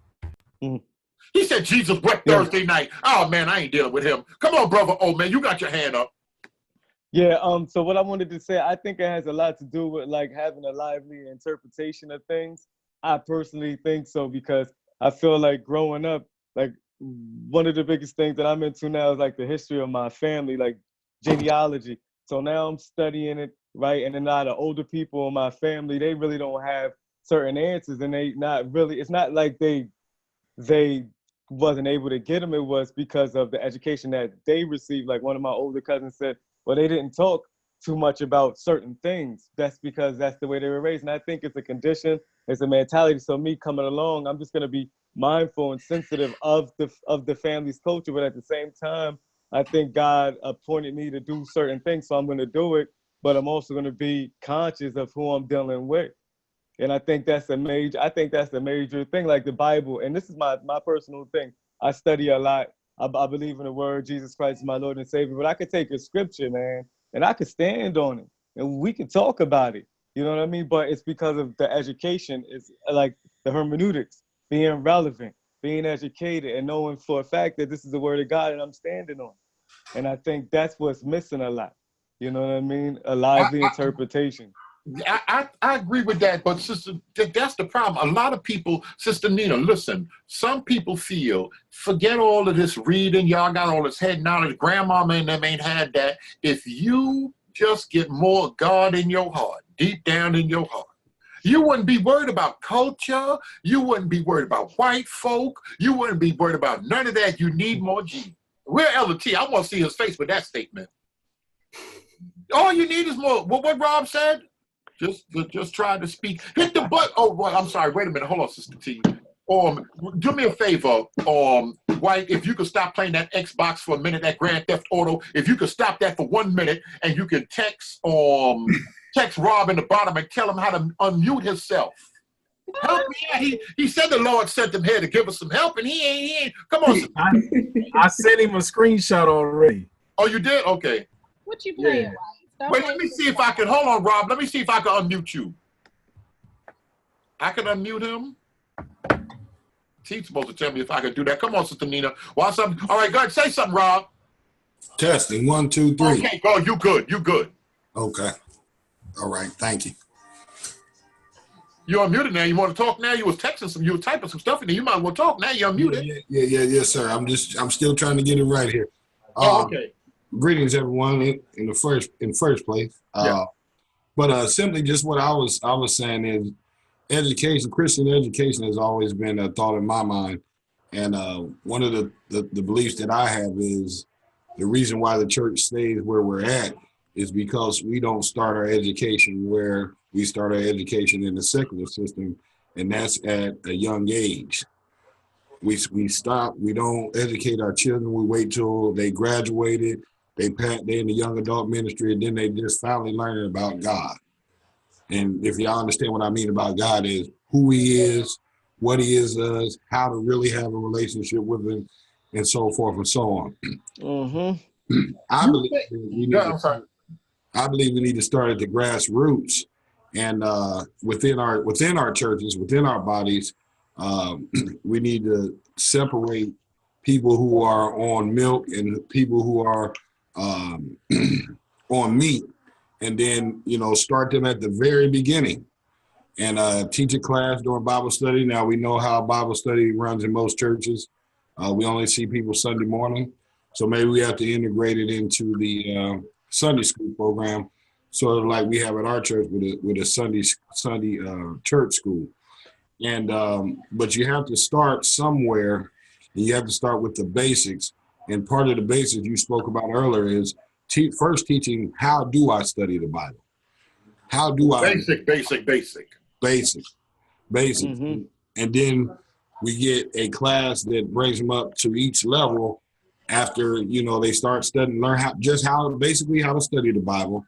He said Jesus wept Thursday night. Oh man, I ain't dealing with him. Come on, brother. Oh man, you got your hand up. Yeah, so what I wanted to say, I think it has a lot to do with like having a lively interpretation of things. I personally think so, because I feel like growing up, like one of the biggest things that I'm into now is like the history of my family, like genealogy. So now I'm studying it, right? And then a lot of older people in my family, they really don't have certain answers, and they not really, it's not like they wasn't able to get them. It was because of the education that they received. Like one of my older cousins said, well, they didn't talk too much about certain things. That's because that's the way they were raised. And I think it's a condition, it's a mentality. So me coming along, I'm just going to be mindful and sensitive of the family's culture. But at the same time, I think God appointed me to do certain things. So I'm going to do it, but I'm also going to be conscious of who I'm dealing with. And I think that's a major thing, like the Bible. And this is my personal thing. I study a lot. I believe in the word, Jesus Christ is my Lord and Savior, but I could take a scripture, man, and I could stand on it and we could talk about it. You know what I mean? But it's because of the education. It's like the hermeneutics, being relevant, being educated, and knowing for a fact that this is the word of God and I'm standing on. And I think that's what's missing a lot. You know what I mean? A lively interpretation. I agree with that, but sister, that's the problem. A lot of people, Sister Nina, listen, some people feel, forget all of this reading, y'all got all this head knowledge, grandmama and them ain't had that. If you just get more God in your heart, deep down in your heart, you wouldn't be worried about culture, you wouldn't be worried about white folk, you wouldn't be worried about none of that. You need more Jesus. Where Elder T? I want to see his face with that statement. All you need is more. What Rob said? Just try to speak. Hit the button. Oh, well, I'm sorry. Wait a minute. Hold on, Sister T. Do me a favor, White. If you could stop playing that Xbox for a minute, that Grand Theft Auto. If you could stop that for 1 minute, and you can text Rob in the bottom and tell him how to unmute himself. Help me! He said the Lord sent him here to give us some help, and he ain't. Come on. I sent him a screenshot already. Oh, you did? Okay. What you playing, White? Wait, let me see if I can, hold on, Rob. Let me see if I can unmute you. I can unmute him. He's supposed to tell me if I can do that. Come on, Sister Nina. All right, go ahead. Say something, Rob. Testing. 1, 2, 3. Okay, go. You good. You good. Okay. All right. Thank you. You're unmuted now. You want to talk now? You was texting you were typing some stuff in there. You might as well talk now. You're unmuted. Yes, sir. I'm still trying to get it right here. Okay. Greetings, everyone. In the first place, but simply just what I was saying is, education, Christian education, has always been a thought in my mind, and one of the beliefs that I have is the reason why the church stays where we're at is because we don't start our education where we start our education in the secular system, and that's at a young age. We stop. We don't educate our children. We wait till they graduated. They in the young adult ministry, and then they just finally learning about God. And if y'all understand what I mean about God, is who he is, what he is us, how to really have a relationship with him, and so forth and so on. Mm-hmm. I believe we need to start at the grassroots, and within our churches, within our bodies, we need to separate people who are on milk and people who are on meat, and then start them at the very beginning and teach a class during Bible study. Now we know how Bible study runs in most churches. We only see people Sunday morning. So maybe we have to integrate it into the Sunday school program, sort of like we have at our church with a Sunday church school. And but you have to start somewhere, and you have to start with the basics. And part of the basics you spoke about earlier is first teaching, how do I study the Bible? How do I basic. Mm-hmm. And then we get a class that brings them up to each level after, you know, they start studying, learn how basically how to study the Bible.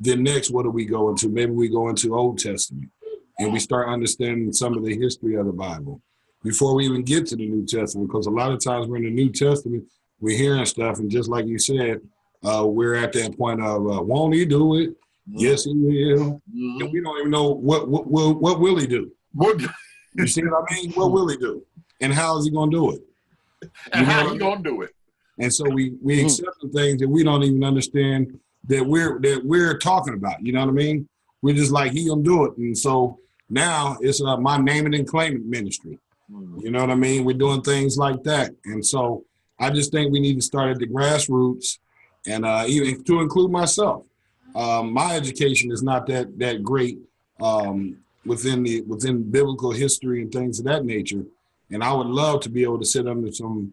Then next, what do we go into? Maybe we go into Old Testament and we start understanding some of the history of the Bible before we even get to the New Testament, because a lot of times we're in the New Testament, we're hearing stuff, and just like you said, we're at that point of, won't he do it? Yes, he will. And we don't even know what will he do? You see what I mean? What will he do? And how is he going to do it? And how he going to do it? And so we accept the things that we don't even understand that we're talking about. You know what I mean? We're just like, he gonna do it. And so now it's my name it and claim it ministry. You know what I mean? We're doing things like that. And so I just think we need to start at the grassroots, and even to include myself. My education is not that great within biblical history and things of that nature. And I would love to be able to sit under some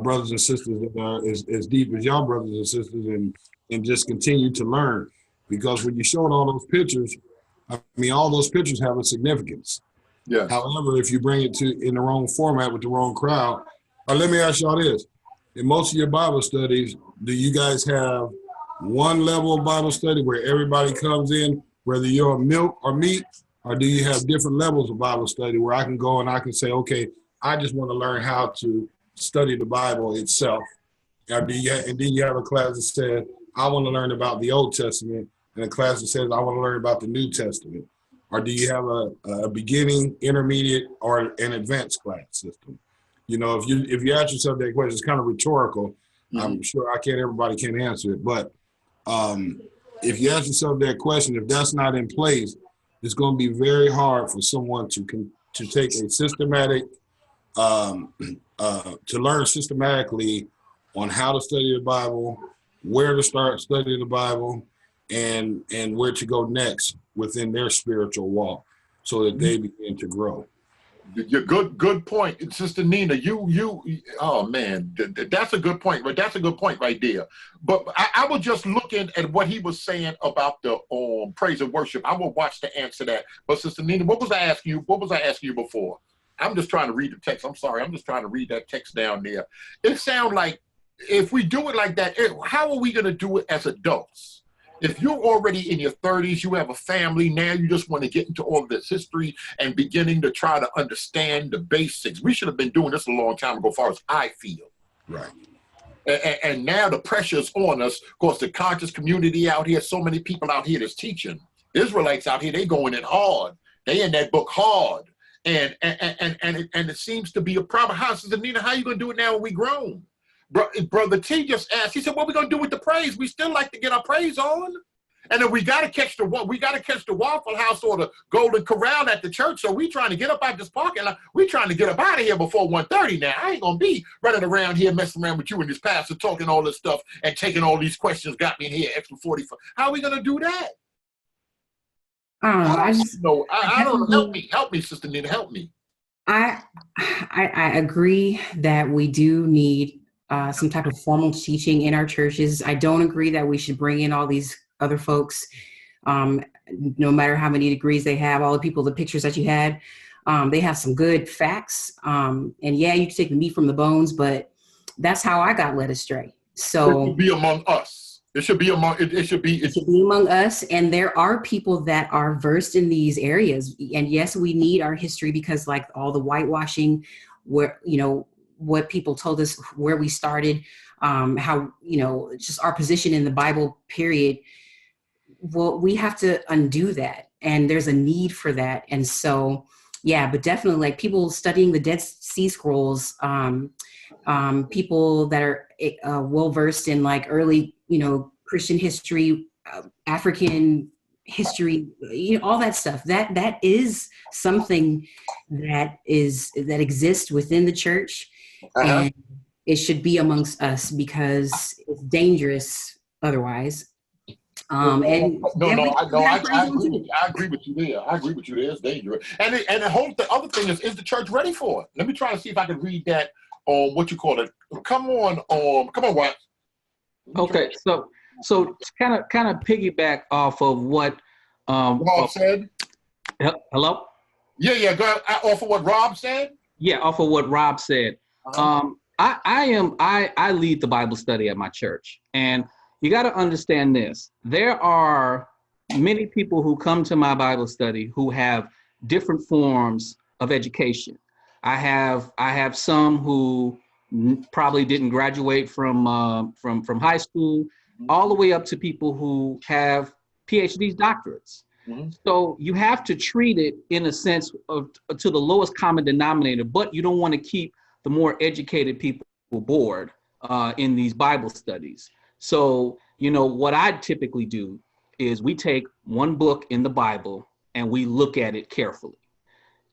brothers and sisters that are as deep as y'all brothers and sisters, and just continue to learn. Because when you showed all those pictures, I mean, all those pictures have a significance. Yeah. However, if you bring it in the wrong format with the wrong crowd, let me ask y'all this. In most of your Bible studies, do you guys have one level of Bible study where everybody comes in, whether you're milk or meat, or do you have different levels of Bible study where I can go and I can say, okay, I just want to learn how to study the Bible itself? And then you have a class that says, I want to learn about the Old Testament, and a class that says, I want to learn about the New Testament? Or do you have a beginning, intermediate, or an advanced class system? You know, if you ask yourself that question, it's kind of rhetorical. Mm-hmm. I'm sure everybody can't answer it, but if you ask yourself that question, if that's not in place, it's going to be very hard for someone to take a systematic, to learn systematically on how to study the Bible, where to start studying the Bible, and where to go next within their spiritual walk, so that they begin to grow. You're good point, Sister Nina. You oh man, that's a good point. That's a good point right there. But I was just looking at what he was saying about the praise and worship. I will watch to answer that. But Sister Nina, what was I asking you before? I'm just trying to read the text. I'm sorry. I'm just trying to read that text down there. It sounds like if we do it like that, how are we going to do it as adults? If you're already in your 30s, you have a family, now you just want to get into all of this history and beginning to try to understand the basics. We should have been doing this a long time ago, as far as I feel. Right. And now the pressure's on us. Of course, the conscious community out here, so many people out here that's teaching. Israelites out here, they going in hard. They in that book hard. And it seems to be a problem. Sister Nina, how are you going to do it now when we grown? Brother T just asked, he said, what are we going to do with the praise? We still like to get our praise on. And then we got to catch the Waffle House or the Golden Corral at the church. So we trying to get up out this parking lot. We trying to get up out of here before 1:30 now. I ain't going to be running around here messing around with you and this pastor talking all this stuff and taking all these questions, got me in here extra 45. How are we going to do that? I don't know. Help me, Sister Nina, help me. I agree that we do need some type of formal teaching in our churches. I don't agree that we should bring in all these other folks, no matter how many degrees they have, all the pictures that you had. They have some good facts. And yeah, you can take the meat from the bones, but that's how I got led astray. So it should be among us. It should be among us. And there are people that are versed in these areas. And yes, we need our history, because like all the whitewashing, where, what people told us, where we started, how, just our position in the Bible, period. Well, we have to undo that. And there's a need for that. And so, yeah, but definitely like people studying the Dead Sea Scrolls, people that are well-versed in like early, Christian history, African history, all that stuff, that is something that exists within the church. Uh-huh. And it should be amongst us because it's dangerous otherwise. And I agree with you there. I agree with you there. It's dangerous. And the other thing is the church ready for it? Let me try to see if I can read that on what you call it. Come on, Watts. Okay, so to kind of piggyback off of what Rob said. Hello? Yeah. Go ahead. Off of what Rob said. Yeah, off of what Rob said. I lead the Bible study at my church, and you got to understand this. There are many people who come to my Bible study who have different forms of education. I have some who probably didn't graduate from high school, all the way up to people who have PhDs, doctorates. Mm-hmm. So you have to treat it in a sense of to the lowest common denominator, but you don't want to keep the more educated people bored in these Bible studies. So, what I typically do is we take one book in the Bible and we look at it carefully.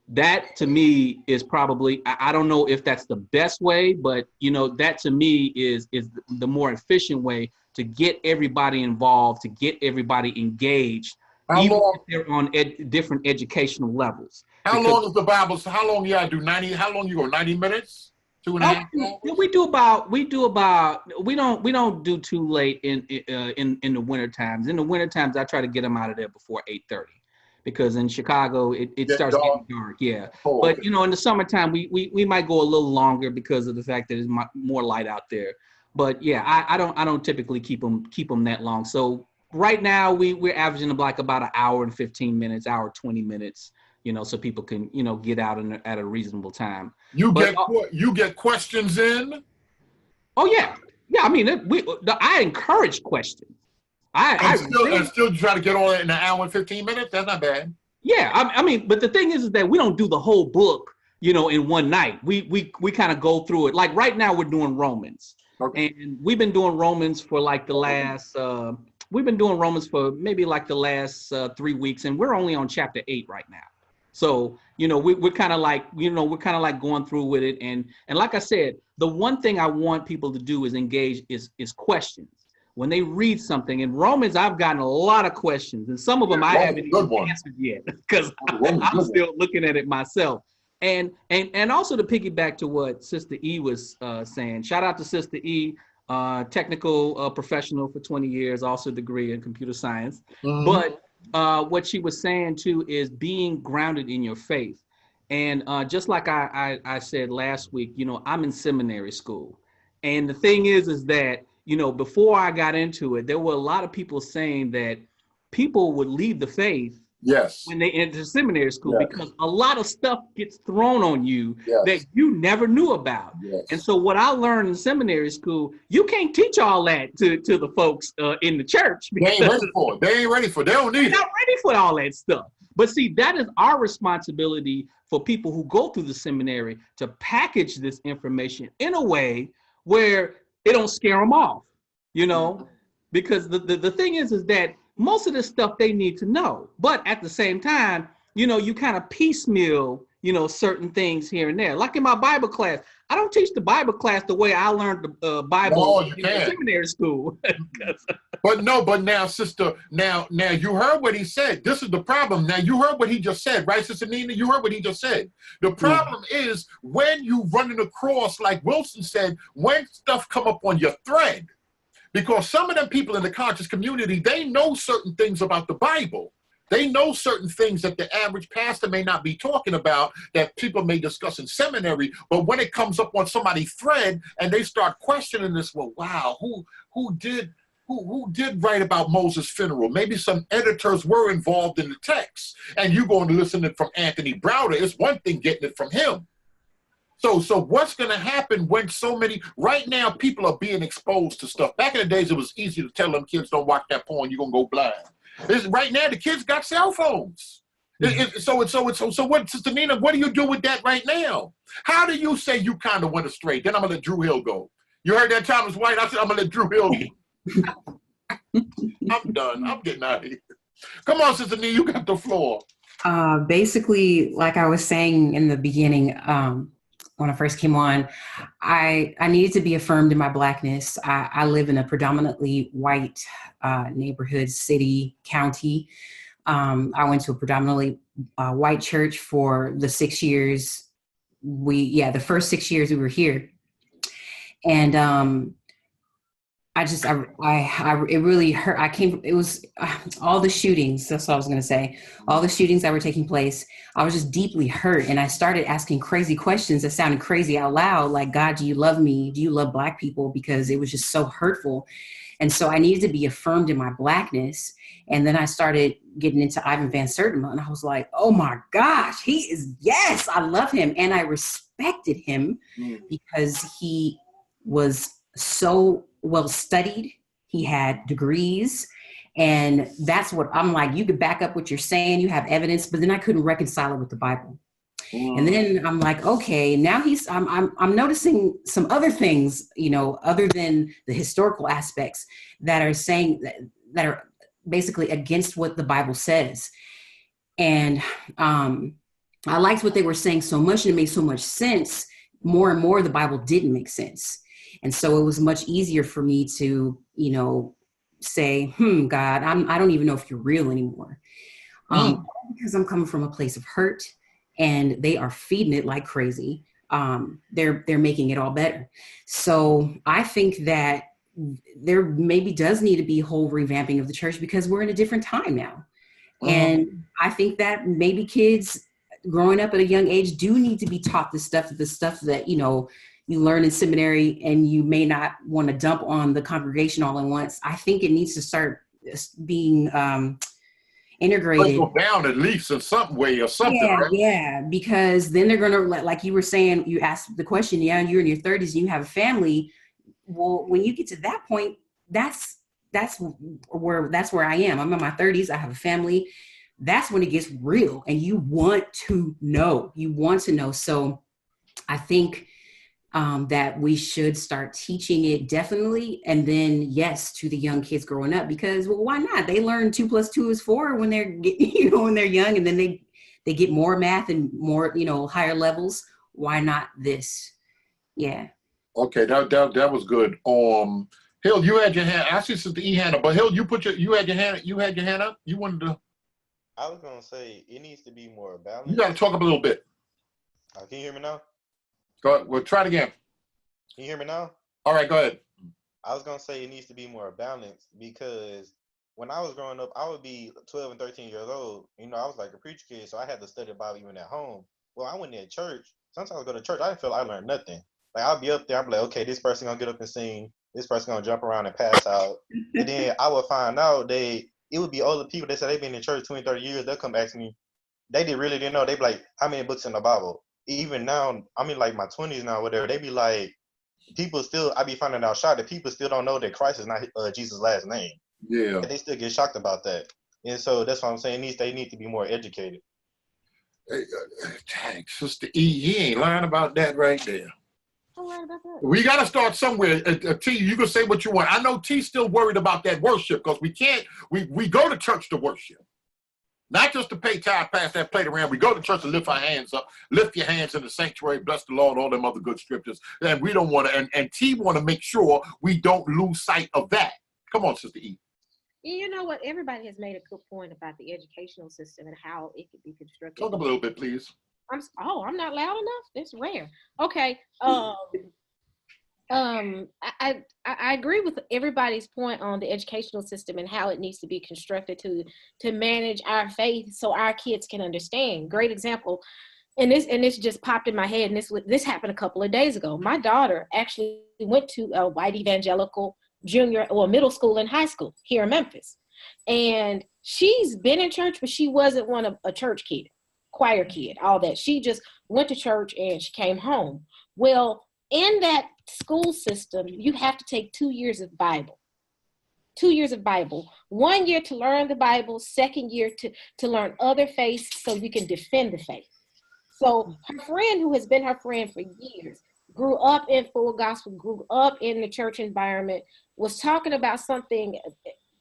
That to me is probably, I don't know if that's the best way, but that to me is the more efficient way to get everybody involved, to get everybody engaged, even if they're on different educational levels. How long is the Bible? So how long you gotta do 90? How long you go? 90 minutes? 2.5 hours? We don't do too late in the winter times. In the winter times, I try to get them out of there before 8:30. Because in Chicago, it starts getting dark, yeah. Oh, but in the summertime, we might go a little longer because of the fact that it's more light out there. But yeah, I don't typically keep them that long. So right now we're averaging about an hour and 15 minutes, hour 20 minutes, so people can get out at a reasonable time. You get questions in. Oh yeah. I mean, I encourage questions. I still try to get on it in an hour and 15 minutes. That's not bad. Yeah, I mean, but the thing is that we don't do the whole book, in one night. We kind of go through it. Like right now, we're doing Romans, and we've been doing Romans for like the last. We've been doing Romans for maybe like the last 3 weeks, and we're only on chapter 8 right now. So we're kind of like going through with it, and like I said, the one thing I want people to do is engage is questions. When they read something in Romans, I've gotten a lot of questions, and some of them I haven't even answered yet because I'm still looking at it myself. And also to piggyback to what Sister E was saying, shout out to Sister E, technical professional for 20 years, also a degree in computer science. Mm-hmm. But what she was saying too is being grounded in your faith. And just like I said last week, I'm in seminary school, and the thing is that before I got into it, there were a lot of people saying that people would leave the faith when they enter seminary school because a lot of stuff gets thrown on you that you never knew about. And so what I learned in seminary school, you can't teach all that to the folks in the church. They ain't ready for it. They ain't ready for it. They don't need it. They're not ready for all that stuff. But see, that is our responsibility for people who go through the seminary to package this information in a way where it don't scare them off, because the thing is that most of this stuff they need to know. But at the same time, you kind of piecemeal, certain things here and there. Like in my Bible class, I don't teach the Bible class the way I learned the Bible in seminary school. But now, sister, now you heard what he said. This is the problem. Now you heard what he just said, right, Sister Nina? You heard what he just said. The problem is when you running across, like Wilson said, when stuff come up on your thread, because some of them people in the conscious community, they know certain things about the Bible. They know certain things that the average pastor may not be talking about, that people may discuss in seminary. But when it comes up on somebody's thread and they start questioning this, well, wow, who did write about Moses' funeral? Maybe some editors were involved in the text, and you're going to listen to it from Anthony Browder. It's one thing getting it from him. So what's going to happen when right now people are being exposed to stuff? Back in the days, it was easy to tell them kids don't watch that porn, you're going to go blind. Right now, the kids got cell phones. So what, Sister Nina, what do you do with that right now? How do you say you kind of went astray? Then I'm going to let Drew Hill go. You heard that, Thomas White? I said I'm going to let Drew Hill go. I'm done. I'm getting out of here. Come on, Sister Nina, you got the floor. Basically, like I was saying in the beginning, when I first came on, I needed to be affirmed in my Blackness. I live in a predominantly white neighborhood, city, county. I went to a predominantly white church for the 6 years. The first 6 years we were here. And it really hurt. It was all the shootings. That's what I was going to say. All the shootings that were taking place. I was just deeply hurt. And I started asking crazy questions that sounded crazy out loud. Like, God, do you love me? Do you love Black people? Because it was just so hurtful. And so I needed to be affirmed in my Blackness. And then I started getting into Ivan Van Sertima. And I was like, oh my gosh, yes, I love him. And I respected him because he was so well studied. He had degrees. And that's what I'm like, you could back up what you're saying, you have evidence, but then I couldn't reconcile it with the Bible. And then I'm like, okay, now I'm noticing some other things, other than the historical aspects that are saying that are basically against what the Bible says. And I liked what they were saying so much, and it made so much sense. More and more, the Bible didn't make sense. And so it was much easier for me to, say, God, I don't even know if you're real anymore. Because I'm coming from a place of hurt, and they are feeding it like crazy. They're making it all better. So I think that there maybe does need to be a whole revamping of the church, because we're in a different time now. And I think that maybe kids growing up at a young age do need to be taught the stuff that, you learn in seminary, and you may not want to dump on the congregation all at once. I think it needs to start being integrated. Go down at least in some way or something. Yeah, right? yeah, because then they're going to, like you were saying, you asked the question, you're in your 30s and you have a family. Well, when you get to that point, that's where I am. I'm in my 30s. I have a family. That's when it gets real, and you want to know. So I think that we should start teaching it, definitely. And then, yes, to the young kids growing up, because, well, why not? They learn 2 + 2 is 4 when they're, when they're young, and then they get more math and more, higher levels. Why not this? Yeah. Okay, that was good. Hill, you had your hand. I see Sister E hand up, but Hill, you had your hand up. You wanted to. I was gonna say it needs to be more balanced. You got to talk up a little bit. Can you hear me now? Go ahead. We'll try it again. Can you hear me now? All right, go ahead. I was gonna say it needs to be more balanced, because when I was growing up, I would be 12 and 13 years old. I was like a preacher kid, so I had to study the Bible even at home. Well, I went to church. Sometimes I go to church, I didn't feel like I learned nothing. Like, I'll be up there, I'm like, okay, this person gonna get up and sing, this person gonna jump around and pass out. And then I would find out it would be older people that said they've been in church 20, 30 years. They'll come ask me, really didn't know. They be like, how many books in the Bible? Even now, I'm in like my 20s now, whatever. They be like, I be finding out shocked that people still don't know that Christ is not Jesus' last name. Yeah. And they still get shocked about that. And so that's what I'm saying. They need to be more educated. Dang, Sister E, he ain't lying about that right there. I'm lying about that. We got to start somewhere. T, you can say what you want. I know T's still worried about that worship, because we go to church to worship. Not just to pay tithe, pass that plate around. We go to church to lift our hands up, lift your hands in the sanctuary, bless the Lord, all them other good scriptures. And we don't want to, and T want to make sure we don't lose sight of that. Come on, Sister E. You know what? Everybody has made a good point about the educational system and how it could be constructed. Talk a little bit, please. I'm not loud enough? That's rare. Okay. I agree with everybody's point on the educational system and how it needs to be constructed to manage our faith so our kids can understand. Great example. And this just popped in my head, and this happened a couple of days ago. My daughter actually went to a white evangelical middle school and high school here in Memphis. And she's been in church, but she wasn't a church kid, choir kid, all that. She just went to church and she came home. Well, in that school system, you have to take 2 years of Bible. 2 years of Bible. 1 year to learn the Bible, 2nd year to learn other faiths so you can defend the faith. So her friend, who has been her friend for years, grew up in full gospel, grew up in the church environment, was talking about something,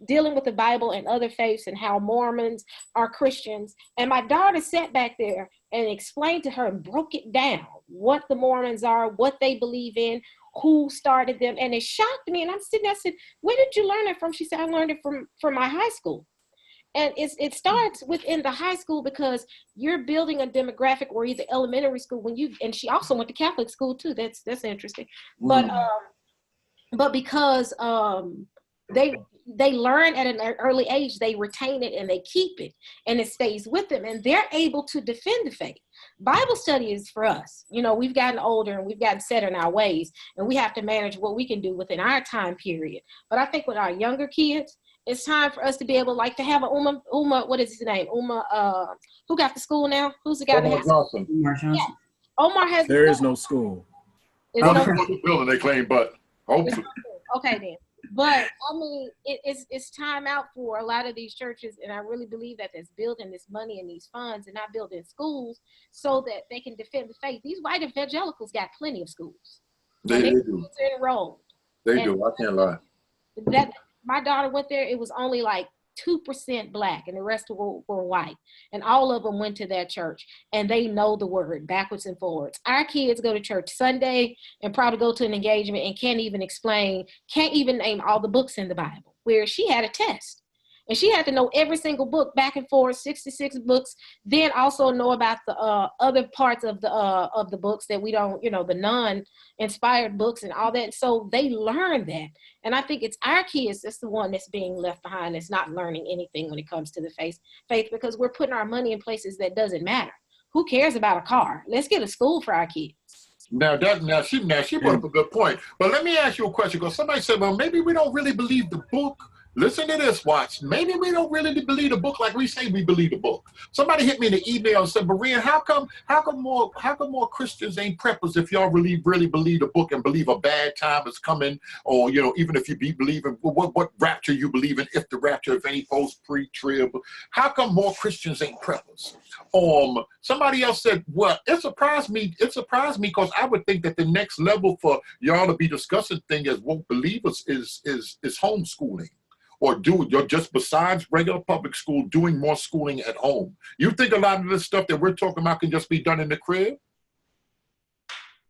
dealing with the Bible and other faiths and how Mormons are Christians. And my daughter sat back there and explained to her and broke it down what the Mormons are, what they believe in, who started them. And it shocked me. And I'm sitting there, I said, where did you learn it from? She said, I learned it from my high school. And it starts within the high school, because you're building a demographic, or either elementary school and she also went to Catholic school too. That's interesting. But because they learn at an early age, they retain it and they keep it, and it stays with them, and they're able to defend the faith. Bible study is for us. We've gotten older and we've gotten set in our ways, and we have to manage what we can do within our time period. But I think with our younger kids, it's time for us to be able, like, to have a Uma, what is his name? Who got the school now? Who's the guy that has Johnson. Umar Johnson. Yeah. Omar has. There is no school. Is Well, no that's the building they claim, but hopefully. Okay then. But I mean, it's time out for a lot of these churches, and I really believe that that's building this money and these funds, and not building schools so that they can defend the faith. These white evangelicals got plenty of schools. They do. Enrolled. They do. I can't lie. That my daughter went there. It was only like 2% black, and the rest were white, and all of them went to that church, and they know the word backwards and forwards. Our kids go to church Sunday and probably go to an engagement and can't even name all the books in the Bible, where she had a test. And she had to know every single book back and forth, 66 books, then also know about the other parts of the books that we don't, the non-inspired books and all that. So they learn that. And I think it's our kids that's the one that's being left behind, that's not learning anything when it comes to the faith, because we're putting our money in places that doesn't matter. Who cares about a car? Let's get a school for our kids. Now she brought up a good point. But let me ask you a question, because somebody said, well, maybe we don't really believe the book. Listen to this, Watts. Maybe we don't really believe the book like we say we believe the book. Somebody hit me in the email and said, Berean, how come more Christians ain't preppers if y'all really believe the book and believe a bad time is coming, or even if you be believing what rapture you believe in, if the rapture, if any post pre-trib, how come more Christians ain't preppers? Somebody else said, well, it surprised me because I would think that the next level for y'all to be discussing thing as woke believers is homeschooling. Or just besides regular public school, doing more schooling at home. You think a lot of this stuff that we're talking about can just be done in the crib?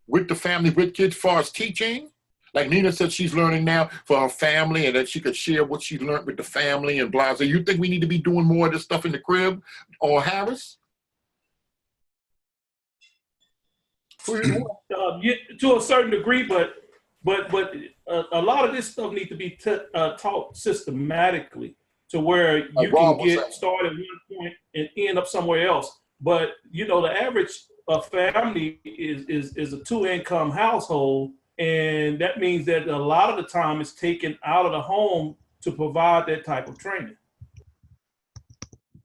With the family, with kids, as far as teaching? Like Nina said, she's learning now for her family, and that she could share what she learned with the family and blah. So you think we need to be doing more of this stuff in the crib? Or Harris? To a certain degree, but a lot of this stuff needs to be taught systematically, to where you can get started at one point and end up somewhere else. But the average family is a 2-income household, and that means that a lot of the time it's taken out of the home to provide that type of training.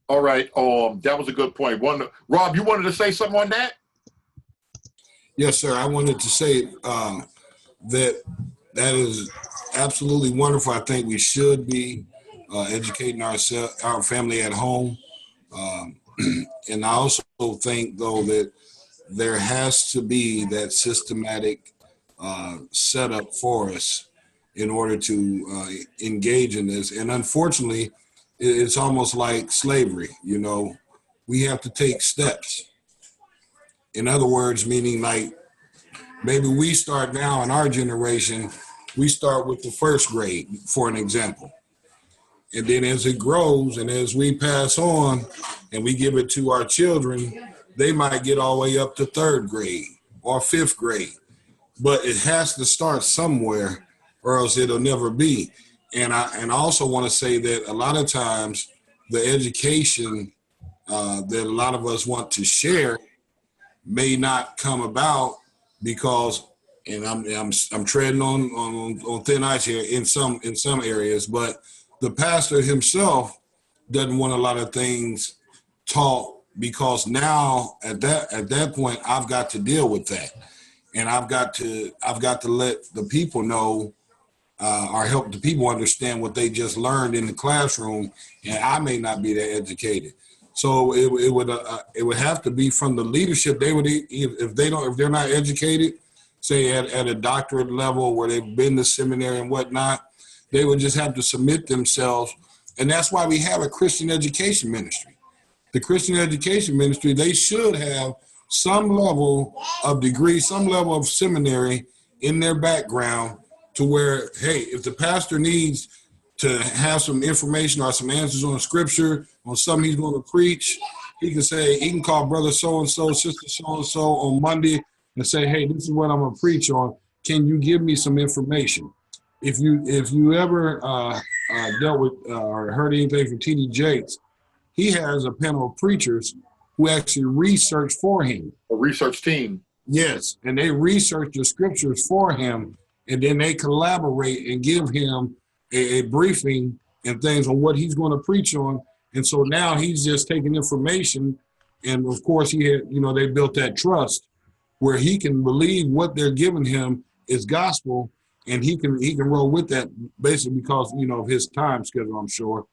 All right, that was a good point. Rob, you wanted to say something on that? Yes, sir. I wanted to say that is absolutely wonderful. I think we should be educating our family at home. And I also think, though, that there has to be that systematic setup for us in order to engage in this. And unfortunately, it's almost like slavery. We have to take steps. In other words, meaning like, maybe we start now in our generation, we start with the first grade, for an example. And then as it grows and as we pass on and we give it to our children, they might get all the way up to 3rd grade or 5th grade. But it has to start somewhere, or else it'll never be. And I also want to say that a lot of times the education that a lot of us want to share may not come about because, and I'm treading on thin ice here in some areas, but the pastor himself doesn't want a lot of things taught, because now at that point I've got to deal with that, and I've got to let the people know or help the people understand what they just learned in the classroom, and I may not be that educated. So it would have to be from the leadership. They would, if they're not educated, say at a doctorate level where they've been to seminary and whatnot, they would just have to submit themselves. And that's why we have a Christian education ministry. The Christian education ministry, they should have some level of degree, some level of seminary in their background to where, hey, if the pastor needs to have some information or some answers on scripture, on something he's going to preach, he can call brother so-and-so, sister so-and-so on Monday and say, hey, this is what I'm going to preach on. Can you give me some information? If you ever dealt with or heard anything from T.D. Jakes, he has a panel of preachers who actually research for him. A research team. Yes, and they research the scriptures for him, and then they collaborate and give him a briefing and things on what he's going to preach on. And so now he's just taking information, and of course they built that trust where he can believe what they're giving him is gospel, and he can roll with that basically because of his time schedule, I'm sure.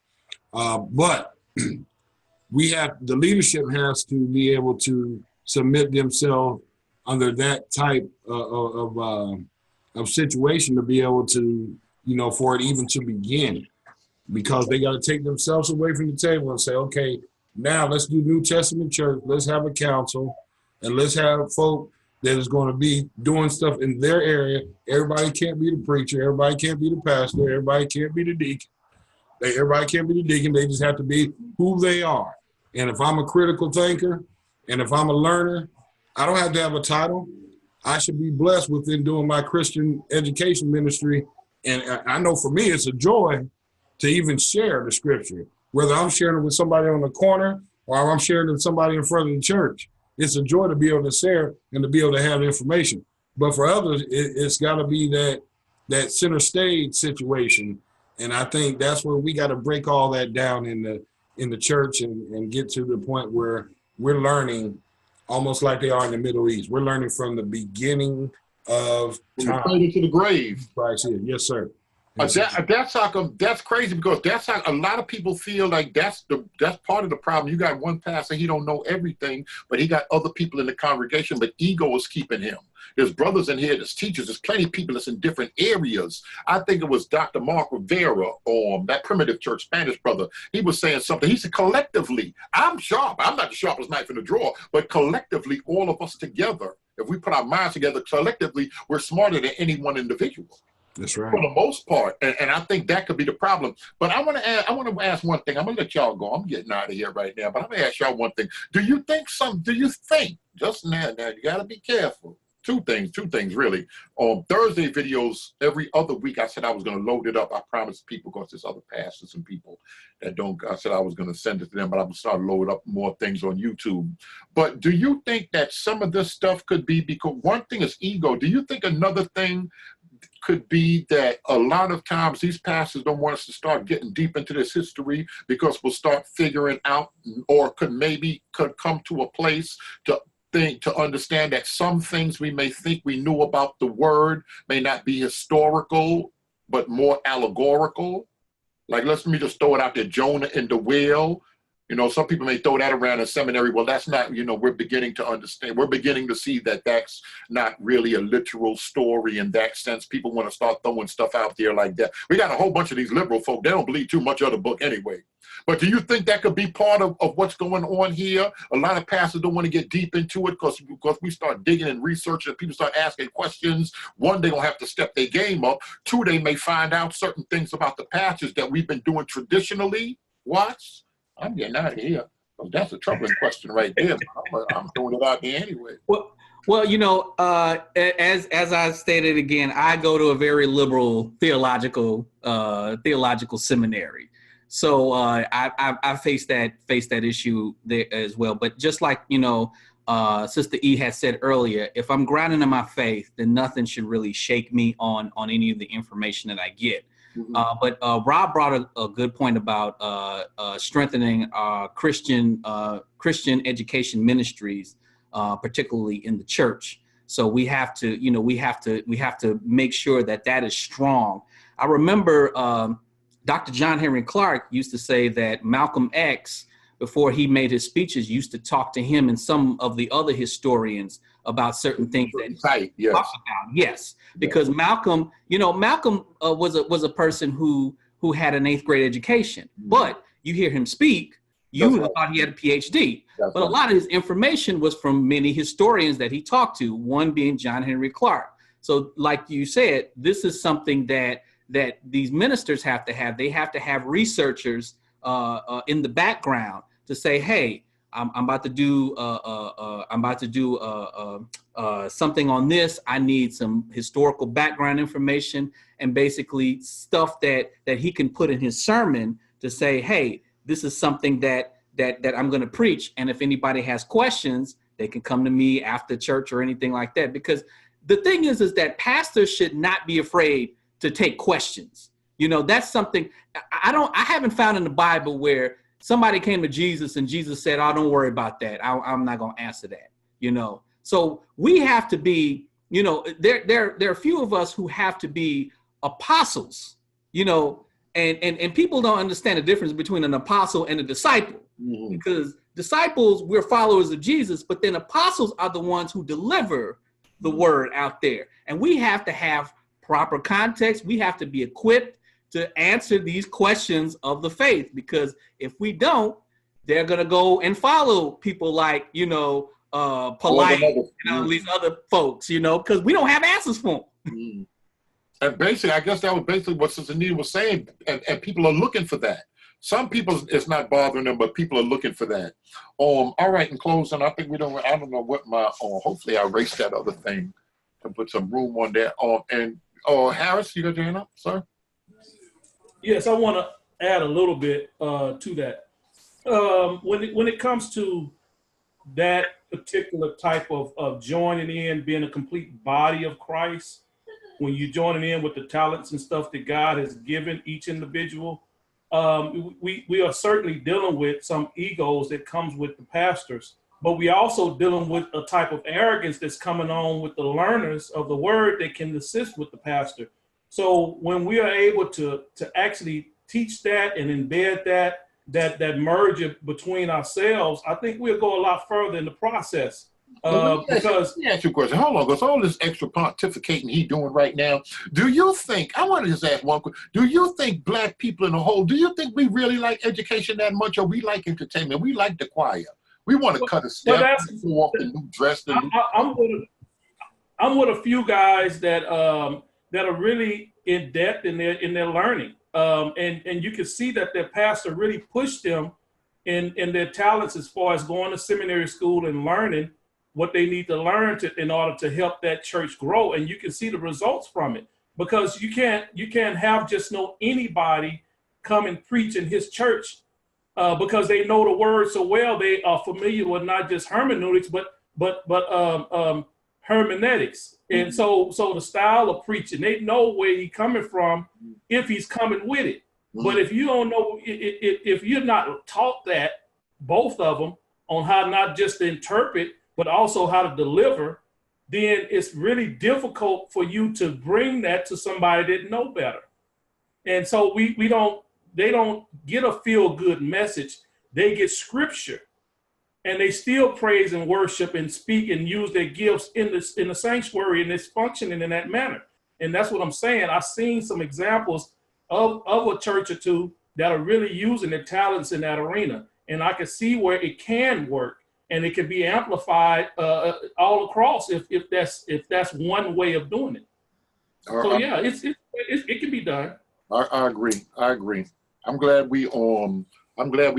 But the leadership has to be able to submit themselves under that type of situation to be able to, for it even to begin, because they got to take themselves away from the table and say, okay, now let's do New Testament church. Let's have a council and let's have folk that is going to be doing stuff in their area. Everybody can't be the preacher. Everybody can't be the pastor. Everybody can't be the deacon. Everybody can't be the deacon. They just have to be who they are. And if I'm a critical thinker and if I'm a learner, I don't have to have a title. I should be blessed within doing my Christian education ministry. And I know for me, it's a joy to even share the scripture, whether I'm sharing it with somebody on the corner or I'm sharing it with somebody in front of the church. It's a joy to be able to share and to be able to have information. But for others, it's got to be that center stage situation. And I think that's where we got to break all that down in the church and get to the point where we're learning almost like they are in the Middle East. We're learning from the beginning of time. From the cradle to the grave. Christ is. Yes, sir. That's crazy, because that's how a lot of people feel like that's part of the problem. You got one pastor, he don't know everything, but he got other people in the congregation, but ego is keeping him. There's brothers in here, there's teachers, there's plenty of people that's in different areas. I think it was Dr. Mark Rivera, that Primitive Church Spanish brother. He was saying something. He said, collectively, I'm sharp. I'm not the sharpest knife in the drawer, but collectively, all of us together, if we put our minds together collectively, we're smarter than any one individual. That's right. For the most part, and I think that could be the problem. But I want to ask one thing. I'm gonna let y'all go. I'm getting out of here right now. But I'm gonna ask y'all one thing. Do you think just now you gotta be careful. Two things really. On Thursday videos every other week, I said I was gonna load it up. I promised people, because there's other pastors and people that don't. I said I was gonna send it to them, but I'm gonna start loading up more things on YouTube. But do you think that some of this stuff could be, because one thing is ego? Do you think another thing could be that a lot of times these pastors don't want us to start getting deep into this history, because we'll start figuring out, or could come to a place to understand that some things we may think we knew about the word may not be historical, but more allegorical. Like, let me just throw it out there, Jonah and the whale. Some people may throw that around in seminary. Well, that's not, we're beginning to understand. We're beginning to see that that's not really a literal story in that sense. People want to start throwing stuff out there like that. We got a whole bunch of these liberal folk. They don't believe too much of the book anyway. But do you think that could be part of what's going on here? A lot of pastors don't want to get deep into it because we start digging and researching and people start asking questions. One, they're going to have to step their game up. Two, they may find out certain things about the pastors that we've been doing traditionally. Watch. I'm getting out of here. That's a troubling question right there. I'm throwing it out there anyway. Well, as I stated again, I go to a very liberal theological seminary, so I face that issue there as well. But just like Sister E had said earlier, if I'm grounded in my faith, then nothing should really shake me on any of the information that I get. But Rob brought a good point about strengthening Christian education ministries, particularly in the church. So we have to make sure that is strong. I remember Dr. John Henry Clark used to say that Malcolm X, before he made his speeches, used to talk to him and some of the other historians about certain things that he talked about. Yes, because Malcolm was a person who had an 8th grade education, but you hear him speak, You would have thought he had a PhD. That's But a lot of his information was from many historians that he talked to, one being John Henry Clark. So like you said, this is something that these ministers have to have. They have to have researchers in the background to say, hey, I'm about to do something on this. I need some historical background information and basically stuff that he can put in his sermon to say, hey, this is something that I'm going to preach. And if anybody has questions, they can come to me after church or anything like that. Because the thing is that pastors should not be afraid to take questions. You know, that's something I haven't found in the Bible where somebody came to Jesus and Jesus said, oh, don't worry about that. I'm not going to answer that, you know. So we have to be, you know, there are a few of us who have to be apostles, you know, and people don't understand the difference between an apostle and a disciple. Mm-hmm. Because disciples, we're followers of Jesus, but then apostles are the ones who deliver the word out there. And we have to have proper context. We have to be equipped to answer these questions of the faith, because if we don't, they're going to go and follow people like, you know, Polite, you know, these other folks, you know, because we don't have answers for them. Mm-hmm. And basically, I guess that was basically what Sister Nita was saying, and people are looking for that. Some people, it's not bothering them, but people are looking for that. All right, in closing, I think I don't know what my, hopefully I erased that other thing and put some room on there. And Harris, you got your hand up, sir? Yes, I want to add a little bit to that. When it comes to that particular type of joining in, being a complete body of Christ, when you're joining in with the talents and stuff that God has given each individual, we are certainly dealing with some egos that comes with the pastors, but we also dealing with a type of arrogance that's coming on with the learners of the word that can assist with the pastor. So when we are able to actually teach that and embed that merger between ourselves, I think we'll go a lot further in the process. Because let me ask you a question. Hold on, because all this extra pontificating he doing right now, do you think, I want to just ask one question, do you think black people in the whole, do you think we really like education that much, or we like entertainment? We like the choir. We want to cut a step, walk the new dress. I'm with a few guys that are really in depth in their learning. And you can see that their pastor really pushed them in their talents as far as going to seminary school and learning what they need to learn in order to help that church grow. And you can see the results from it, because you can't have just anybody come and preach in his church because they know the word so well. They are familiar with not just hermeneutics, but hermeneutics. And so the style of preaching, they know where he's coming from if he's coming with it. But if you don't know, if you're not taught that, both of them, on how not just to interpret, but also how to deliver, then it's really difficult for you to bring that to somebody that know better. And so they don't get a feel-good message. They get scripture, and they still praise and worship and speak and use their gifts in the sanctuary, and it's functioning in that manner. And that's what I'm saying. I've seen some examples of a church or two that are really using their talents in that arena. And I can see where it can work, and it can be amplified all across if that's one way of doing it. So yeah, it can be done. I agree. I'm glad we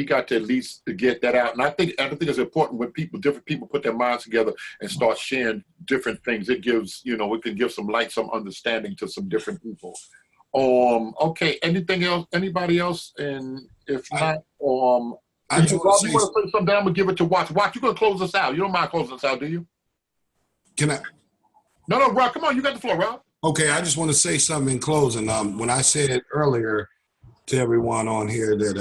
got to at least to get that out. And I think it's important when different people put their minds together and start sharing different things. It gives, it can give some light, some understanding to some different people. Okay, anything else? Anybody else? And if not, I just want to say something. I'm gonna give it to Watts. Watts, you're gonna close us out. You don't mind closing us out, do you? Can I? No, Rob. Come on, you got the floor, Rob. Okay, I just want to say something in closing. When I said earlier to everyone on here that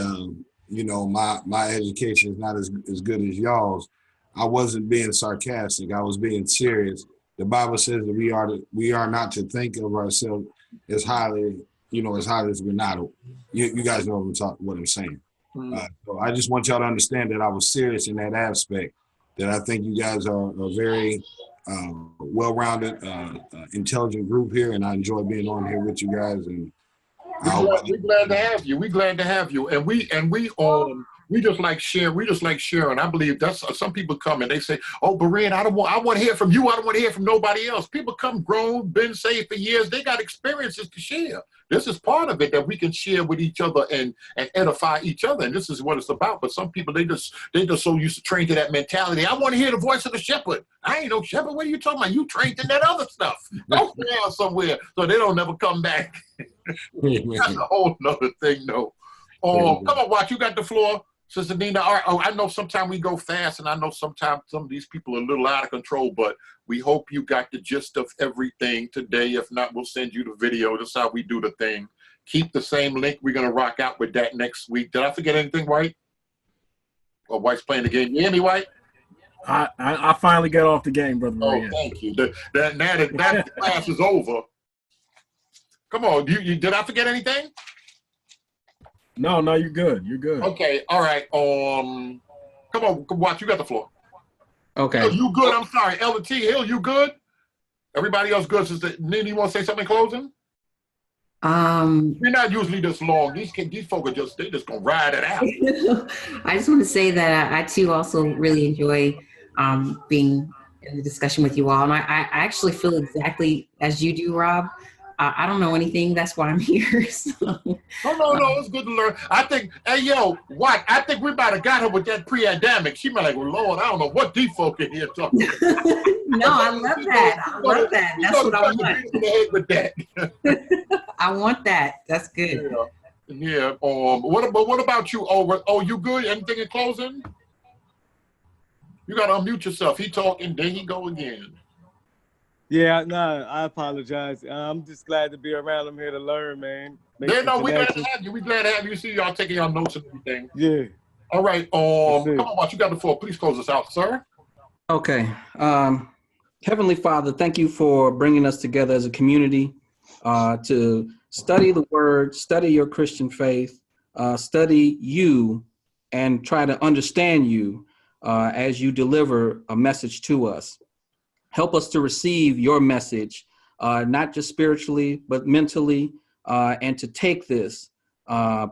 my education is not as good as y'all's, I wasn't being sarcastic. I was being serious. The Bible says that we are not to think of ourselves as highly, as high as we're not. You guys know what I'm saying. So I just want y'all to understand that I was serious in that aspect, that I think you guys are a very well-rounded, intelligent group here, and I enjoy being on here with you guys. And we're glad to have you. We're glad to have you. And we We just like sharing. We just like sharing. I believe that's some people come and they say, "Oh, Berean, I want to hear from you. I don't want to hear from nobody else." People come grown, been saved for years. They got experiences to share. This is part of it that we can share with each other and edify each other. And this is what it's about. But some people, they just so used to train to that mentality. I want to hear the voice of the shepherd. I ain't no shepherd. What are you talking about? You trained in that other stuff. Go down somewhere so they don't never come back. That's a whole nother thing, though. Oh, come on, Watch. You got the floor. Sister Nina, I know sometimes we go fast, and I know sometimes some of these people are a little out of control, but we hope you got the gist of everything today. If not, we'll send you the video. That's how we do the thing. Keep the same link. We're going to rock out with that next week. Did I forget anything, White? Or White's playing the game. You hear me, White? I finally got off the game, Brother Maria. Oh, thank you. Now that class is over. Come on. Did I forget anything? No, you're good. You're good. Okay, all right. Come on, Watch. You got the floor. Okay. Hill, you good? I'm sorry. L&T, Hill, you good? Everybody else good? Sister Nina, you want to say something in closing? We're not usually this long. These folk are they just gonna ride it out. I just want to say that I too also really enjoy being in the discussion with you all, and I actually feel exactly as you do, Rob. I don't know anything. That's why I'm here. So. No, it's good to learn. I think, hey, yo, Watt, I think we might have got her with that pre-adamic. She might like, well, Lord, I don't know what these folk in here talking about. No, I love that. I love that. That's what I want. In the head with that. I want that. That's good. Yeah. What about you? Oh, you good? Anything in closing? You got to unmute yourself. He talking, there he go again. Yeah, I apologize. I'm just glad to be around. I'm here to learn, man. We glad to have you. We glad to have you. See y'all taking y'all notes and everything. Yeah. All right. Come on, Watch. You got the floor. Please close us out, sir. Okay. Heavenly Father, thank you for bringing us together as a community to study the Word, study your Christian faith, study you, and try to understand you as you deliver a message to us. Help us to receive your message, not just spiritually, but mentally, and to take this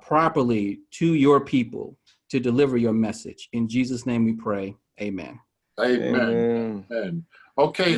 properly to your people to deliver your message. In Jesus' name we pray. Amen. Amen. Okay.